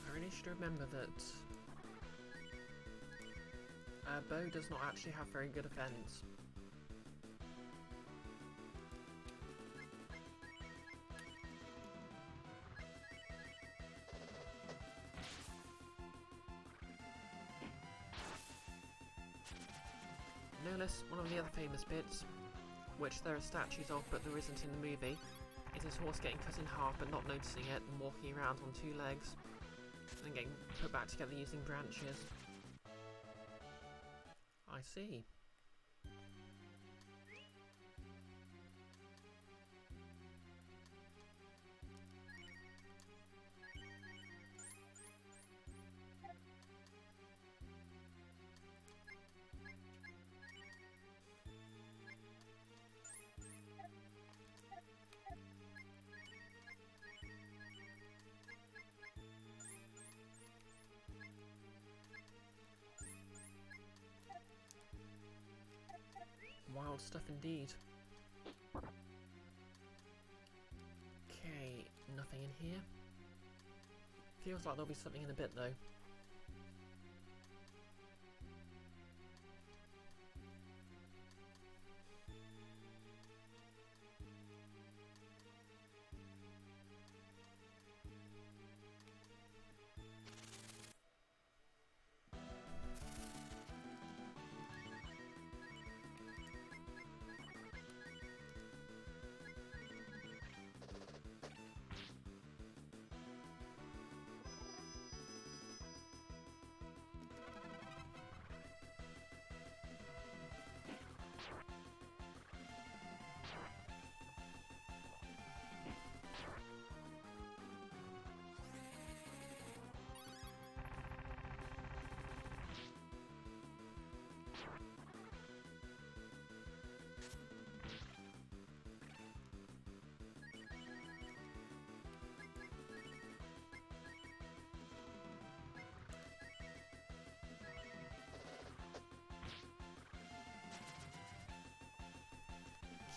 I really should remember that Bo does not actually have very good offense. No less, one of the other famous bits, which there are statues of but there isn't in the movie, is his horse getting cut in half but not noticing it and walking around on two legs, and then getting put back together using branches. I see. Wild stuff indeed. Okay, nothing in here. Feels like there'll be something in a bit though.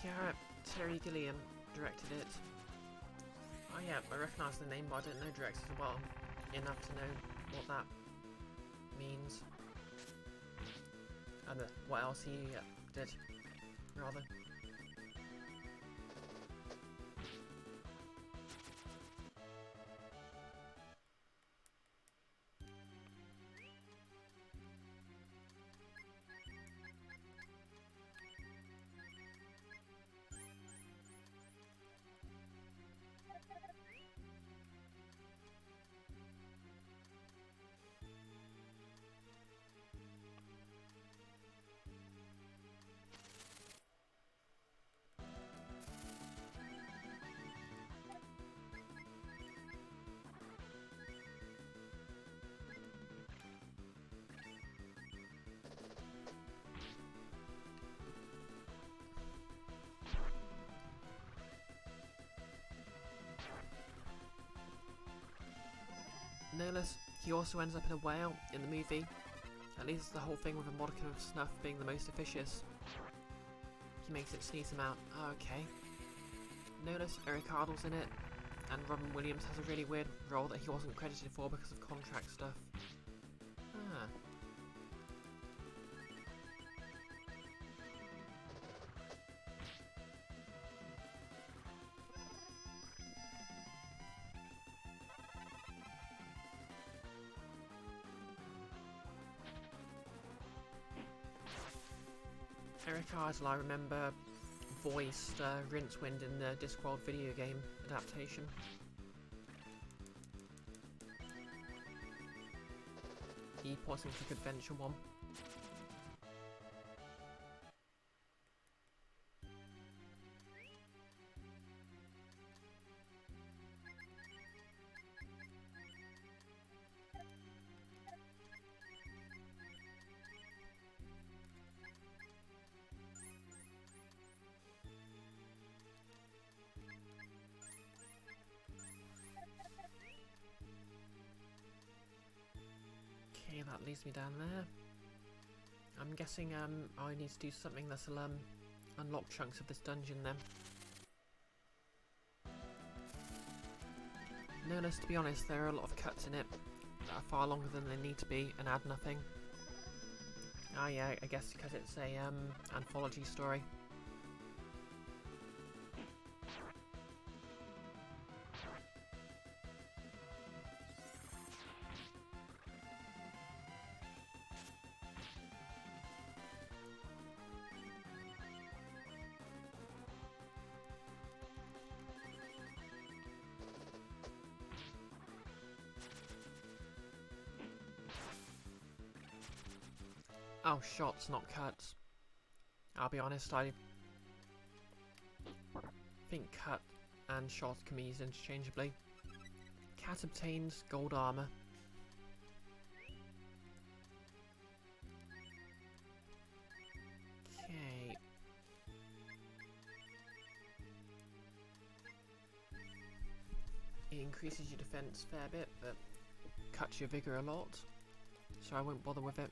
Yeah, Terry Gilliam directed it. Oh yeah, I recognise the name, but I don't know directors well enough to know what that means. And what else he did, rather. No less, he also ends up in a whale in the movie. At least the whole thing with a modicum of snuff being the most officious. He makes it sneeze him out. Oh, okay. No less, Eric Idle's in it, and Robin Williams has a really weird role that he wasn't credited for because of contract stuff. Ah. Eric Idle, I remember, voiced Rincewind in the Discworld video game adaptation. The Poisontic Adventure one. Okay, that leads me down there. I'm guessing I need to do something that'll unlock chunks of this dungeon then. No less, to be honest, there are a lot of cuts in it that are far longer than they need to be and add nothing. Ah yeah, I guess because it's a anthology story. Oh, shots, not cuts. I'll be honest, I think cut and shot can be used interchangeably. Cat obtains gold armor. Okay. It increases your defense a fair bit, but cuts your vigor a lot, so I won't bother with it.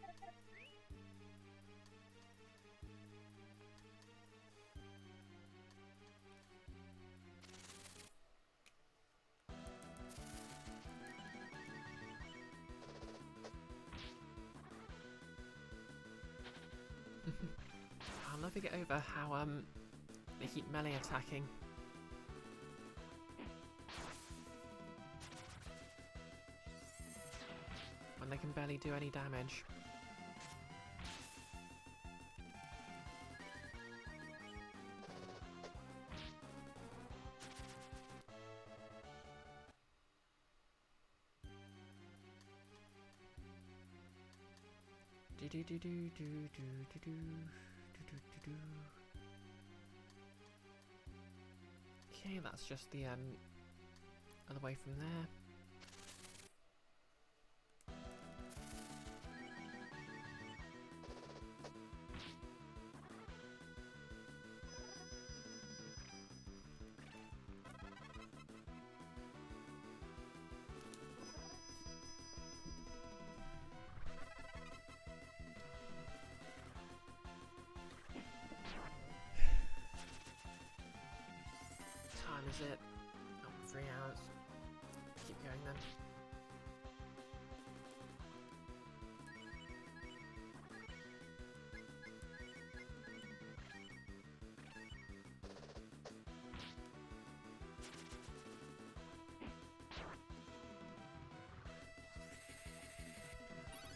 I'll never get over how they keep melee attacking. When they can barely do any damage. Do do do do do do do do do do do. Okay, that's just the other way from there.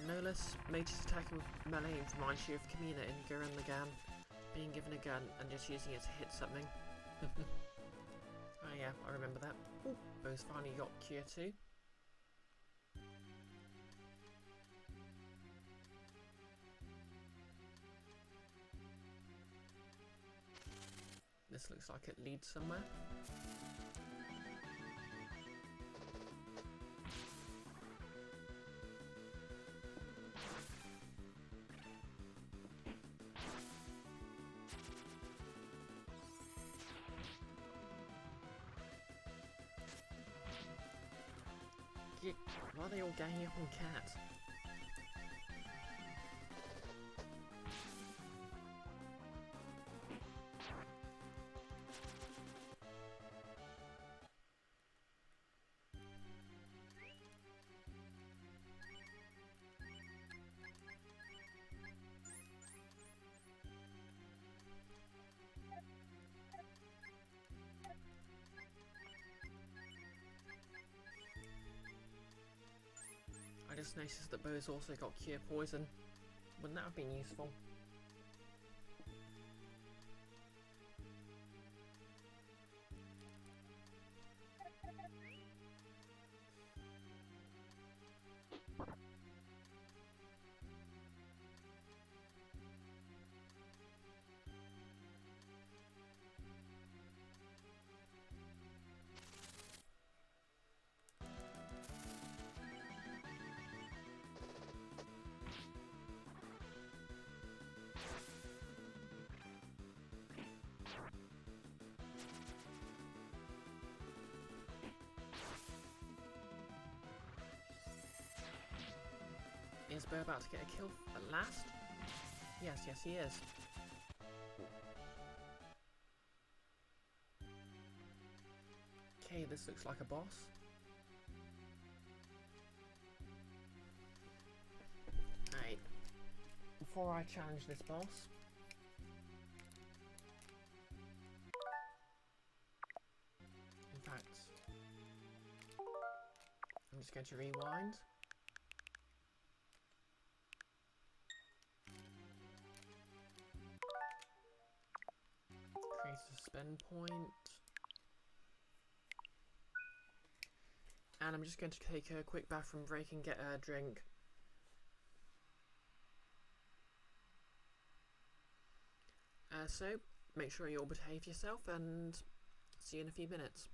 No less mages attacking with melee reminds you of Kamina in Gurren Lagann, being given a gun and just using it to hit something. Oh yeah, I remember that. Ooh, Bo's finally got Cure 2. This looks like it leads somewhere. Why are they all ganging up on Cat? I just noticed that Bo's also got Cure Poison. Wouldn't that have been useful? Is Bo about to get a kill at last? Yes, he is. Okay, this looks like a boss. Alright. Before I challenge this boss, in fact, I'm just going to rewind. Create a spend point. And I'm just going to take a quick bathroom break and get a drink. So, make sure you all behave yourself and see you in a few minutes.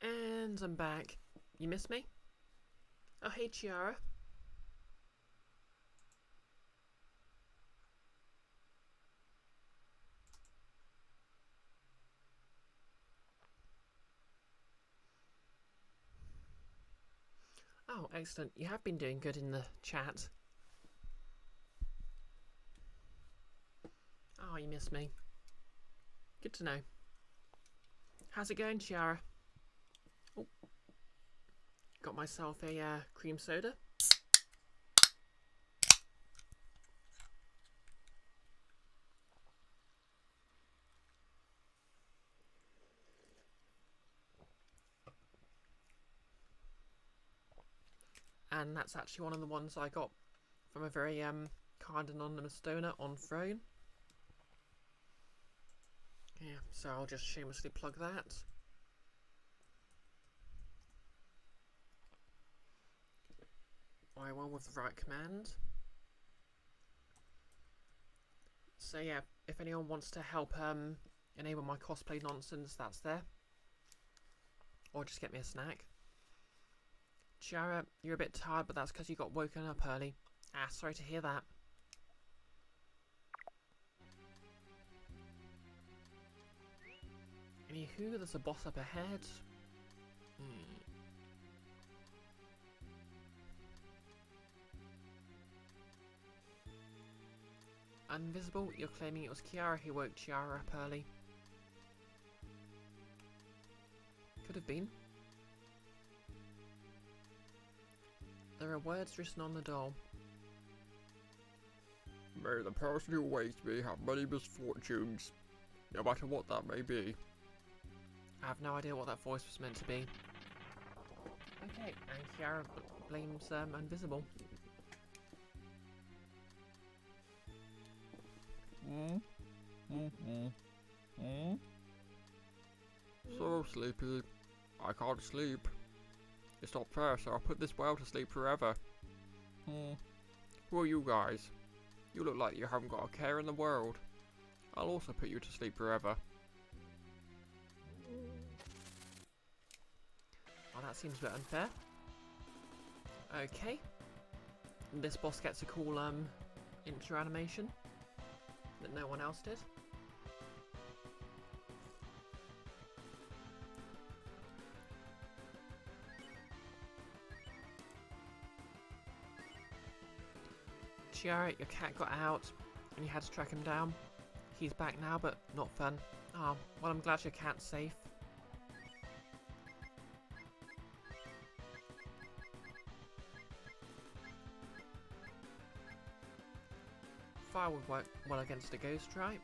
And I'm back. You missed me? Oh, hey, Chiara. Oh, excellent. You have been doing good in the chat. Oh, you missed me. Good to know. How's it going, Chiara? Oh, got myself a cream soda. And that's actually one of the ones I got from a very kind anonymous donor on Throne. Yeah, so I'll just shamelessly plug that. I won with the right command. So yeah, if anyone wants to help enable my cosplay nonsense, that's there. Or just get me a snack. Chiara, you're a bit tired, but that's because you got woken up early. Ah, sorry to hear that. Anywho, there's a boss up ahead. Invisible, you're claiming it was Kiara who woke Chiara up early. Could have been. There are words written on the door. May the person who wakes me have many misfortunes, no matter what that may be. I have no idea what that voice was meant to be. Okay, and Kiara blames Invisible. So sleepy. I can't sleep. It's not fair, so I'll put this whale to sleep forever. Who are you guys? You look like you haven't got a care in the world. I'll also put you to sleep forever. Oh, that seems a bit unfair. Okay. This boss gets a cool intro animation that no one else did. Chiara, your cat got out and you had to track him down. He's back now, but not fun. Oh, well, I'm glad your cat's safe. Fire would work well against a ghost, right?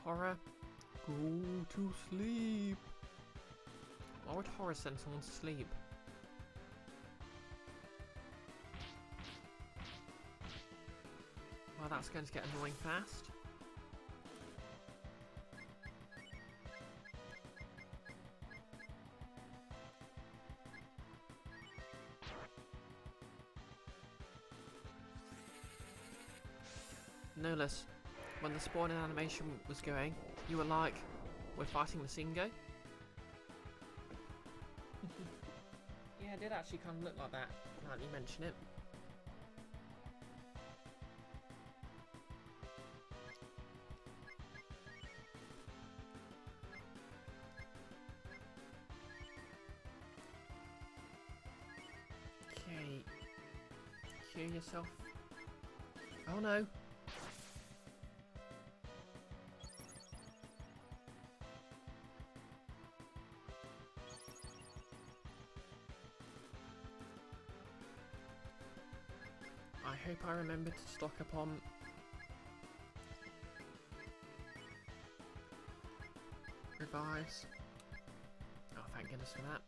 Horror, go to sleep. Why would horror send someone to sleep? Well, that's going to get annoying fast. No less. When the spawning animation was going, you were like, we're fighting the Singo? Yeah, it did actually kind of look like that, now that you mention it. Okay. Cure yourself. Oh no! I hope I remember to stock up on revives. Oh, thank goodness for that.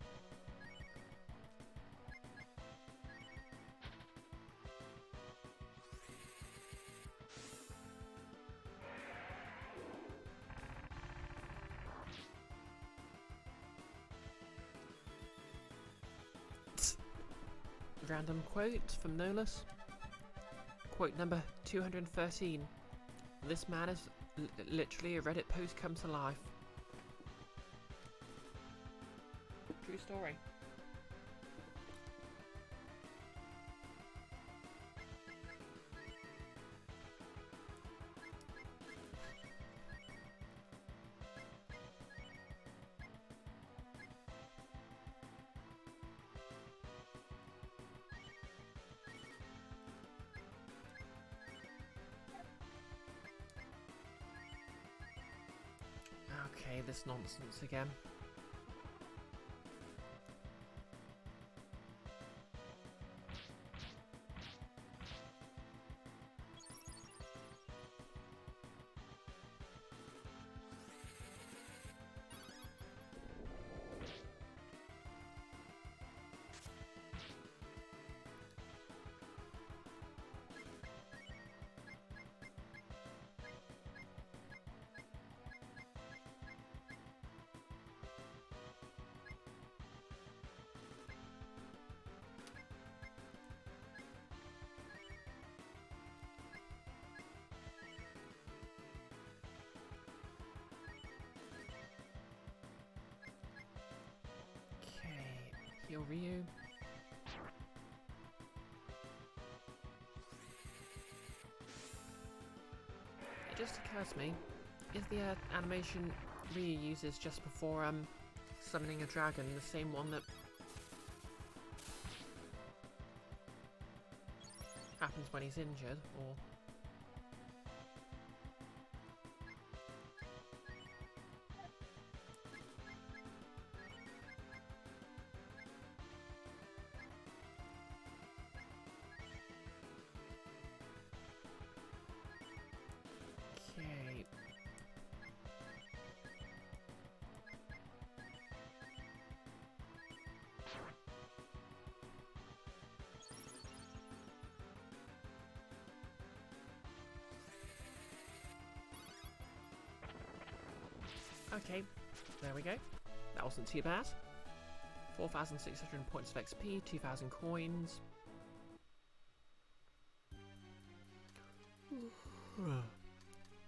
random quote from Nolus. Quote number 213. This man is literally a Reddit post come to life. True story. Okay, this nonsense again. Heal Ryu. It just occurs to me, is the animation Ryu uses just before summoning a dragon the same one that happens when he's injured, or... Okay. Okay, there we go. That wasn't too bad. 4,600 points of XP, 2,000 coins.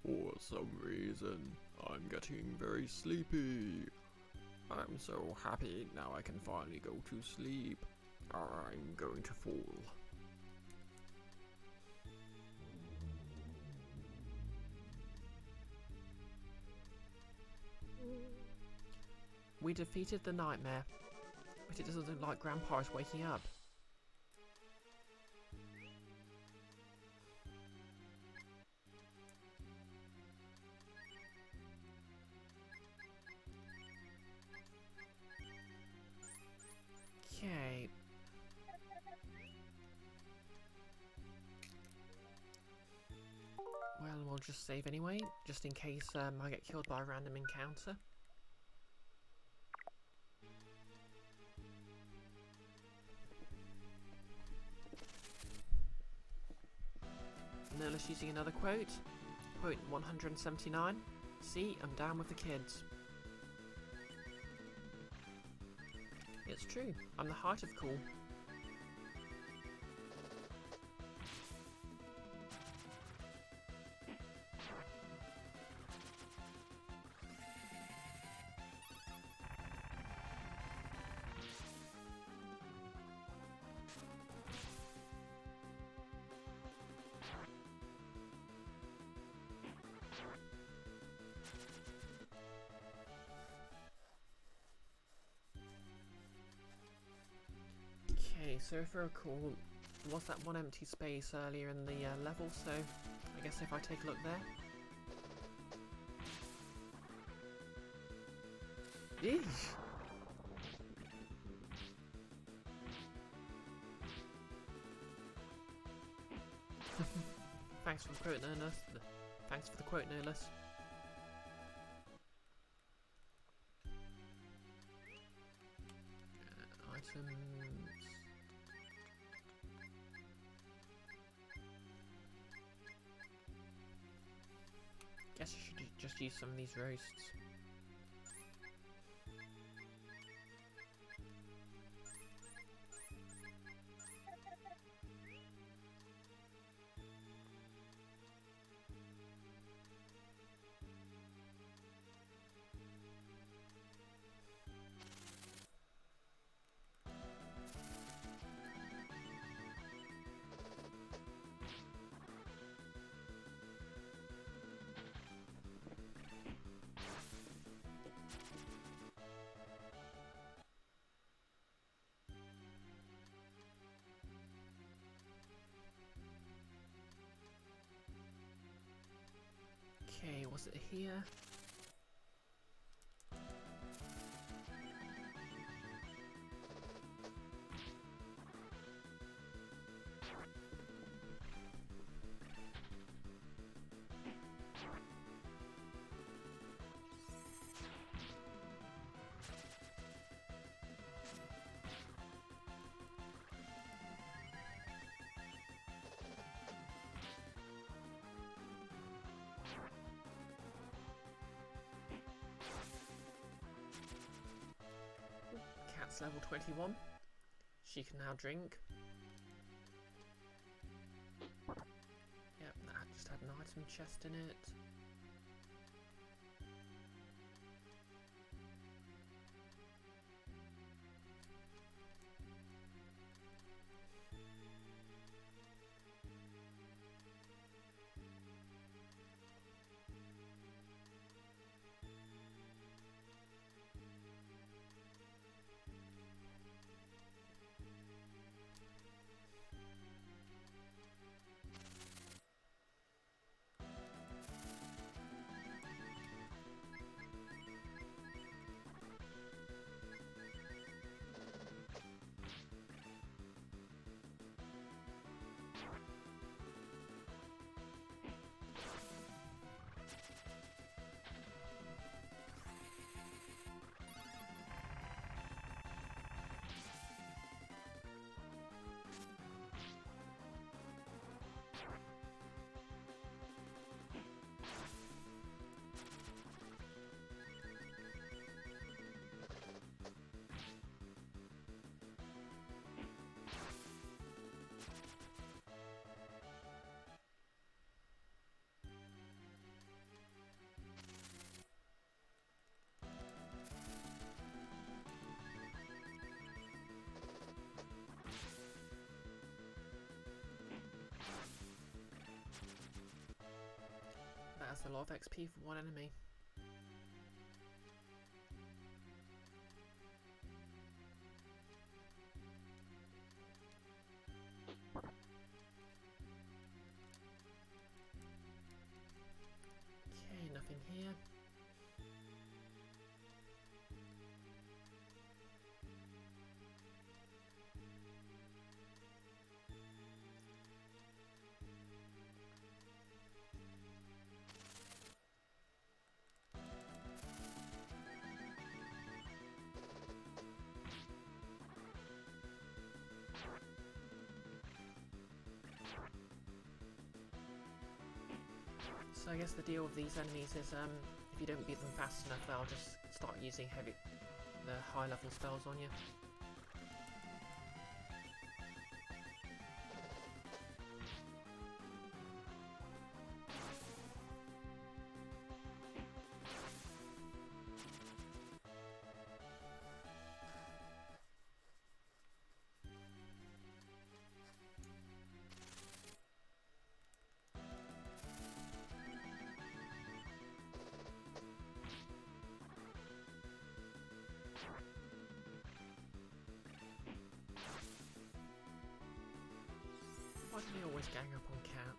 For some reason, I'm getting very sleepy. I'm so happy now I can finally go to sleep. I'm going to fall. We defeated the nightmare, but it doesn't look like Grandpa is waking up. Okay. Well, we'll just save anyway, just in case I get killed by a random encounter. Nurlish using another quote. Quote 179. See, I'm down with the kids. It's true, I'm the height of cool. Okay, so if I recall, there was that one empty space earlier in the level, so I guess if I take a look there. Eesh! Thanks for the quote, Nurlus. Thanks for the quote, Nurlus. Items. Guess I should just use some of these roasts. was it here? Cat's level 21. She can now drink. Yep, that just had an item chest in it. That's a lot of XP for one enemy. Okay, nothing here. So I guess the deal with these enemies is if you don't beat them fast enough, they'll just start using the high level spells on you. Why do they always gang up on Cat?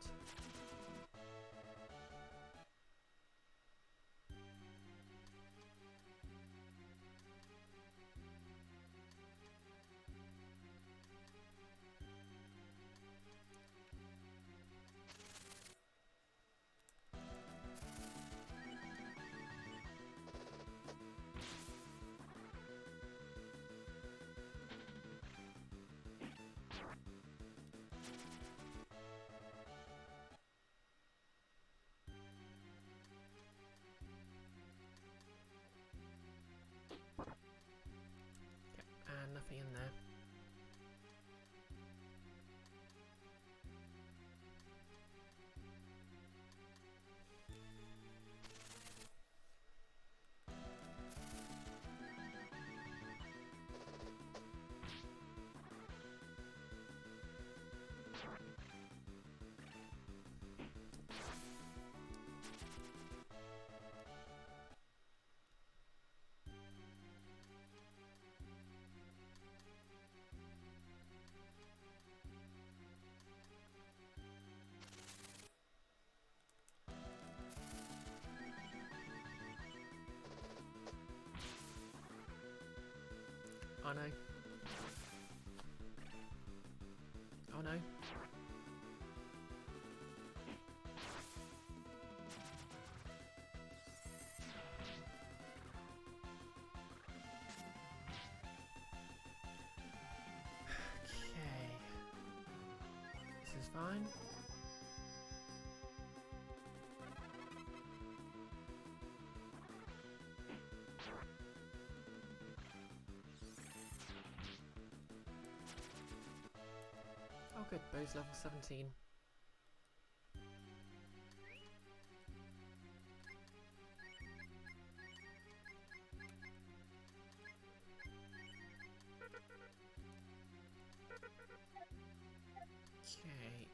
Oh no. Oh no. Okay. This is fine. Oh good, Bo's level 17. Okay.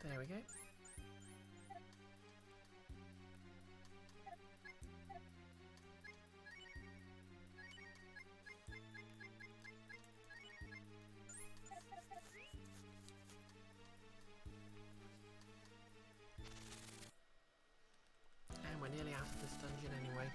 There we go. And we're nearly out of this dungeon anyway.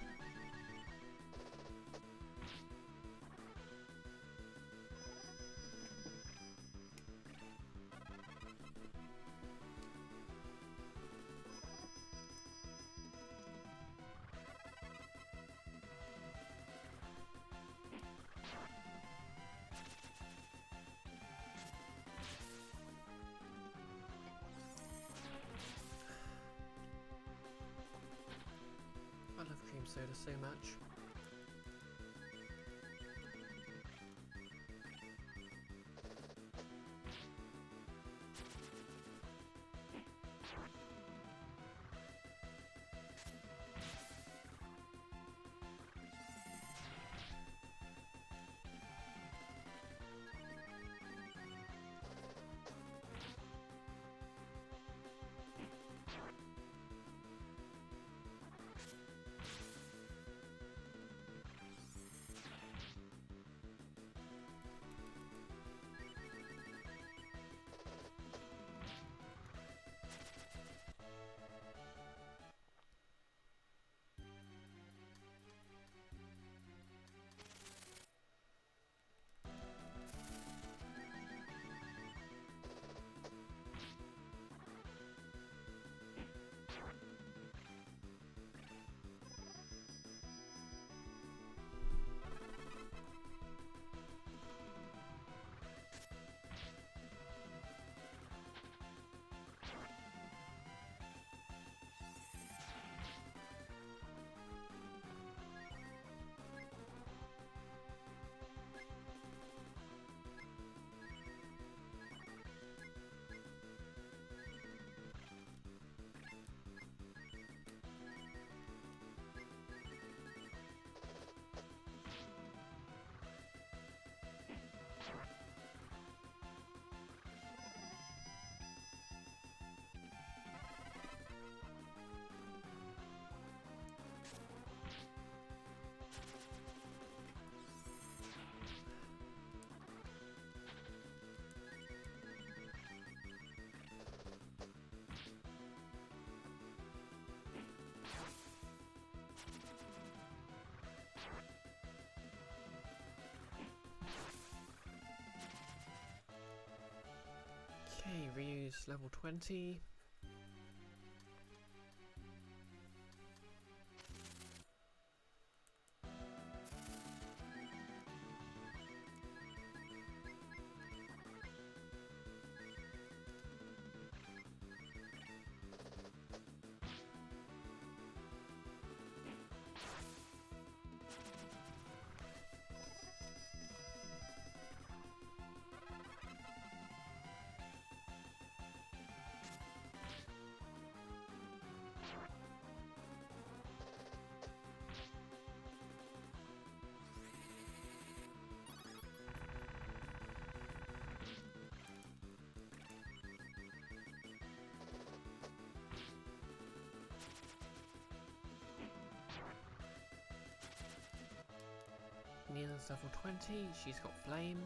I love cream soda so much. Okay, Ryu's level 20. Nina's level 20. She's got flame.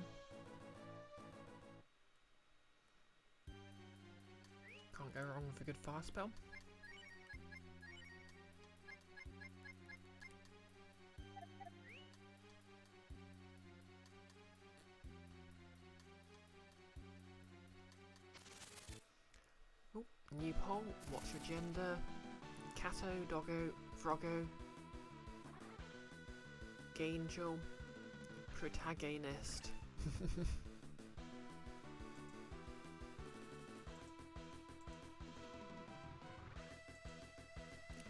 Can't go wrong with a good fire spell. Oh, new poll. What's your gender? Catto, doggo, froggo, Gangel, protagonist.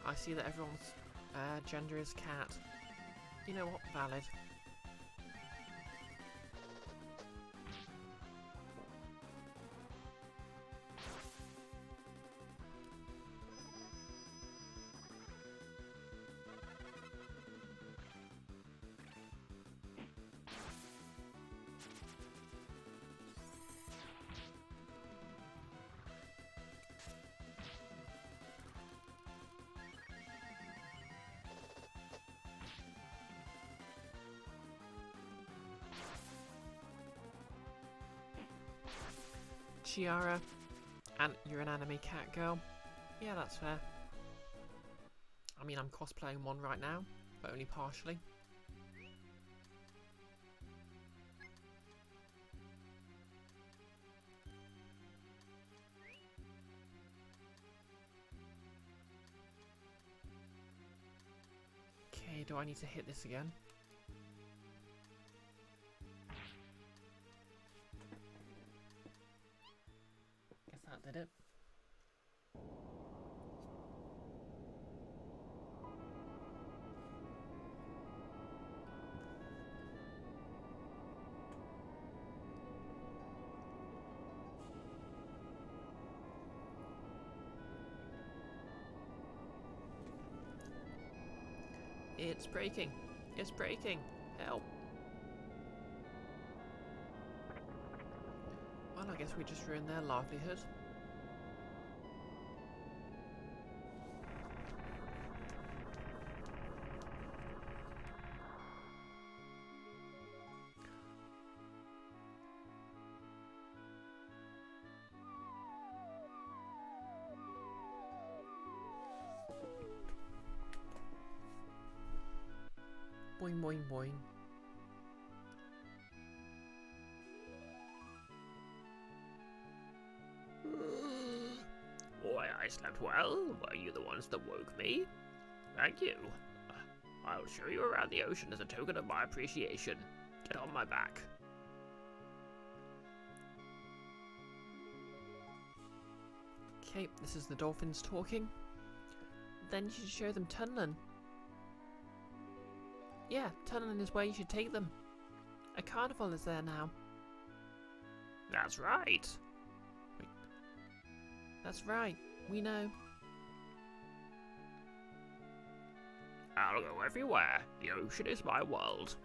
I see that everyone's gender is cat. You know what? Valid. Chiara, and you're an anime cat girl. Yeah, that's fair. I mean, I'm cosplaying one right now, but only partially. Okay, do I need to hit this again? Guess that did it. It's breaking. It's breaking. Help. Well, I guess we just ruined their livelihood. Boing, boing, boing. Boy, I slept well. Were you the ones that woke me? Thank you. I'll show you around the ocean as a token of my appreciation. Get on my back. Okay, this is the dolphins talking. Then you should show them tunneling. Yeah, tunneling is where you should take them. A carnival is there now. That's right. Wait. That's right, we know. I'll go everywhere. The ocean is my world.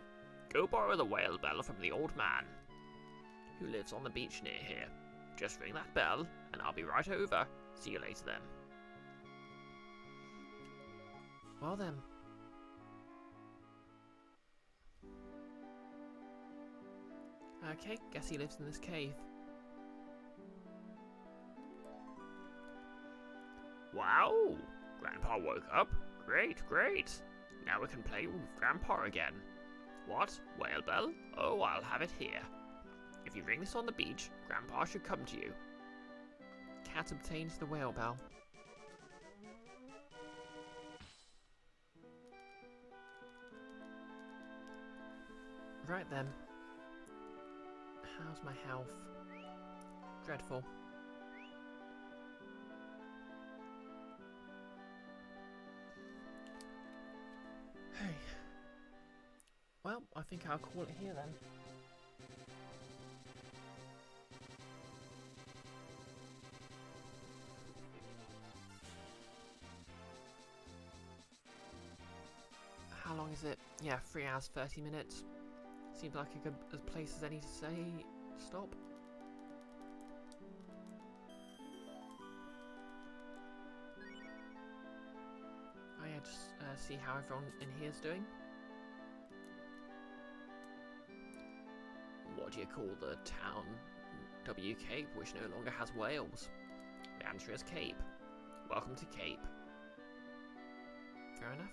Go borrow the whale bell from the old man, who lives on the beach near here. Just ring that bell, and I'll be right over. See you later then. Well then. Okay, guess he lives in this cave. Wow! Grandpa woke up. Great, great. Now we can play with Grandpa again. What? Whale bell? Oh, I'll have it here. If you ring this on the beach, Grandpa should come to you. Cat obtains the whale bell. Right then. How's my health? Dreadful. Hey. Well, I think I'll call it here then. How long is it? Yeah, 3 hours, 30 minutes. Seems like a good place as any to say stop. Oh yeah, just see how everyone in here is doing. What do you call the town W Cape, which no longer has whales? The answer is Cape. Welcome to Cape. Fair enough.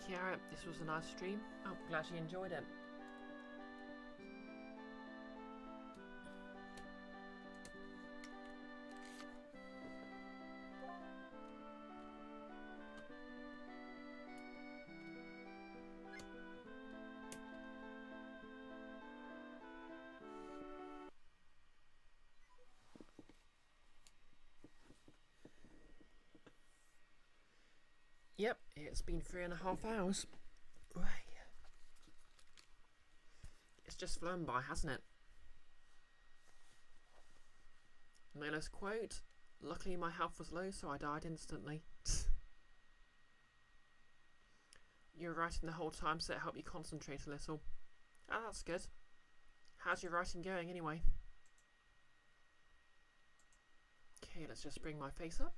Kiara, this was a nice stream. I'm glad you enjoyed it. Yep, it's been 3.5 hours. It's just flown by, hasn't it? Milo's quote, luckily my health was low, so I died instantly. You were writing the whole time, so it helped you concentrate a little. Oh, that's good. How's your writing going anyway? Okay, let's just bring my face up.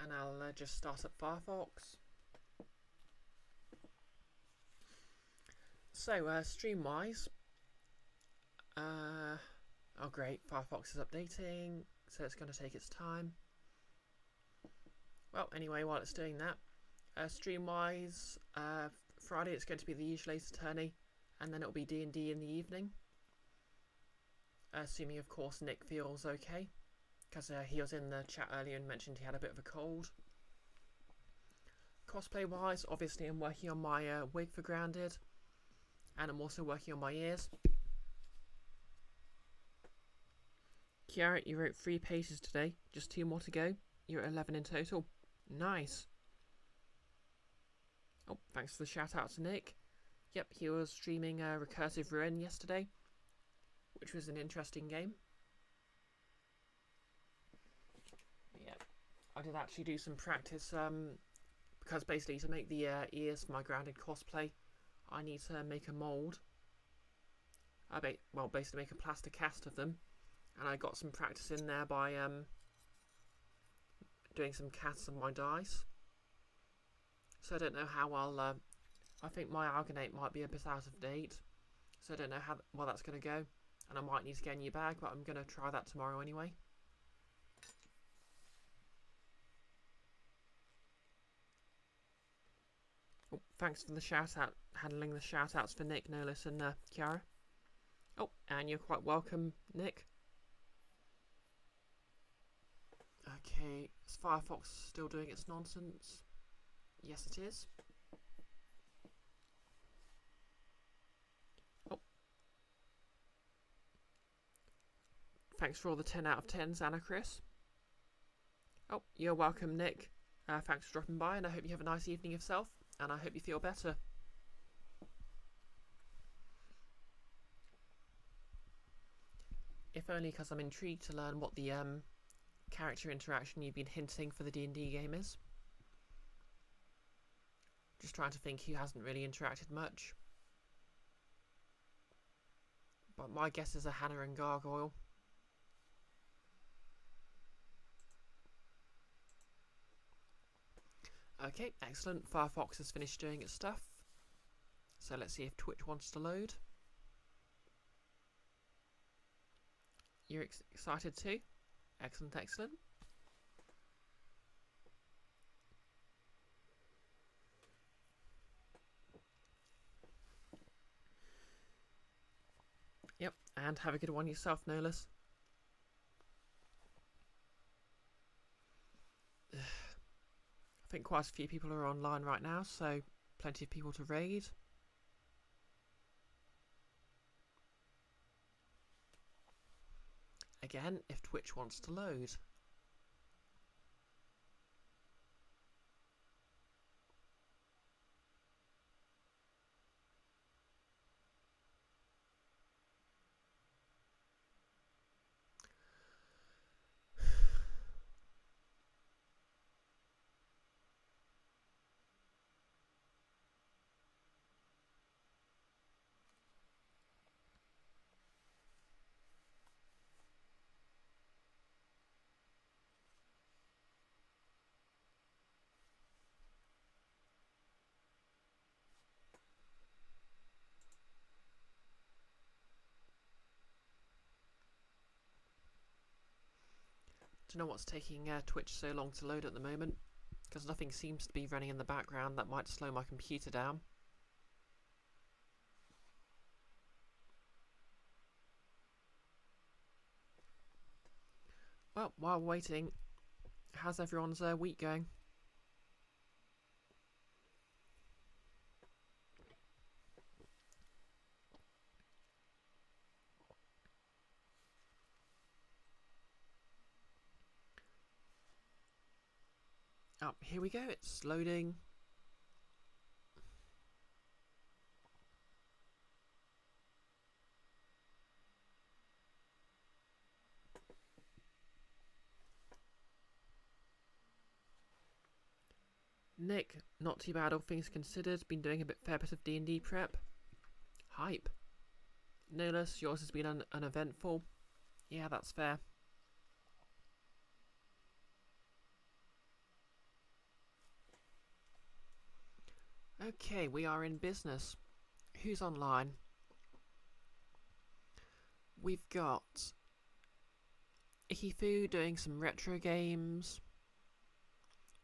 And I'll just start up Firefox. So, stream-wise, oh great, Firefox is updating, so it's going to take its time. Well, anyway, while it's doing that, stream-wise, Friday it's going to be the usual Ace Attorney, and then it'll be D&D in the evening. Assuming, of course, Nick feels okay, because he was in the chat earlier and mentioned he had a bit of a cold. Cosplay-wise, obviously I'm working on my wig for Grounded, and I'm also working on my ears. Kiara, you wrote 3 pages today, just 2 more to go. You're at 11 in total. Nice. Oh, thanks for the shout out to Nick. Yep, he was streaming Recursive Ruin yesterday, which was an interesting game. Yeah, I did actually do some practice, because basically to make the ears for my Grounded cosplay, I need to make a mould. Well, basically make a plaster cast of them, and I got some practice in there by doing some casts of my dice. So I don't know how I'll. I think my alginate might be a bit out of date, so I don't know how well that's going to go, and I might need to get a new bag, but I'm going to try that tomorrow anyway. Oh, thanks for the shout out, handling the shout outs for Nick, Nolis, and Kiara. Oh, and you're quite welcome, Nick. Okay, is Firefox still doing its nonsense? Yes, it is. Oh. Thanks for all the 10 out of 10s, Anna Chris. Oh, you're welcome, Nick. Thanks for dropping by, and I hope you have a nice evening yourself, and I hope you feel better. If only because I'm intrigued to learn what the character interaction you've been hinting for the D&D game is. Just trying to think who hasn't really interacted much. But my guess is a Hannah and Gargoyle. Okay, excellent. Firefox has finished doing its stuff. So let's see if Twitch wants to load. You're excited too? Excellent, excellent. Yep, and have a good one yourself, Nolis. I think quite a few people are online right now, so plenty of people to raid. Again, if Twitch wants to load. Don't know what's taking Twitch so long to load at the moment, because nothing seems to be running in the background that might slow my computer down. Well, while waiting, how's everyone's week going? Oh, here we go, it's loading. Nick, not too bad all things considered, been doing a fair bit of D&D prep. Hype. Nolus, yours has been uneventful. Yeah, that's fair. Okay, we are in business. Who's online? We've got Ikifu doing some retro games.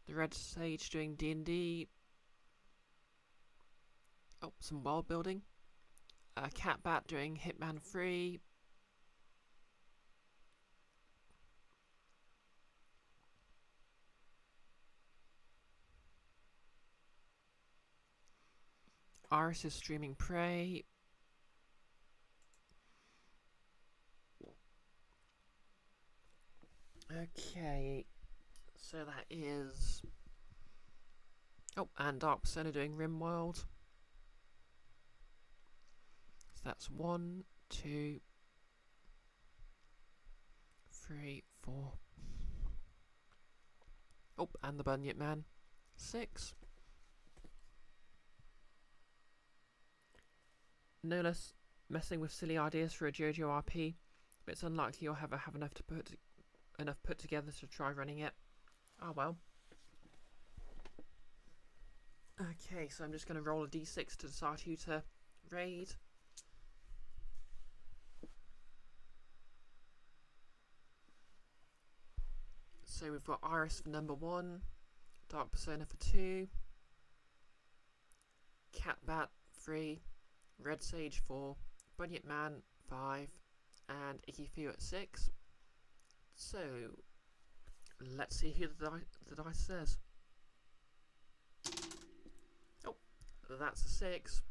The Red Sage doing D&D. Oh, some world building. Catbat doing Hitman 3. Iris is streaming Prey. Okay, so that is... Oh, and Dark Persona doing RimWorld. So that's 1, 2, 3, 4. Oh, and the Bunyip Man. 6. Nolus, messing with silly ideas for a JoJo RP, but it's unlikely you'll ever have enough put together to try running it. Oh well. Okay, so I'm just going to roll a d6 to decide who to raid. So we've got Iris for number 1, Dark Persona for 2, Catbat 3, Red Sage 4, Bunyip Man 5, and Ikifu at 6. So let's see who the dice says. Oh, that's a 6.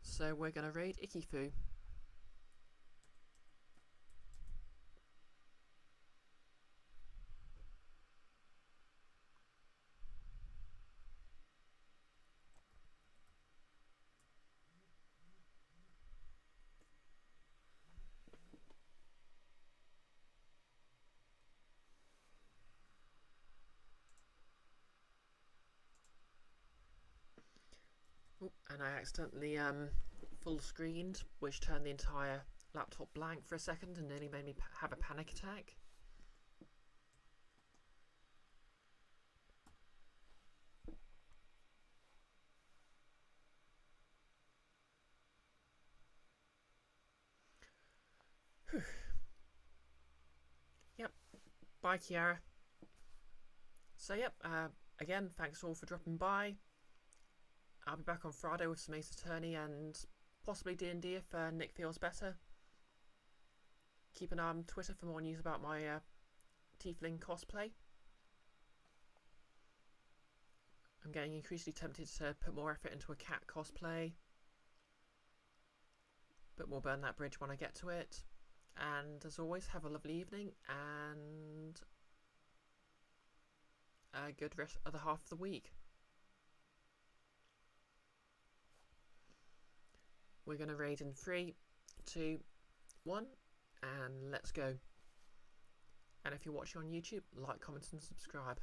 So we're going to raid Ikifu. Oh, and I accidentally full screened, which turned the entire laptop blank for a second and nearly made me have a panic attack. Yep, bye Kiara. So yep, again, thanks all for dropping by. I'll be back on Friday with some Ace Attorney and possibly D&D if Nick feels better. Keep an eye on Twitter for more news about my Tiefling cosplay. I'm getting increasingly tempted to put more effort into a cat cosplay, but we'll burn that bridge when I get to it. And as always, have a lovely evening and a good rest of the half of the week. We're going to raid in 3, 2, 1, and let's go. And if you're watching on YouTube, like, comment and subscribe.